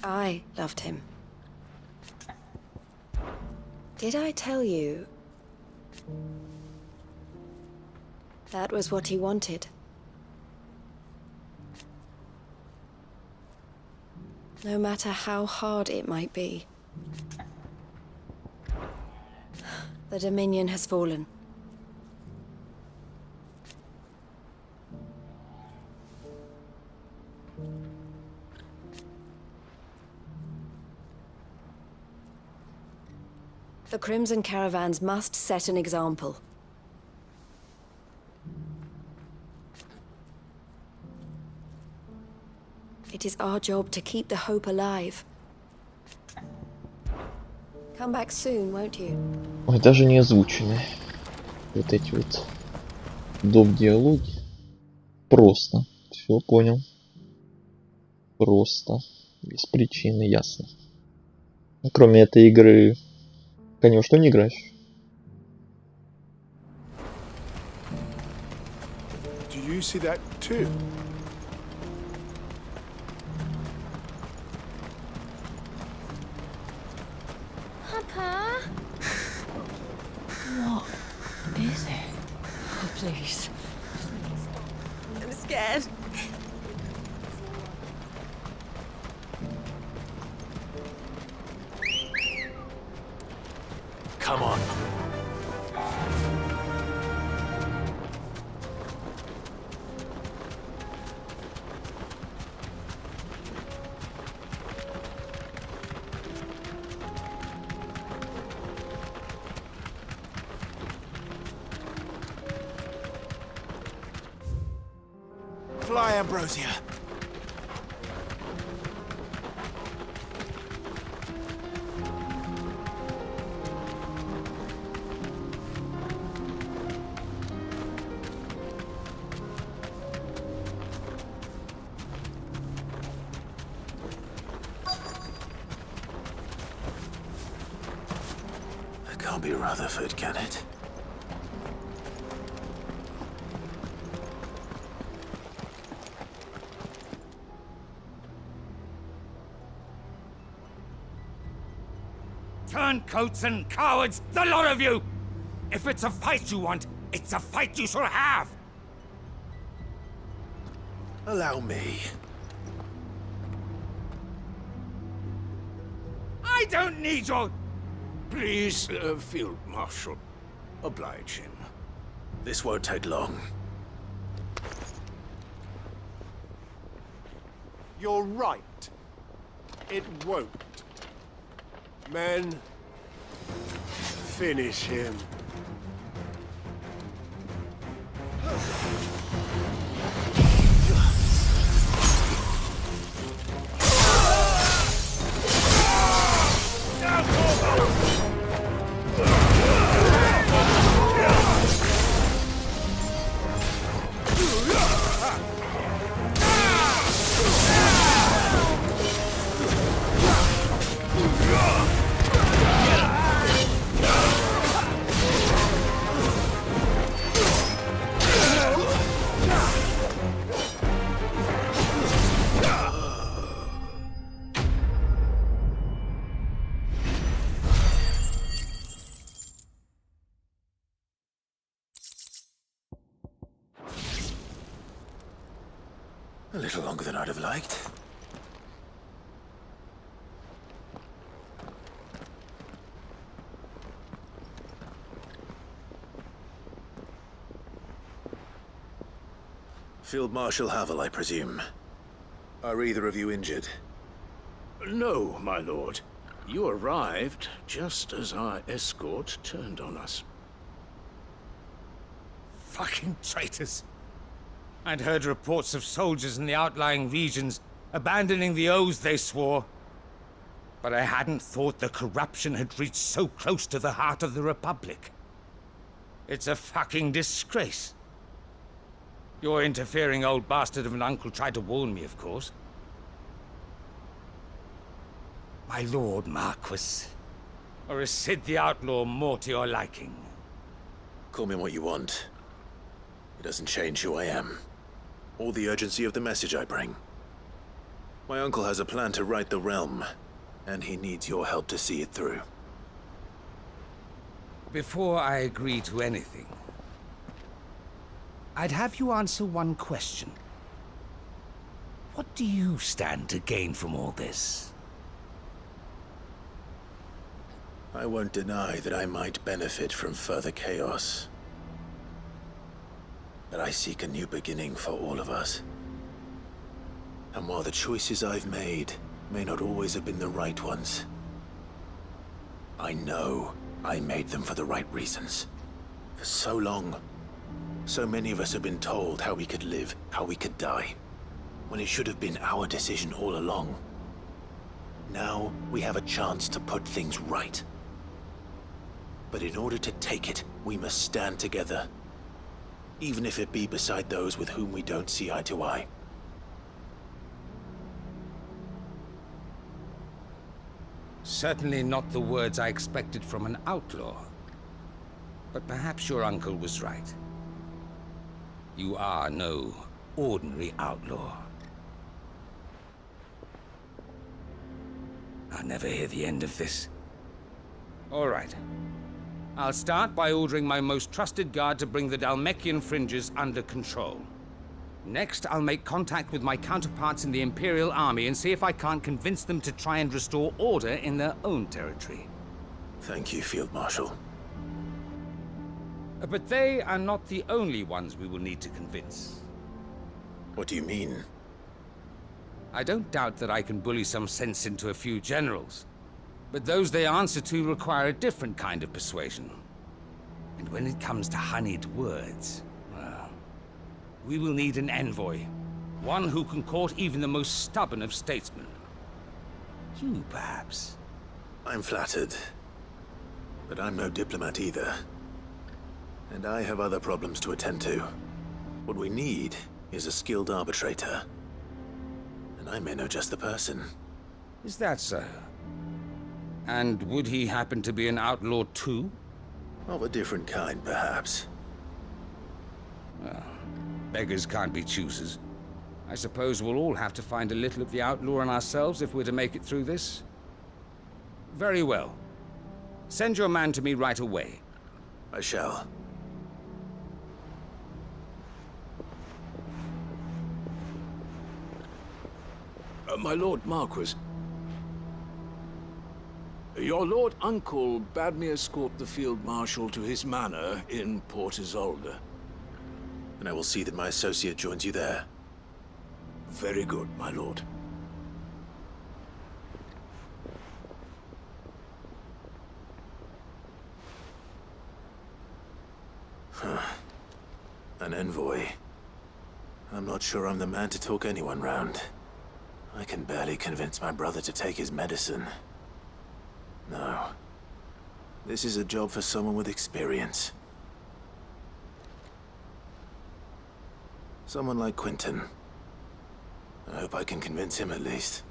I loved him. Did I tell you that was what he wanted? No matter how hard it might be. The Dominion has fallen. The Crimson Caravans must set an example. It is our job to keep the hope alive. Come back soon, won't you? Ой, даже не озвучены. Вот эти вот доп-диалоги. Просто. Все понял. Просто. Без причины, ясно. Кроме этой игры, конем что не играешь? Do you see that too? Papa? What is it? Oh, please. I'm scared. Come on. Fly, Ambrosia. It can't be Rutherford, can it? Turncoats and cowards, the lot of you! If it's a fight you want, it's a fight you shall have! Allow me. I don't need your... Please, Field Marshal, oblige him. This won't take long. You're right. It won't. Men, finish him. A little longer than I'd have liked. Field Marshal Havel, I presume. Are either of you injured? No, my lord. You arrived just as our escort turned on us. Fucking traitors. I'd heard reports of soldiers in the outlying regions abandoning the oaths they swore. But I hadn't thought the corruption had reached so close to the heart of the Republic. It's a fucking disgrace. Your interfering old bastard of an uncle tried to warn me, of course. My lord Marquis. Or is Sid the Outlaw more to your liking? Call me what you want. It doesn't change who I am, or the urgency of the message I bring. My uncle has a plan to right the realm, and he needs your help to see it through. Before I agree to anything, I'd have you answer one question. What do you stand to gain from all this? I won't deny that I might benefit from further chaos. But I seek a new beginning for all of us. And while the choices I've made may not always have been the right ones, I know I made them for the right reasons. For so long, so many of us have been told how we could live, how we could die, when it should have been our decision all along. Now we have a chance to put things right. But in order to take it, we must stand together, even if it be beside those with whom we don't see eye to eye. Certainly not the words I expected from an outlaw. But perhaps your uncle was right. You are no ordinary outlaw. I'll never hear the end of this. All right. I'll start by ordering my most trusted guard to bring the Dalmekian fringes under control. Next, I'll make contact with my counterparts in the Imperial Army and see if I can't convince them to try and restore order in their own territory. Thank you, Field Marshal. But they are not the only ones we will need to convince. What do you mean? I don't doubt that I can bully some sense into a few generals. But those they answer to require a different kind of persuasion. And when it comes to honeyed words, well, we will need an envoy. One who can court even the most stubborn of statesmen. You, perhaps. I'm flattered. But I'm no diplomat either. And I have other problems to attend to. What we need is a skilled arbitrator. And I may know just the person. Is that so? And would he happen to be an outlaw too? Of a different kind, perhaps. Well, beggars can't be choosers. I suppose we'll all have to find a little of the outlaw in ourselves if we're to make it through this. Very well. Send your man to me right away. I shall. My Lord Marquis, your Lord Uncle bade me escort the Field Marshal to his manor in Port Isolde. And I will see that my associate joins you there. Very good, my lord. An envoy. I'm not sure I'm the man to talk anyone round. I can barely convince my brother to take his medicine. No. This is a job for someone with experience. Someone like Quentin. I hope I can convince him at least.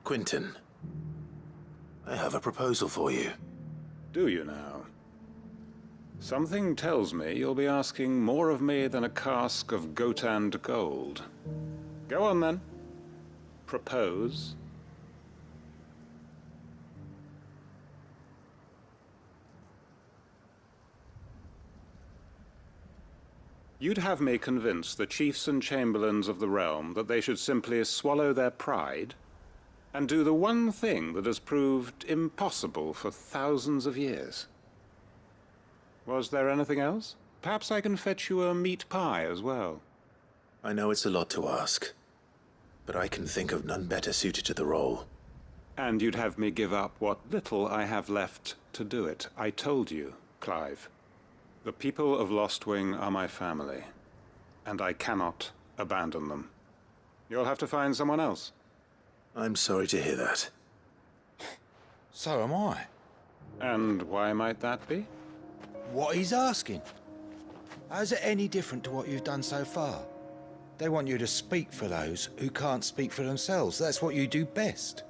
Quentin, I have a proposal for you. Do you now? Something tells me you'll be asking more of me than a cask of Gotand gold. Go on then. Propose. You'd have me convince the chiefs and chamberlains of the realm that they should simply swallow their pride and do the one thing that has proved impossible for thousands of years. Was there anything else? Perhaps I can fetch you a meat pie as well. I know it's a lot to ask, but I can think of none better suited to the role. And you'd have me give up what little I have left to do it. I told you, Clive. The people of Lostwing are my family, and I cannot abandon them. You'll have to find someone else. I'm sorry to hear that. So am I. And why might that be? What he's asking. How's it any different to what you've done so far? They want you to speak for those who can't speak for themselves. That's what you do best.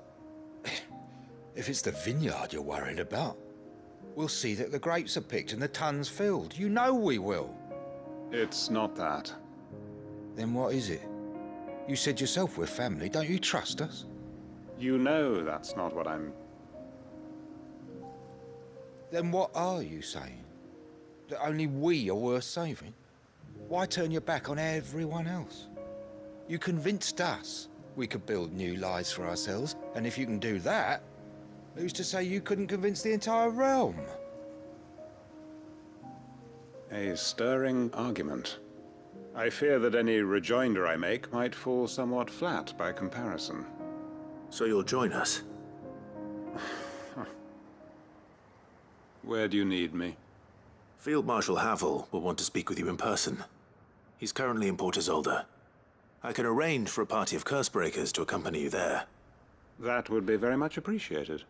If it's the vineyard you're worried about, we'll see that the grapes are picked and the tons filled. You know we will. It's not that. Then what is it? You said yourself we're family. Don't you trust us? You know that's not what I'm... Then what are you saying? That only we are worth saving? Why turn your back on everyone else? You convinced us we could build new lives for ourselves, and if you can do that, who's to say you couldn't convince the entire realm? A stirring argument. I fear that any rejoinder I make might fall somewhat flat by comparison. So you'll join us? Where do you need me? Field Marshal Havel will want to speak with you in person. He's currently in Port Isolde. I can arrange for a party of Cursebreakers to accompany you there. That would be very much appreciated.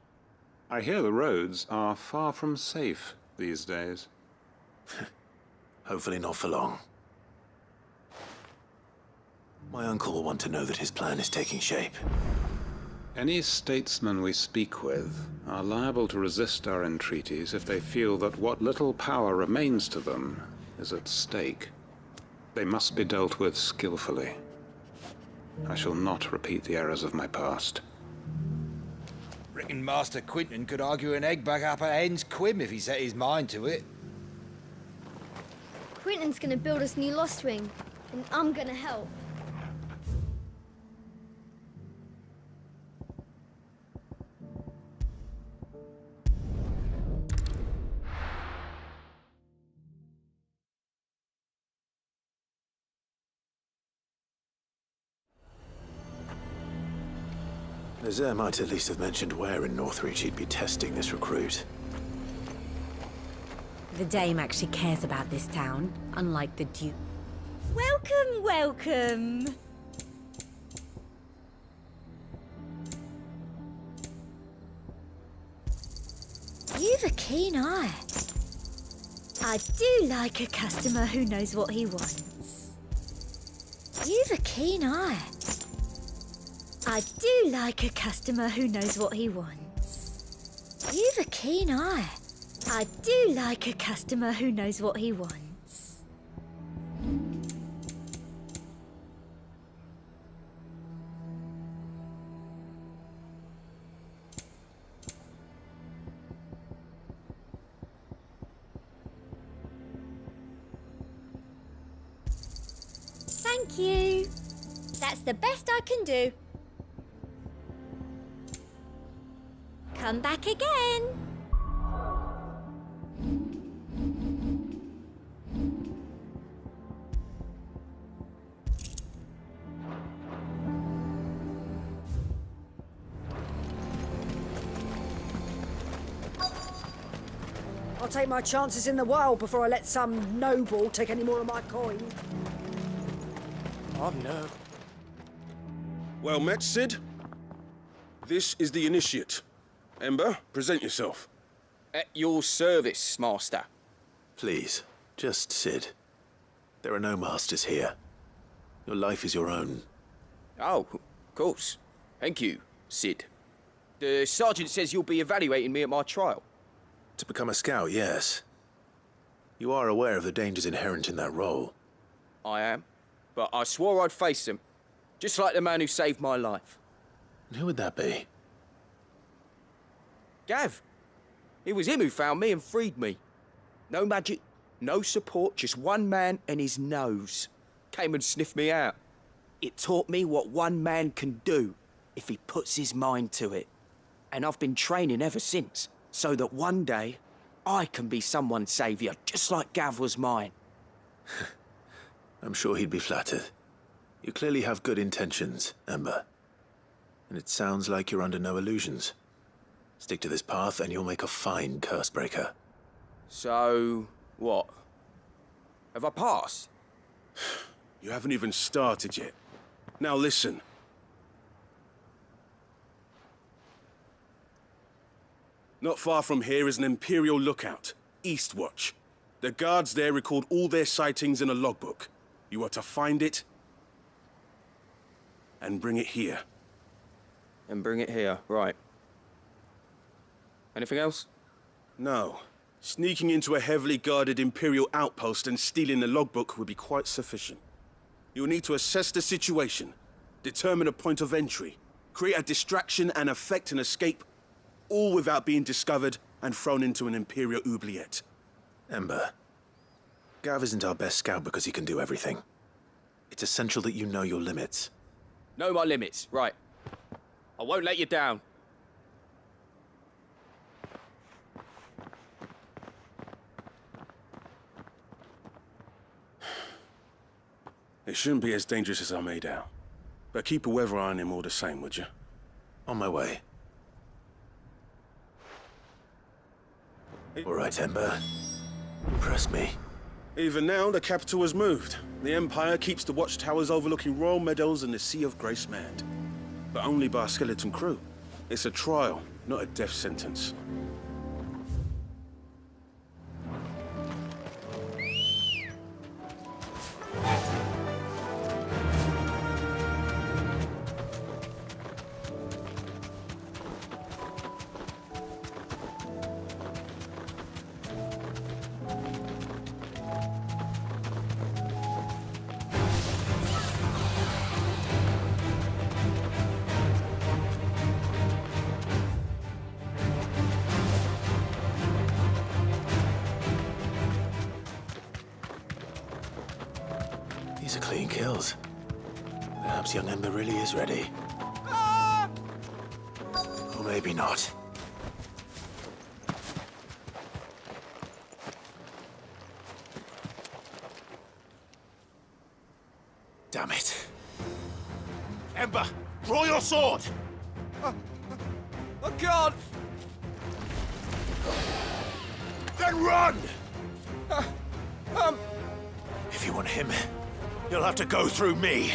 I hear the roads are far from safe these days. Hopefully not for long. My uncle will want to know that his plan is taking shape. Any statesmen we speak with are liable to resist our entreaties if they feel that what little power remains to them is at stake. They must be dealt with skillfully. I shall not repeat the errors of my past. Reckon Master Quentin could argue an egg back up a hen's quim if he set his mind to it. Quentin's gonna build us new Lostwing, and I'm gonna help. Nazaire might at least have mentioned where in Northreach he'd be testing this recruit. The Dame actually cares about this town, unlike the Duke. Welcome, welcome! You've a keen eye. I do like a customer who knows what he wants. You've a keen eye. I do like a customer who knows what he wants. You've a keen eye. I do like a customer who knows what he wants. Thank you. That's the best I can do. Come back again. I'll take my chances in the wild before I let some noble take any more of my coin. I've nerve. Well met, Sid. This is the initiate. Ember, present yourself. At your service, Master. Please, just Sid. There are no masters here. Your life is your own. Oh, of course. Thank you, Sid. The sergeant says you'll be evaluating me at my trial. To become a scout, yes. You are aware of the dangers inherent in that role. I am. But I swore I'd face them. Just like the man who saved my life. And who would that be? Gav. It was him who found me and freed me. No magic, no support, just one man and his nose. Came and sniffed me out. It taught me what one man can do if he puts his mind to it. And I've been training ever since, so that one day I can be someone's saviour, just like Gav was mine. I'm sure he'd be flattered. You clearly have good intentions, Ember. And it sounds like you're under no illusions. Stick to this path and you'll make a fine curse breaker. So, what? Have I passed? You haven't even started yet. Now listen. Not far from here is an Imperial lookout, Eastwatch. The guards there record all their sightings in a logbook. You are to find it and bring it here. And bring it here, right. Anything else? No. Sneaking into a heavily guarded Imperial outpost and stealing the logbook would be quite sufficient. You'll need to assess the situation, determine a point of entry, create a distraction and effect an escape, all without being discovered and thrown into an Imperial oubliette. Ember, Gav isn't our best scout because he can do everything. It's essential that you know your limits. Know my limits, right. I won't let you down. It shouldn't be as dangerous as I made out. But keep a weather eye on him all the same, would you? On my way. All right, Ember. Impress me. Even now, the capital has moved. The Empire keeps the watchtowers overlooking royal meadows and the Sea of Grace manned. But only by a skeleton crew. It's a trial, not a death sentence. These are clean kills. Perhaps young Ember really is ready. Or maybe not. Damn it. Ember, draw your sword! I can't! Then run! If you want him, you'll have to go through me.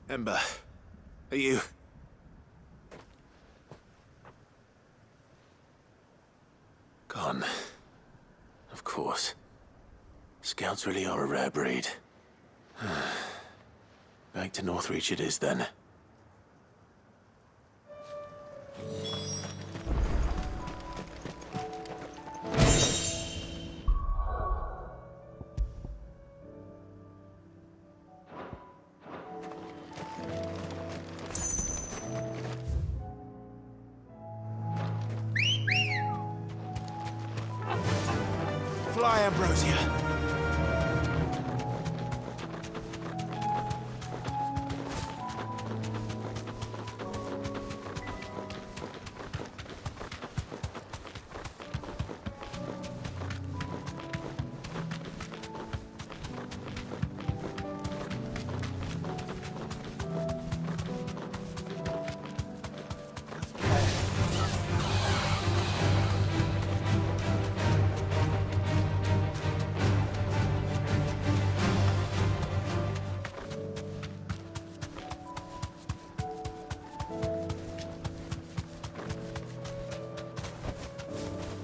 Ember, are you... Gone. Of course. Scouts really are a rare breed. Back to Northreach it is then. fly, Ambrosia.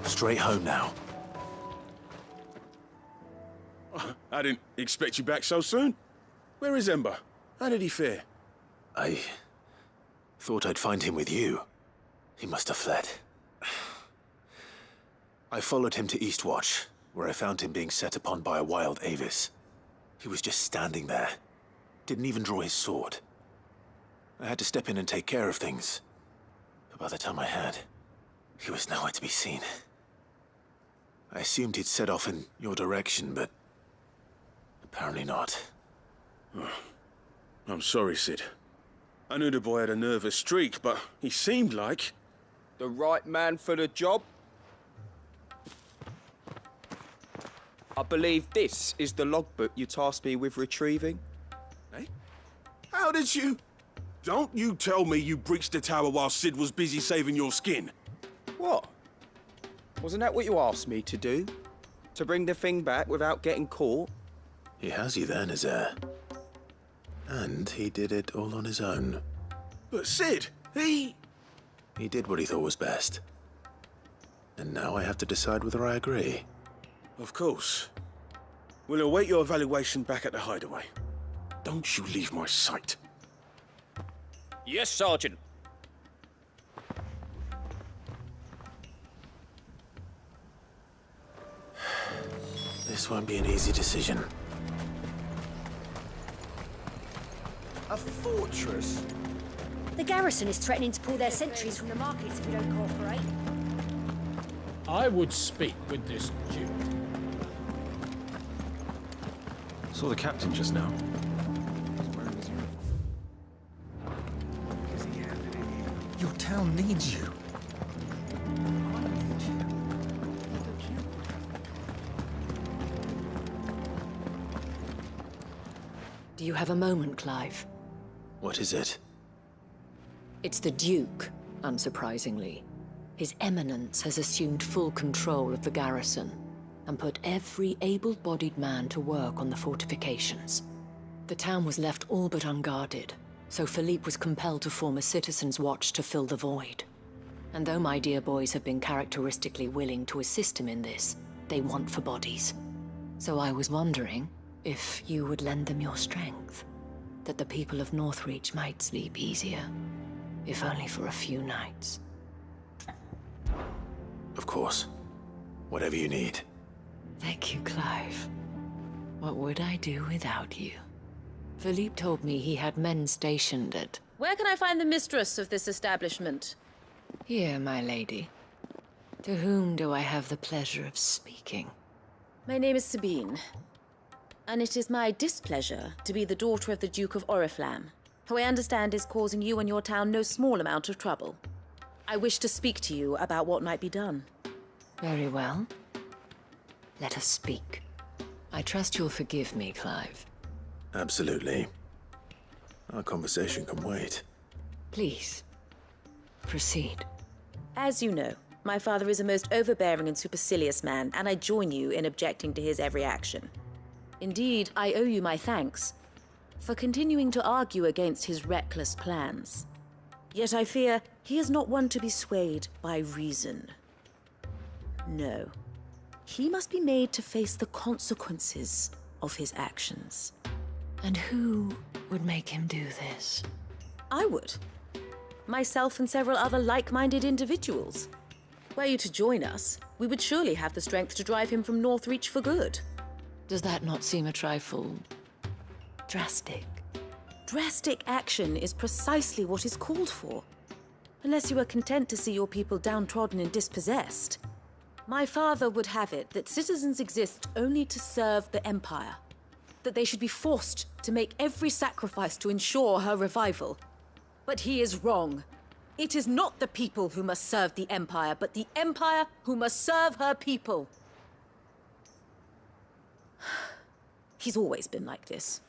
Straight home now. I didn't expect you back so soon. Where is Ember? How did he fare? I thought I'd find him with you. He must have fled. I followed him to Eastwatch, where I found him being set upon by a wild Avis. He was just standing there. Didn't even draw his sword. I had to step in and take care of things. But by the time I had, he was nowhere to be seen. I assumed he'd set off in your direction, but apparently not. I'm sorry, Sid. I knew the boy had a nervous streak, but he seemed like... The right man for the job? I believe this is the logbook you tasked me with retrieving. Eh? How did you... Don't you tell me you breached the tower while Sid was busy saving your skin. What? Wasn't that what you asked me to do? To bring the thing back without getting caught? He has you then, his heir. And he did it all on his own. But Sid, he did what he thought was best. And now I have to decide whether I agree. Of course. We'll await your evaluation back at the hideaway. Don't you leave my sight. Yes, Sergeant. This won't be an easy decision. A fortress? The garrison is threatening to pull their sentries from the markets if we don't cooperate. I would speak with this Duke. Saw the captain just now. Your town needs you. Do you have a moment, Clive? What is it? It's the Duke, unsurprisingly. His Eminence has assumed full control of the garrison and put every able-bodied man to work on the fortifications. The town was left all but unguarded, so Philippe was compelled to form a citizens' watch to fill the void. And though my dear boys have been characteristically willing to assist him in this, they want for bodies. So I was wondering if you would lend them your strength, that the people of Northreach might sleep easier, if only for a few nights. Of course. Whatever you need. Thank you, Clive. What would I do without you? Philippe told me he had men stationed at... Where can I find the mistress of this establishment? Here, my lady. To whom do I have the pleasure of speaking? My name is Sabine, and it is my displeasure to be the daughter of the Duke of Oriflamme, who I understand is causing you and your town no small amount of trouble. I wish to speak to you about what might be done. Very well. Let us speak. I trust you'll forgive me, Clive. Absolutely. Our conversation can wait. Please, proceed. As you know, my father is a most overbearing and supercilious man, and I join you in objecting to his every action. Indeed, I owe you my thanks for continuing to argue against his reckless plans. Yet I fear he is not one to be swayed by reason. No. He must be made to face the consequences of his actions. And who would make him do this? I would. Myself and several other like-minded individuals. Were you to join us, we would surely have the strength to drive him from Northreach for good. Does that not seem a trifle... drastic? Drastic action is precisely what is called for. Unless you are content to see your people downtrodden and dispossessed. My father would have it that citizens exist only to serve the Empire. That they should be forced to make every sacrifice to ensure her revival. But he is wrong. It is not the people who must serve the Empire, but the Empire who must serve her people. He's always been like this.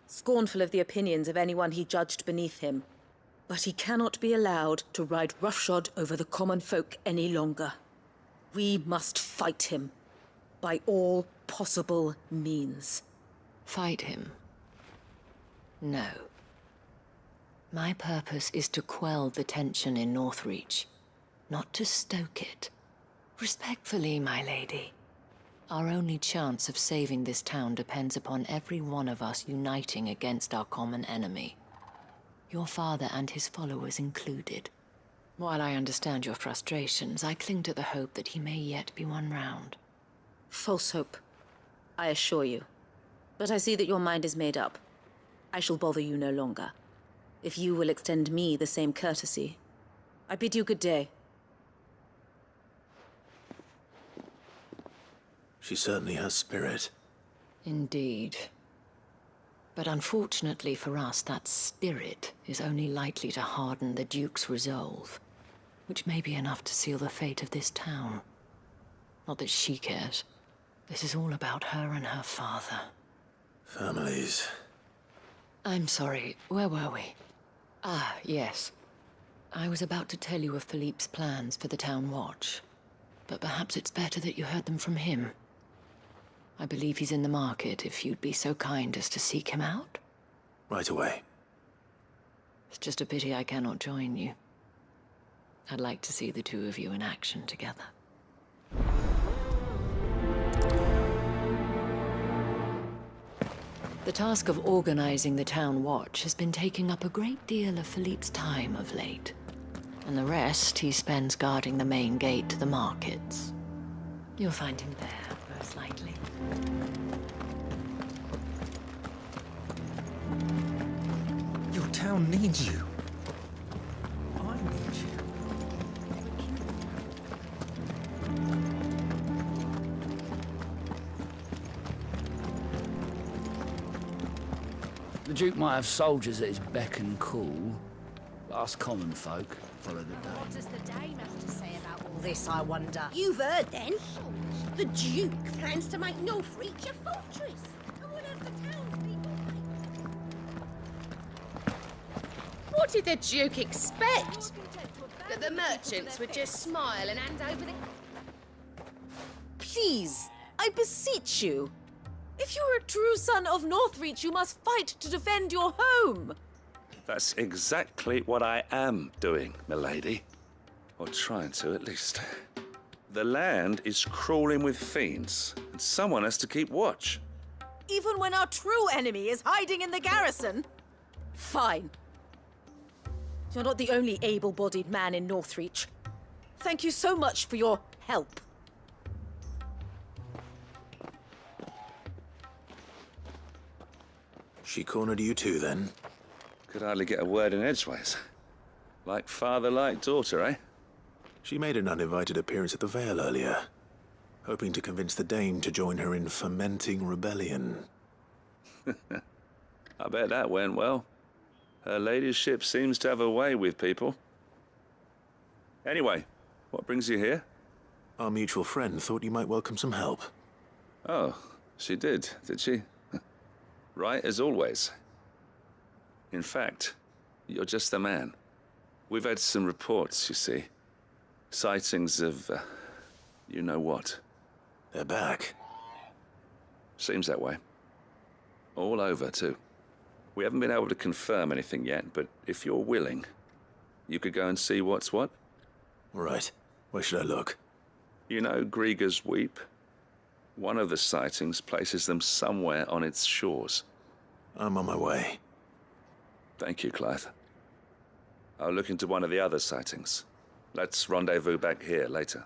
Scornful of the opinions of anyone he judged beneath him. But he cannot be allowed to ride roughshod over the common folk any longer. We must fight him. By all possible means. Fight him? No. My purpose is to quell the tension in Northreach, not to stoke it. Respectfully, my lady. Our only chance of saving this town depends upon every one of us uniting against our common enemy. Your father and his followers included. While I understand your frustrations, I cling to the hope that he may yet be won round. False hope, I assure you. But I see that your mind is made up. I shall bother you no longer. If you will extend me the same courtesy, I bid you good day. She certainly has spirit. Indeed. But unfortunately for us, that spirit is only likely to harden the Duke's resolve, which may be enough to seal the fate of this town. Not that she cares. This is all about her and her father. Families. I'm sorry, where were we? Ah, yes. I was about to tell you of Philippe's plans for the town watch, but perhaps it's better that you heard them from him. I believe he's in the market, if you'd be so kind as to seek him out. Right away. It's just a pity I cannot join you. I'd like to see the two of you in action together. The task of organizing the town watch has been taking up a great deal of Philippe's time of late. And the rest he spends guarding the main gate to the markets. You'll find him there, most likely. Your town needs you. I need you. The Duke might have soldiers at his beck and call. Us common folk follow the Dane. What does the Dane have to say about all this, I wonder? You've heard, then? The Duke plans to make Northreach a fortress. And what have the townspeople made? What did the Duke expect? That the merchants would just smile and hand over the... Please, I beseech you. If you're a true son of Northreach, you must fight to defend your home. That's exactly what I am doing, milady. Or trying to, at least. The land is crawling with fiends, and someone has to keep watch. Even when our true enemy is hiding in the garrison? Fine. You're not the only able-bodied man in Northreach. Thank you so much for your help. She cornered you too, then? Could hardly get a word in edgeways. Like father, like daughter, eh? She made an uninvited appearance at the Vale earlier, hoping to convince the Dane to join her in fomenting rebellion. I bet that went well. Her ladyship seems to have a way with people. Anyway, what brings you here? Our mutual friend thought you might welcome some help. Oh, she did she? Right as always. In fact, you're just the man. We've had some reports, you see. Sightings of, you know what. They're back. Seems that way. All over, too. We haven't been able to confirm anything yet, but if you're willing, you could go and see what's what. Right. Where should I look? You know Grieger's Weep? One of the sightings places them somewhere on its shores. I'm on my way. Thank you, Clive. I'll look into one of the other sightings. Let's rendezvous back here later.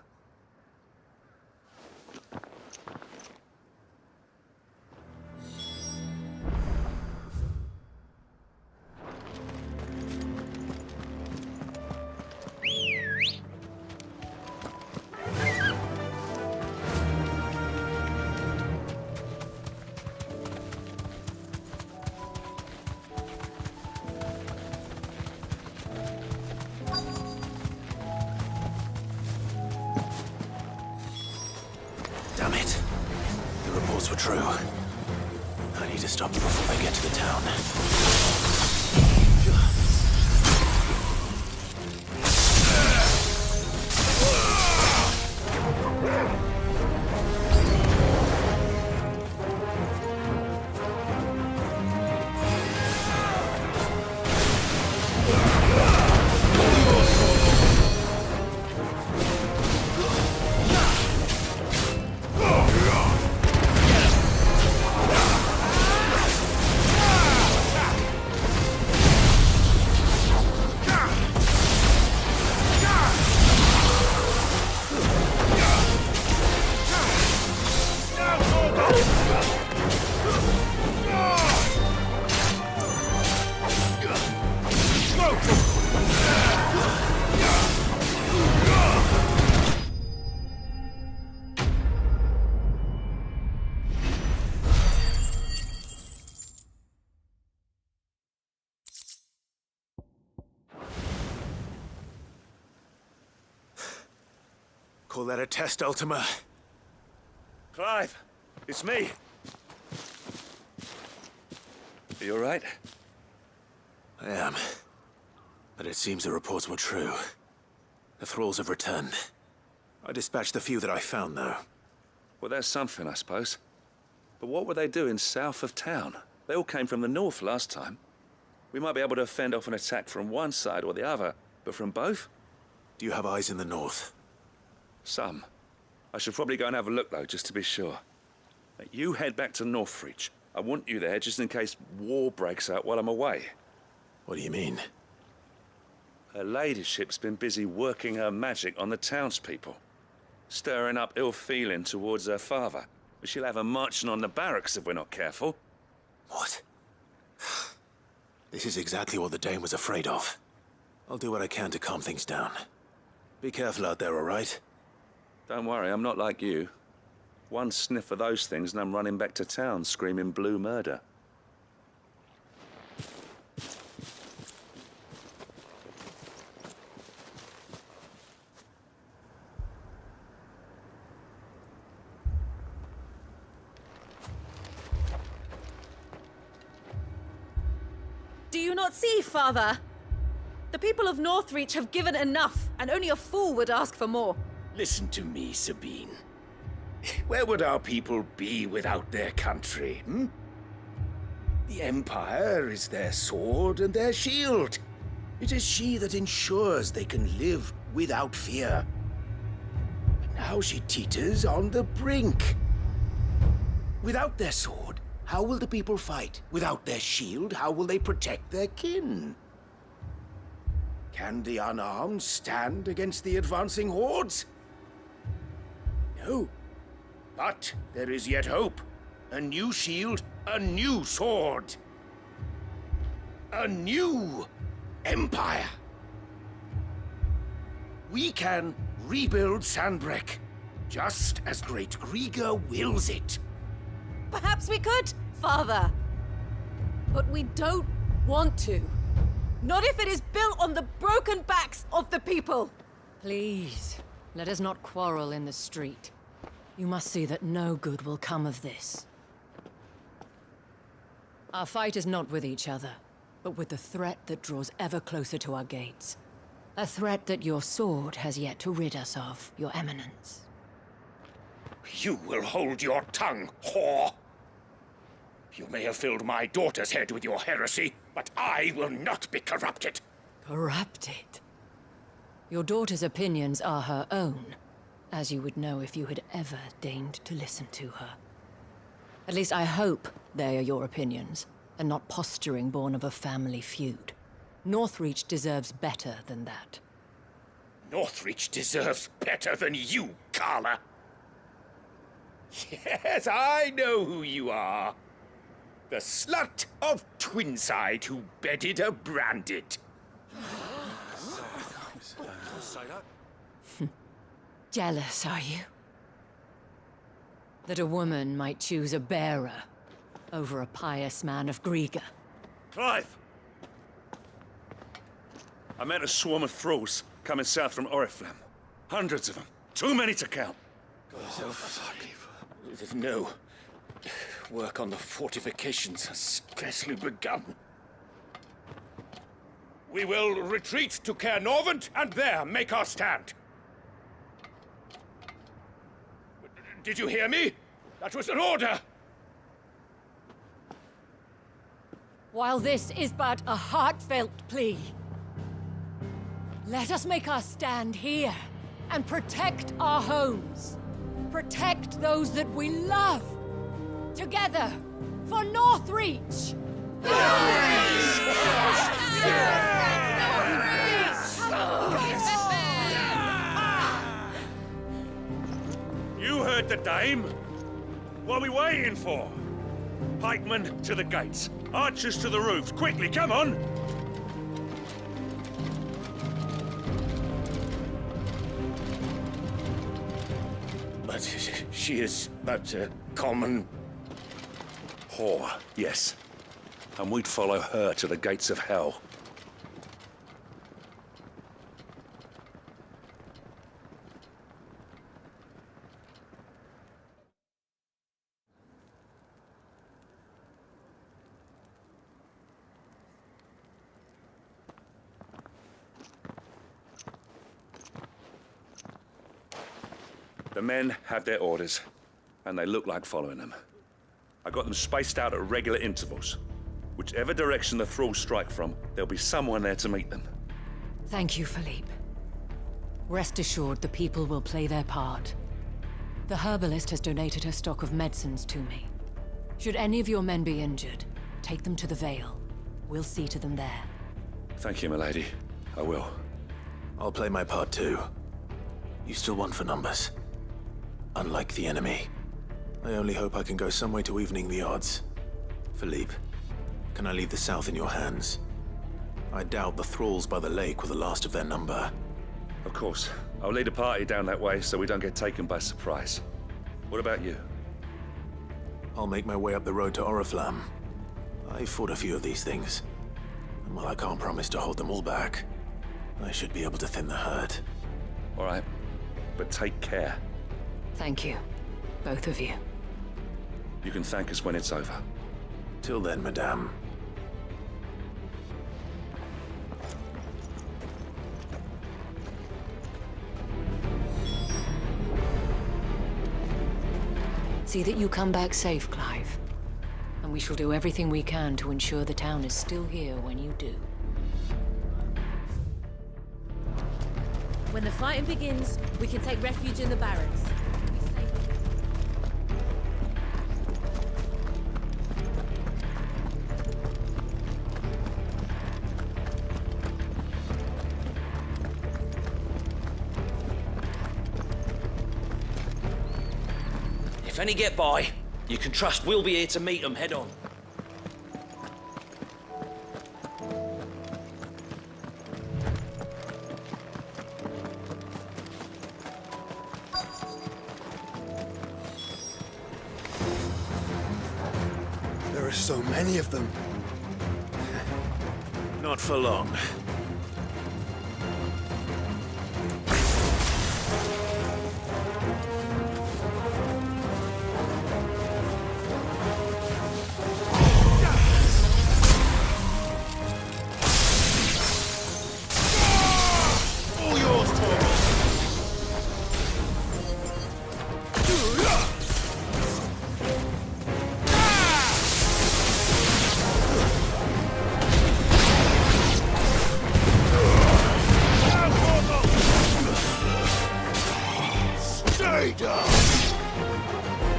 reports were true. I need to stop them before they get to the town. Call that a test, Ultima? Clive, it's me. Are you all right? I am. But it seems the reports were true. The thralls have returned. I dispatched the few that I found, though. Well, that's something, I suppose. But what were they doing south of town? They all came from the north last time. We might be able to fend off an attack from one side or the other, but from both? Do you have eyes in the north? Some. I should probably go and have a look, though, just to be sure. You head back to Northreach. I want you there just in case war breaks out while I'm away. What do you mean? Her ladyship's been busy working her magic on the townspeople, stirring up ill feeling towards her father. But she'll have her marching on the barracks if we're not careful. What? This is exactly what the Dane was afraid of. I'll do what I can to calm things down. Be careful out there, all right? Don't worry, I'm not like you. One sniff of those things and I'm running back to town screaming blue murder. Do you not see, Father? The people of Northreach have given enough, and only a fool would ask for more. Listen to me, Sabine. Where would our people be without their country, hmm? The Empire is their sword and their shield. It is she that ensures they can live without fear. But now she teeters on the brink. Without their sword, how will the people fight? Without their shield, how will they protect their kin? Can the unarmed stand against the advancing hordes? No. But there is yet hope. A new shield, a new sword. A new empire. We can rebuild Sandbreck, just as Great Griga wills it. Perhaps we could, Father. But we don't want to. Not if it is built on the broken backs of the people. Please, let us not quarrel in the street. You must see that no good will come of this. Our fight is not with each other, but with the threat that draws ever closer to our gates. A threat that your sword has yet to rid us of, Your Eminence. You will hold your tongue, whore. You may have filled my daughter's head with your heresy, but I will not be corrupted. Corrupted? Your daughter's opinions are her own, as you would know if you had ever deigned to listen to her. At least I hope they are your opinions, and not posturing born of a family feud. Northreach deserves better than that. Northreach deserves better than you, Carla. Yes, I know who you are. The slut of Twinside who bedded a branded. Jealous, are you? That a woman might choose a bearer over a pious man of Griga. Clive! I met a swarm of thralls coming south from Oriflamme. Hundreds of them. Too many to count. No. Work on the fortifications has scarcely begun. We will retreat to Caernarvon and there make our stand. Did you hear me? That was an order! While this is but a heartfelt plea, let us make our stand here and protect our homes. Protect those that we love. Together, for Northreach! You heard the dame. What are we waiting for? Pikemen to the gates. Archers to the roofs. Quickly, come on! But she is but a common... whore, yes. And we'd follow her to the gates of hell. The men have their orders, and they look like following them. I got them spaced out at regular intervals. Whichever direction the thralls strike from, there'll be someone there to meet them. Thank you, Philippe. Rest assured the people will play their part. The herbalist has donated her stock of medicines to me. Should any of your men be injured, take them to the Vale. We'll see to them there. Thank you, milady. I will. I'll play my part too. You still want for numbers. Unlike the enemy, I only hope I can go some way to evening the odds. Philippe, can I leave the south in your hands? I doubt the thralls by the lake were the last of their number. Of course. I'll lead a party down that way so we don't get taken by surprise. What about you? I'll make my way up the road to Oriflamme. I fought a few of these things. And while I can't promise to hold them all back, I should be able to thin the herd. All right. But take care. Thank you. Both of you. You can thank us when it's over. Till then, madame. See that you come back safe, Clive. And we shall do everything we can to ensure the town is still here when you do. When the fighting begins, we can take refuge in the barracks. If any get by, you can trust we'll be here to meet them head on. There are so many of them. Not for long.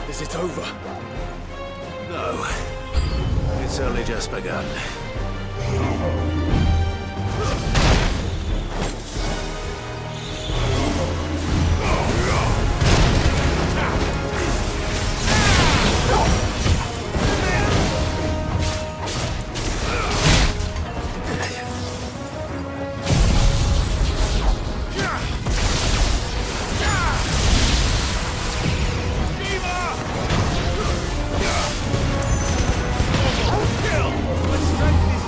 Is it over? No. It's only just begun. My strength is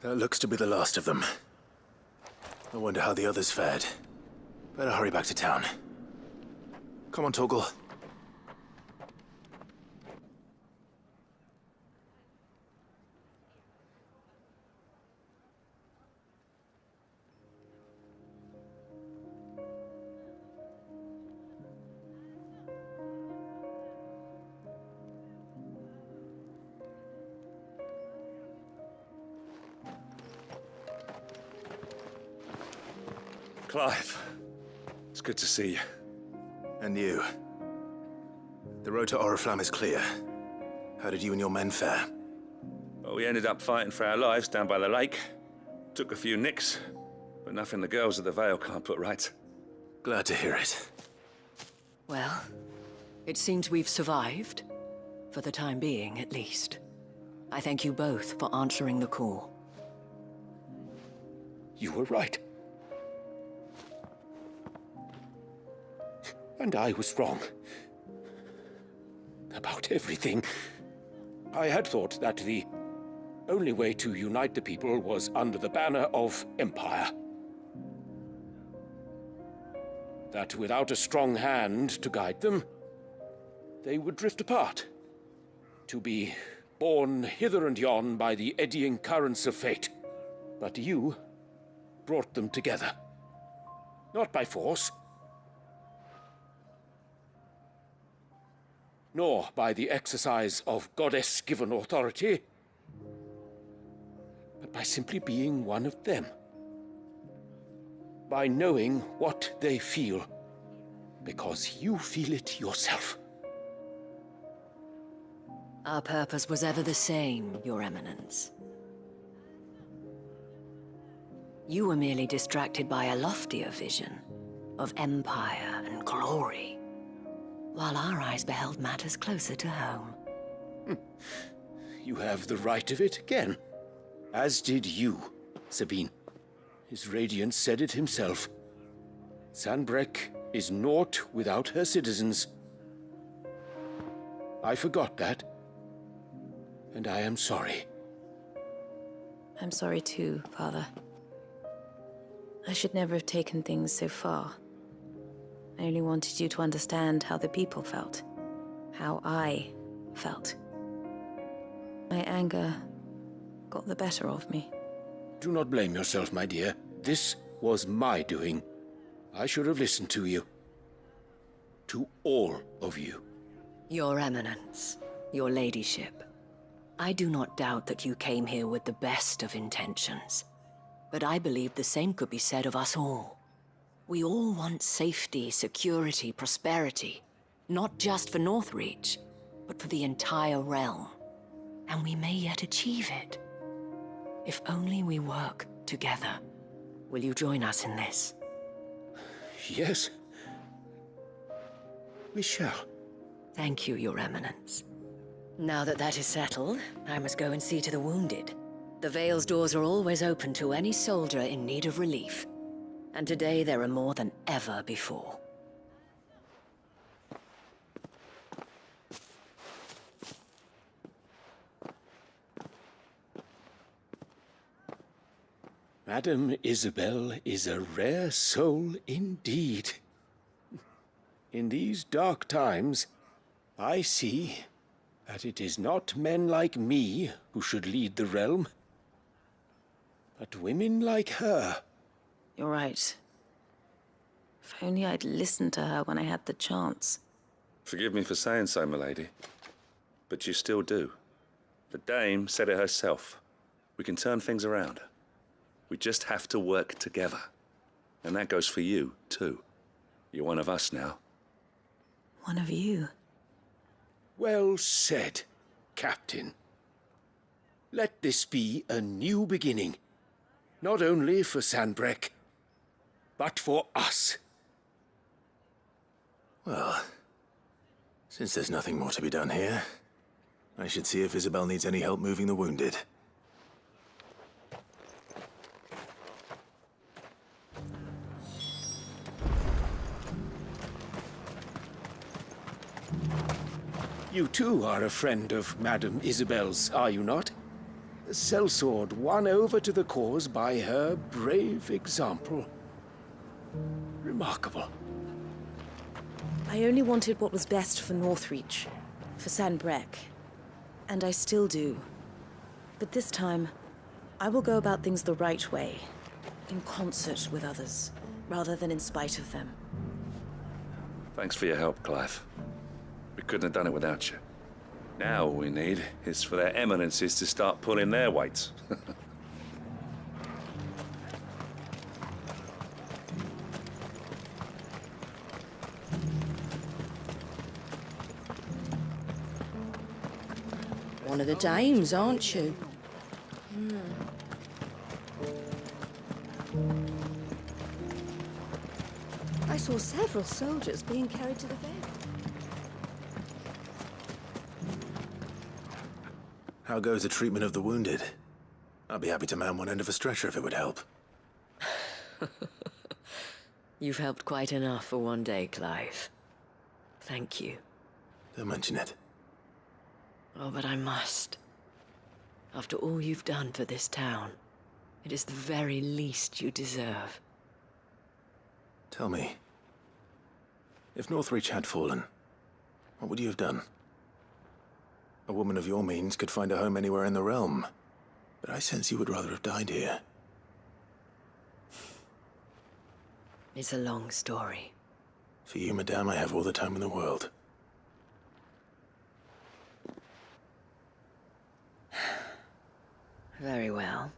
That looks to be the last of them. I wonder how the others fared. Better hurry back to town. Come on, Toggle. Clive, it's good to see you. And you. The road to Oriflamme is clear. How did you and your men fare? Well, we ended up fighting for our lives down by the lake. Took a few nicks, but nothing the girls of the Vale can't put right. Glad to hear it. Well, it seems we've survived. For the time being, at least. I thank you both for answering the call. You were right. And I was wrong. About everything. I had thought that the only way to unite the people was under the banner of Empire. That without a strong hand to guide them, they would drift apart. To be borne hither and yon by the eddying currents of fate. But you brought them together. Not by force, nor by the exercise of goddess-given authority, but by simply being one of them. By knowing what they feel, because you feel it yourself. Our purpose was ever the same, Your Eminence. You were merely distracted by a loftier vision of empire and glory, while our eyes beheld matters closer to home. You have the right of it again. As did you, Sabine. His Radiance said it himself. Sanbreque is naught without her citizens. I forgot that, and I am sorry. I'm sorry too, Father. I should never have taken things so far. I only wanted you to understand how the people felt. How I felt. My anger got the better of me. Do not blame yourself, my dear. This was my doing. I should have listened to you. To all of you. Your Eminence, your Ladyship, I do not doubt that you came here with the best of intentions. But I believe the same could be said of us all. We all want safety, security, prosperity. Not just for Northreach, but for the entire realm. And we may yet achieve it. If only we work together. Will you join us in this? Yes. We shall. Thank you, Your Eminence. Now that that is settled, I must go and see to the wounded. The Vale's doors are always open to any soldier in need of relief. And today there are more than ever before. Madame Isabel is a rare soul indeed. In these dark times, I see that it is not men like me who should lead the realm, but women like her. You're right. If only I'd listened to her when I had the chance. Forgive me for saying so, my lady, but you still do. The dame said it herself. We can turn things around. We just have to work together. And that goes for you, too. You're one of us now. One of you. Well said, Captain. Let this be a new beginning. Not only for Sanbreque, but for us. Well, since there's nothing more to be done here, I should see if Isabel needs any help moving the wounded. You too are a friend of Madame Isabel's, are you not? A sellsword won over to the cause by her brave example. Remarkable. I only wanted what was best for Northreach, for Sanbreque, and I still do. But this time, I will go about things the right way, in concert with others, rather than in spite of them. Thanks for your help, Clive. We couldn't have done it without you. Now all we need is for their eminences to start pulling their weight. One of the dames, aren't you? I saw several soldiers being carried to the Vale. How goes the treatment of the wounded? I'd be happy to man one end of a stretcher if it would help. You've helped quite enough for one day, Clive. Thank you. Don't mention it. Oh, but I must. After all you've done for this town, it is the very least you deserve. Tell me, if Northreach had fallen, what would you have done? A woman of your means could find a home anywhere in the realm, but I sense you would rather have died here. It's a long story. For you, madame, I have all the time in the world. Very well.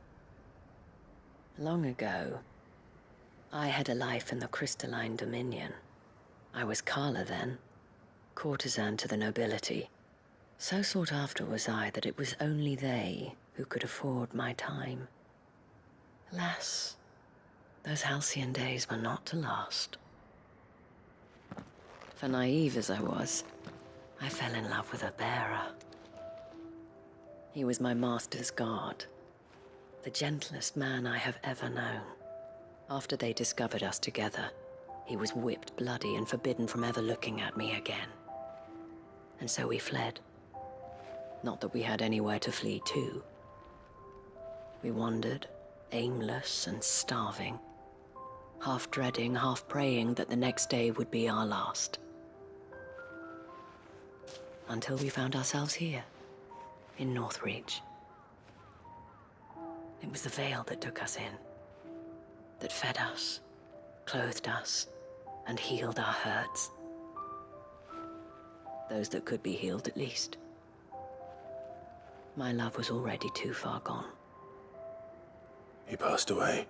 Long ago, I had a life in the Crystalline Dominion. I was Carla then, courtesan to the nobility. So sought after was I that it was only they who could afford my time. Alas, those halcyon days were not to last. For naive as I was, I fell in love with a bearer. He was my master's guard, the gentlest man I have ever known. After they discovered us together, he was whipped bloody and forbidden from ever looking at me again. And so we fled. Not that we had anywhere to flee to. We wandered, aimless and starving, half dreading, half praying that the next day would be our last. Until we found ourselves here, in Northreach. It was the Vale that took us in, that fed us, clothed us, and healed our hurts. Those that could be healed, at least. My love was already too far gone. He passed away.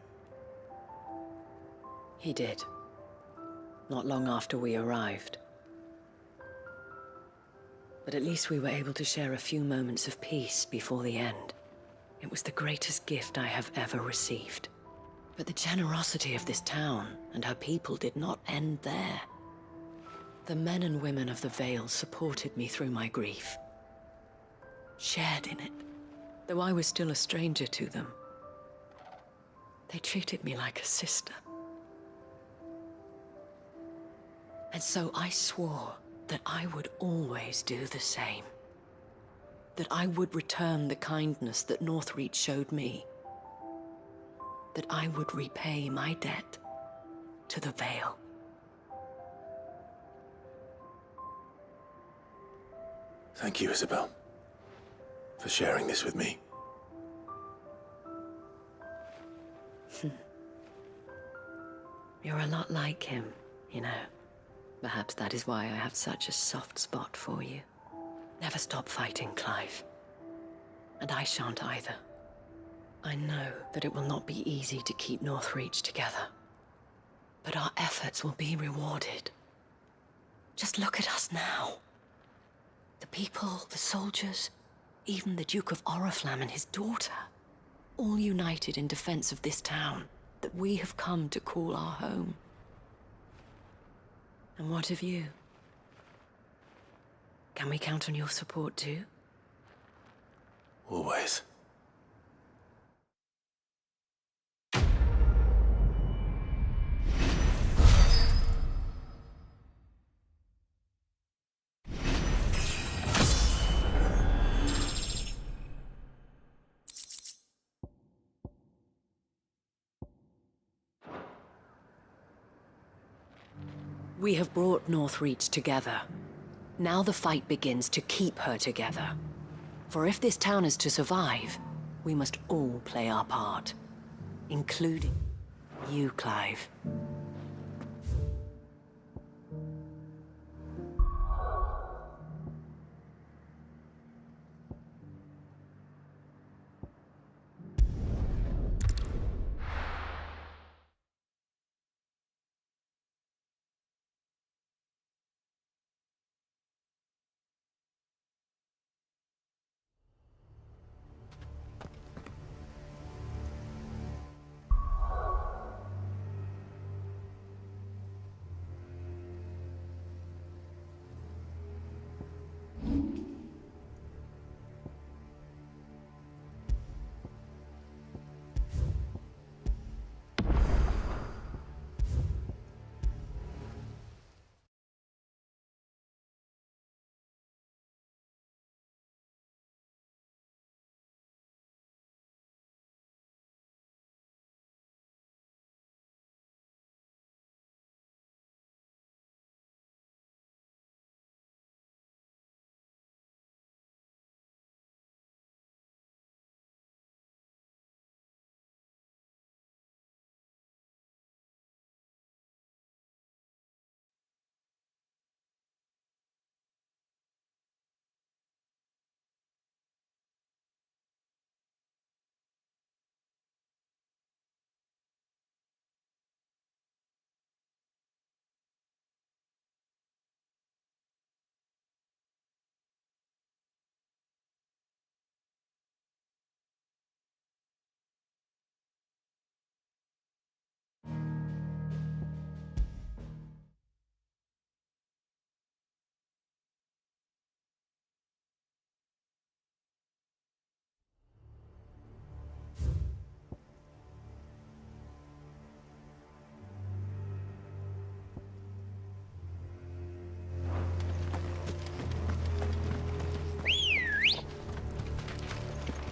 He did. Not long after we arrived. But at least we were able to share a few moments of peace before the end. It was the greatest gift I have ever received. But the generosity of this town and her people did not end there. The men and women of the Vale supported me through my grief. Shared in it, though I was still a stranger to them. They treated me like a sister. And so I swore that I would always do the same. That I would return the kindness that Northreach showed me. That I would repay my debt to the Vale. Thank you, Isabel, for sharing this with me. You're a lot like him, you know. Perhaps that is why I have such a soft spot for you. Never stop fighting, Clive. And I shan't either. I know that it will not be easy to keep Northreach together. But our efforts will be rewarded. Just look at us now. The people, the soldiers, even the Duke of Oriflamme and his daughter, all united in defense of this town that we have come to call our home. And what of you? Can we count on your support too? Always. We have brought Northreach together. Now the fight begins to keep her together. For if this town is to survive, we must all play our part. Including you, Clive.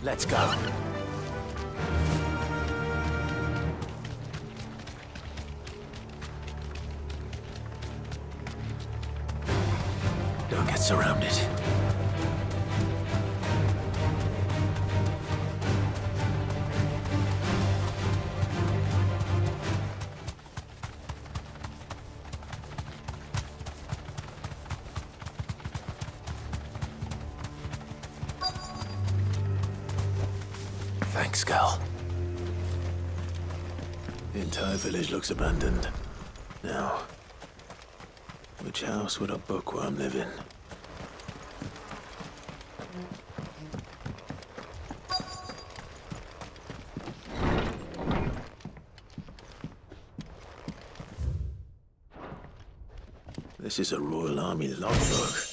Let's go. Don't get surrounded. Thanks, Cal. The entire village looks abandoned. Now, which house would a bookworm live in? This is a Royal Army logbook.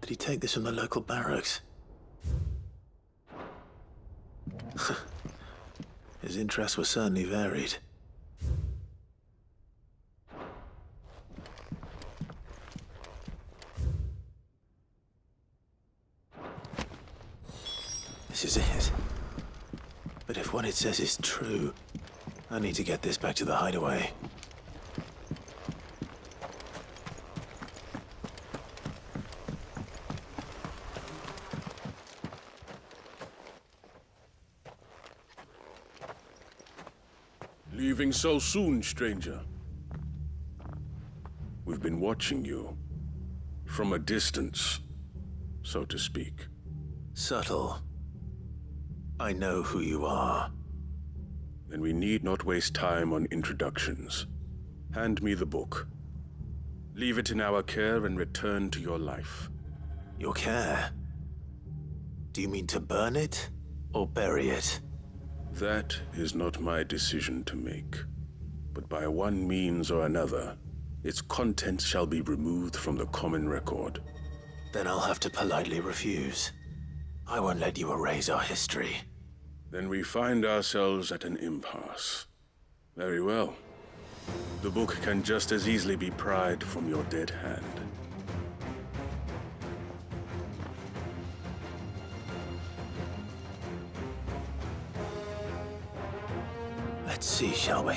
Did he take this from the local barracks? His interests were certainly varied. This is it. But if what it says is true, I need to get this back to the hideaway. Leaving so soon, stranger? We've been watching you. From a distance, so to speak. Subtle. I know who you are. Then we need not waste time on introductions. Hand me the book. Leave it in our care and return to your life. Your care? Do you mean to burn it or bury it? That is not my decision to make. But by one means or another, its contents shall be removed from the common record. Then I'll have to politely refuse. I won't let you erase our history. Then we find ourselves at an impasse. Very well. The book can just as easily be pried from your dead hand. Let's see, shall we?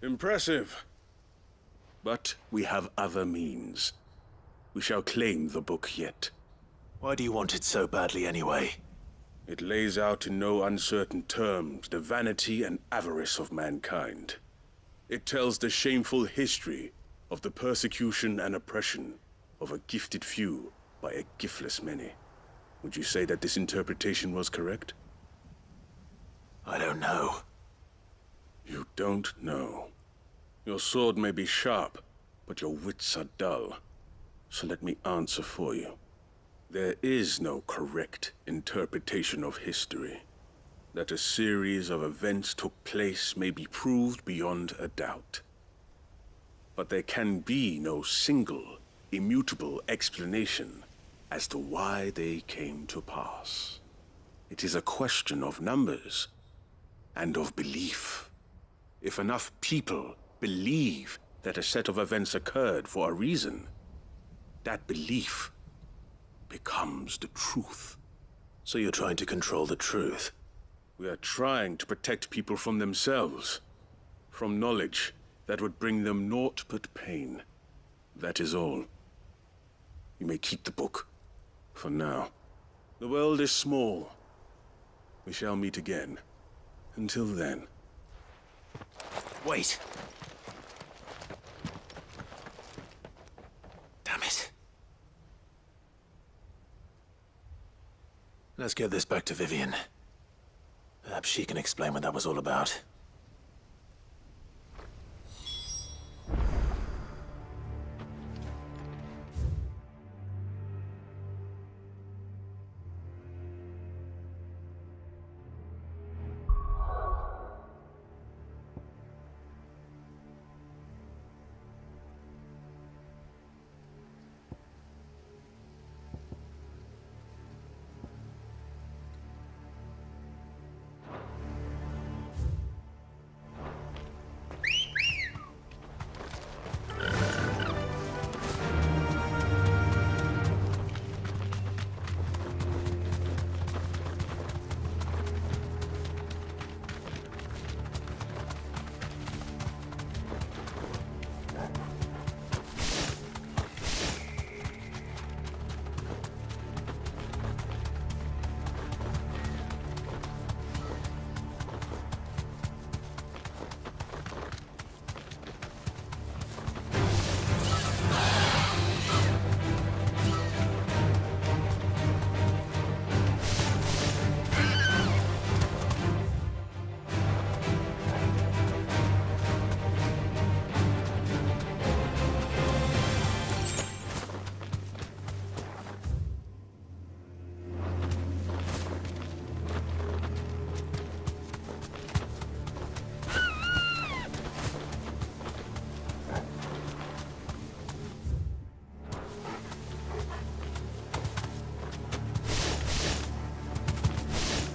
Impressive. But we have other means. We shall claim the book yet. Why do you want it so badly anyway? It lays out in no uncertain terms the vanity and avarice of mankind. It tells the shameful history of the persecution and oppression of a gifted few by a giftless many. Would you say that this interpretation was correct? I don't know. You don't know. Your sword may be sharp, but your wits are dull. So let me answer for you. There is no correct interpretation of history. That a series of events took place may be proved beyond a doubt. But there can be no single, immutable explanation as to why they came to pass. It is a question of numbers and of belief. If enough people believe that a set of events occurred for a reason, that belief becomes the truth. So you're trying to control the truth? We are trying to protect people from themselves, from knowledge that would bring them naught but pain. That is all. You may keep the book, for now. The world is small. We shall meet again. Until then. Wait! Damn it. Let's get this back to Vivian. Perhaps she can explain what that was all about.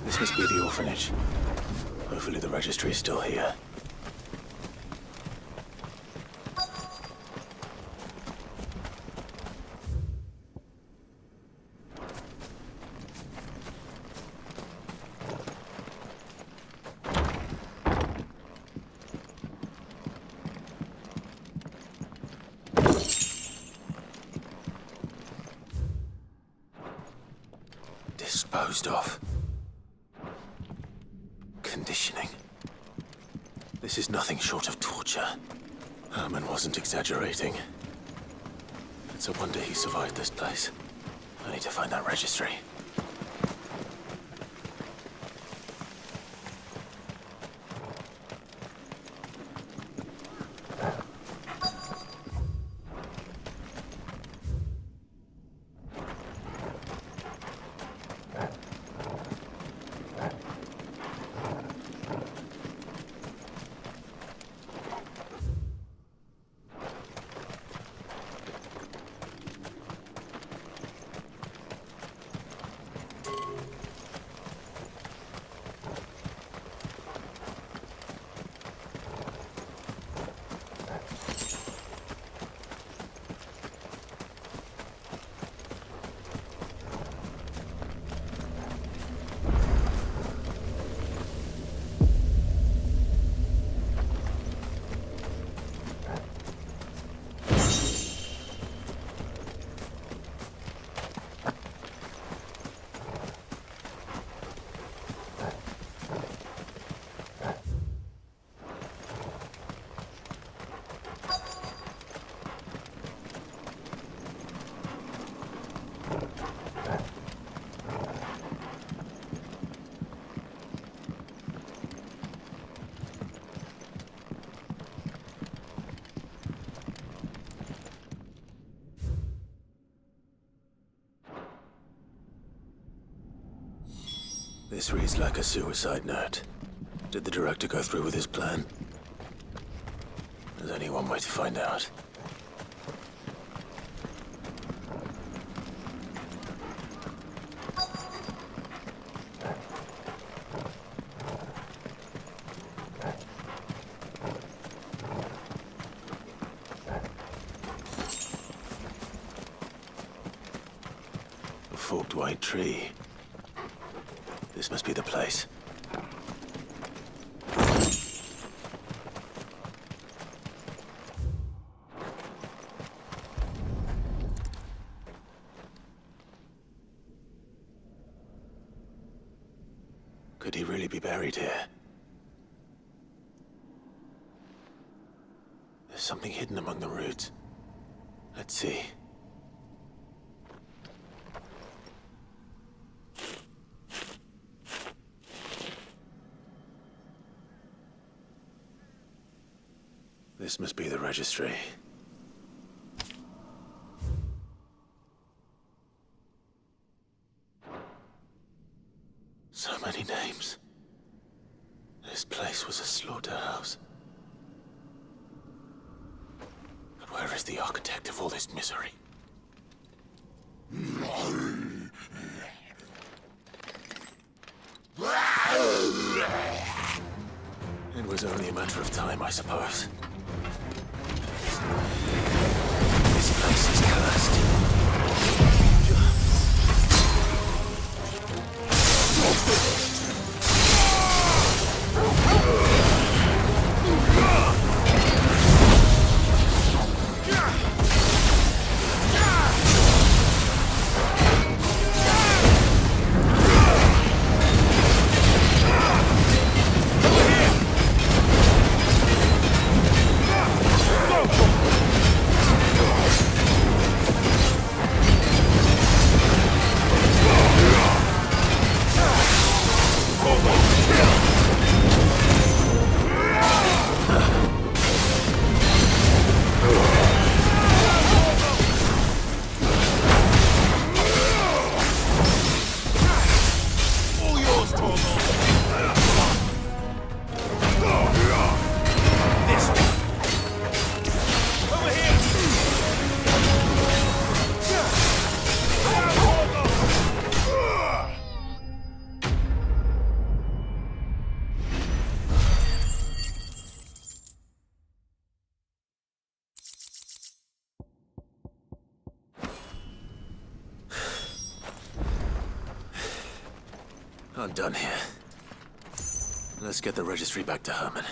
This must be the orphanage. Hopefully the registry is still here. Disposed of. Conditioning. This is nothing short of torture. Herman wasn't exaggerating. It's a wonder he survived this place. I need to find that registry. This reads like a suicide note. Did the director go through with his plan? There's only one way to find out. A forked white tree. This must be the place. Could he really be buried here? There's something hidden among the roots. Let's see. This must be the registry. So many names. This place was a slaughterhouse. But where is the architect of all this misery? It was only a matter of time, I suppose. This place is cursed. I'm done here. Let's get the registry back to Herman.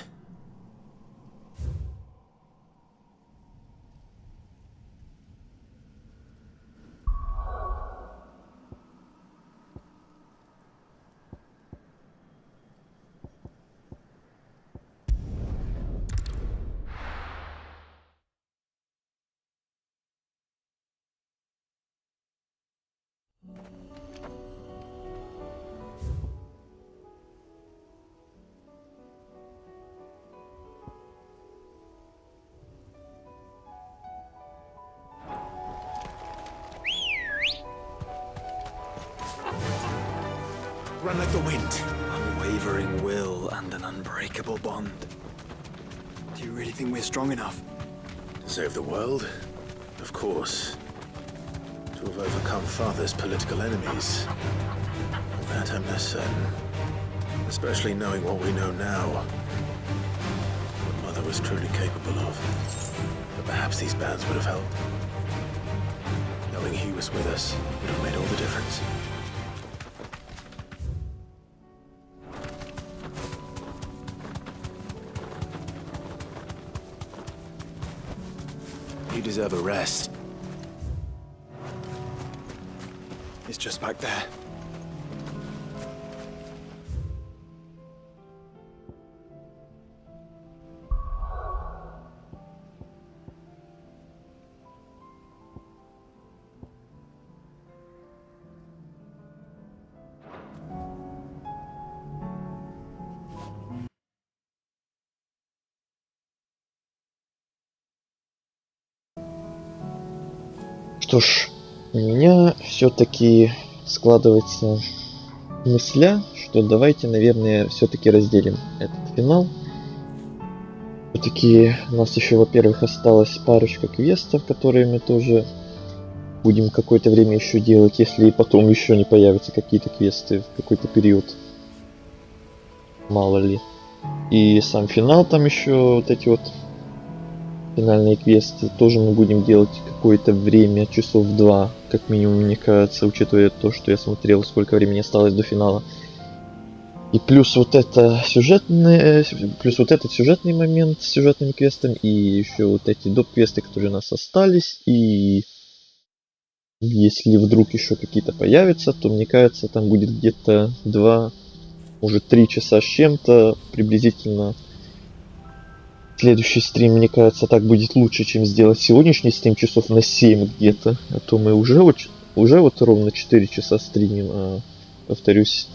Run like the wind. Unwavering will and an unbreakable bond. Do you really think we're strong enough? To save the world? Of course. To have overcome Father's political enemies? Of that I'm less certain. Especially knowing what we know now. What Mother was truly capable of. But perhaps these bands would have helped. Knowing he was with us would have made all the difference. You deserve a rest. It's just back there. Что ж, у меня все-таки складывается мысля, что давайте, наверное, все-таки разделим этот финал. Все-таки у нас еще, во-первых, осталась парочка квестов, которые мы тоже будем какое-то время еще делать, если потом еще не появятся какие-то квесты в какой-то период. Мало ли. И сам финал там еще, вот эти вот финальные квесты, тоже мы будем делать какое-то время, часов 2, как минимум, мне кажется, учитывая то, что я смотрел, сколько времени осталось до финала. И плюс вот это сюжетный, плюс вот этот сюжетный момент с сюжетными квестами, и еще вот эти доп-квесты, которые у нас остались, и если вдруг еще какие-то появятся, то мне кажется, там будет где-то 2, может 3 часа с чем-то приблизительно. Следующий стрим, мне кажется, так будет лучше, чем сделать сегодняшний стрим часов на 7 где-то. А то мы уже вот ровно 4 часа стримим, а, повторюсь,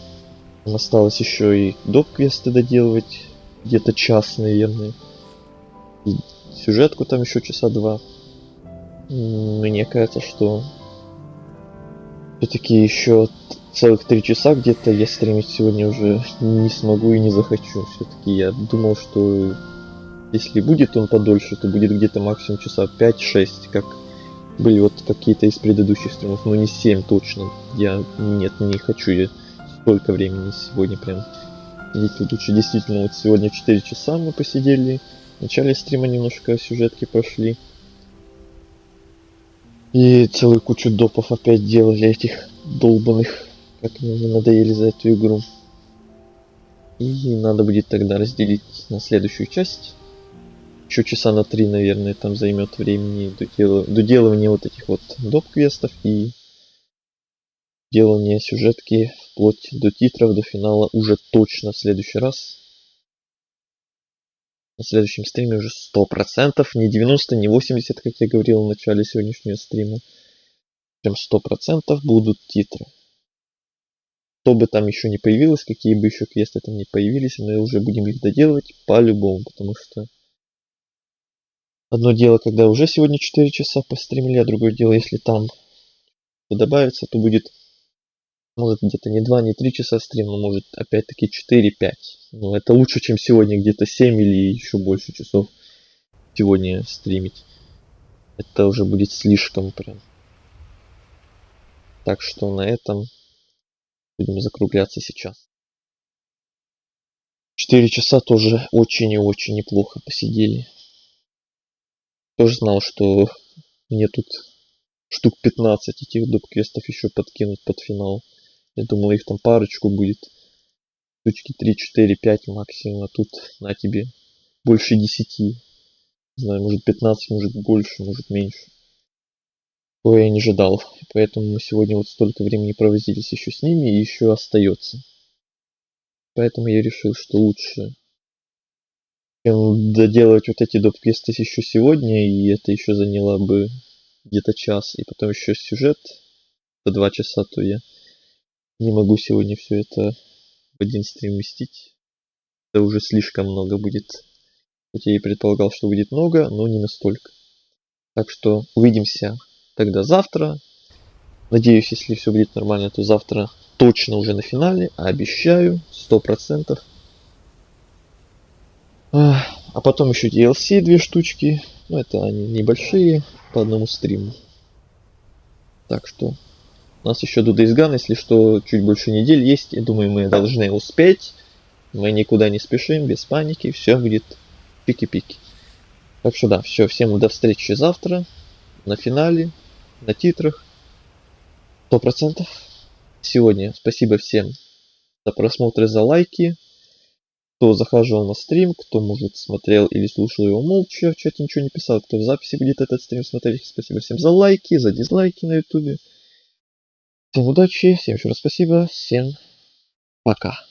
нам осталось еще и доп-квесты доделывать, где-то час, наверное. И сюжетку там еще часа 2. Мне кажется, что все-таки еще целых 3 часа где-то я стримить сегодня уже не смогу и не захочу. Все-таки я думал, что если будет он подольше, то будет где-то максимум часа 5-6, как были вот какие-то из предыдущих стримов, но не 7 точно. Нет, не хочу я столько времени сегодня прям сидеть. Лучше действительно вот сегодня 4 часа мы посидели. В начале стрима немножко сюжетки прошли. И целую кучу допов опять делали, этих долбанных, как мне надоели за эту игру. И надо будет тогда разделить на следующую часть. Еще часа на 3, наверное, там займет времени доделывание вот этих вот доп-квестов и делание сюжетки вплоть до титров, до финала уже точно в следующий раз. На следующем стриме уже 100%, не 90, не 80, как я говорил в начале сегодняшнего стрима. Прям 100% будут титры. Что бы там еще не появилось, какие бы еще квесты там не появились, мы уже будем их доделывать по-любому, потому что одно дело, когда уже сегодня 4 часа постримили, а другое дело, если там добавится, то будет, может, где-то не 2, не 3 часа стрима, но может опять-таки 4-5. Но это лучше, чем сегодня где-то 7 или еще больше часов сегодня стримить. Это уже будет слишком прям. Так что на этом будем закругляться сейчас. 4 часа тоже очень и очень неплохо посидели. Тоже знал, что мне тут штук 15 этих доп-квестов еще подкинуть под финал. Я думал, их там парочку будет. Штучки 3, 4, 5 максимум. А тут на тебе больше 10. Не знаю, может 15, может больше, может меньше. То я не ожидал. Поэтому мы сегодня вот столько времени провозились еще с ними и еще остается. Поэтому я решил, что лучше чем доделать вот эти доп-квесты еще сегодня, и это еще заняло бы где-то час, и потом еще сюжет по 2 часа, то я не могу сегодня все это в один стрим вместить. Это уже слишком много будет. Хотя я и предполагал, что будет много, но не настолько. Так что увидимся тогда завтра. Надеюсь, если все будет нормально, то завтра точно уже на финале. Обещаю, 100%. А потом еще DLC 2 штучки. Ну, это они небольшие, по одному стриму. Так что у нас еще до Days Gone, если что, чуть больше недели есть. Я думаю, мы должны успеть. Мы никуда не спешим, без паники. Все будет пики-пики. Так что да, все, всем до встречи завтра. На финале, на титрах. 100%. Сегодня спасибо всем за просмотры, за лайки. Кто захаживал на стрим, кто, может, смотрел или слушал его молча, в чате ничего не писал, кто в записи будет этот стрим смотреть. Спасибо всем за лайки, за дизлайки на ютубе. Всем удачи, всем еще раз спасибо, всем пока.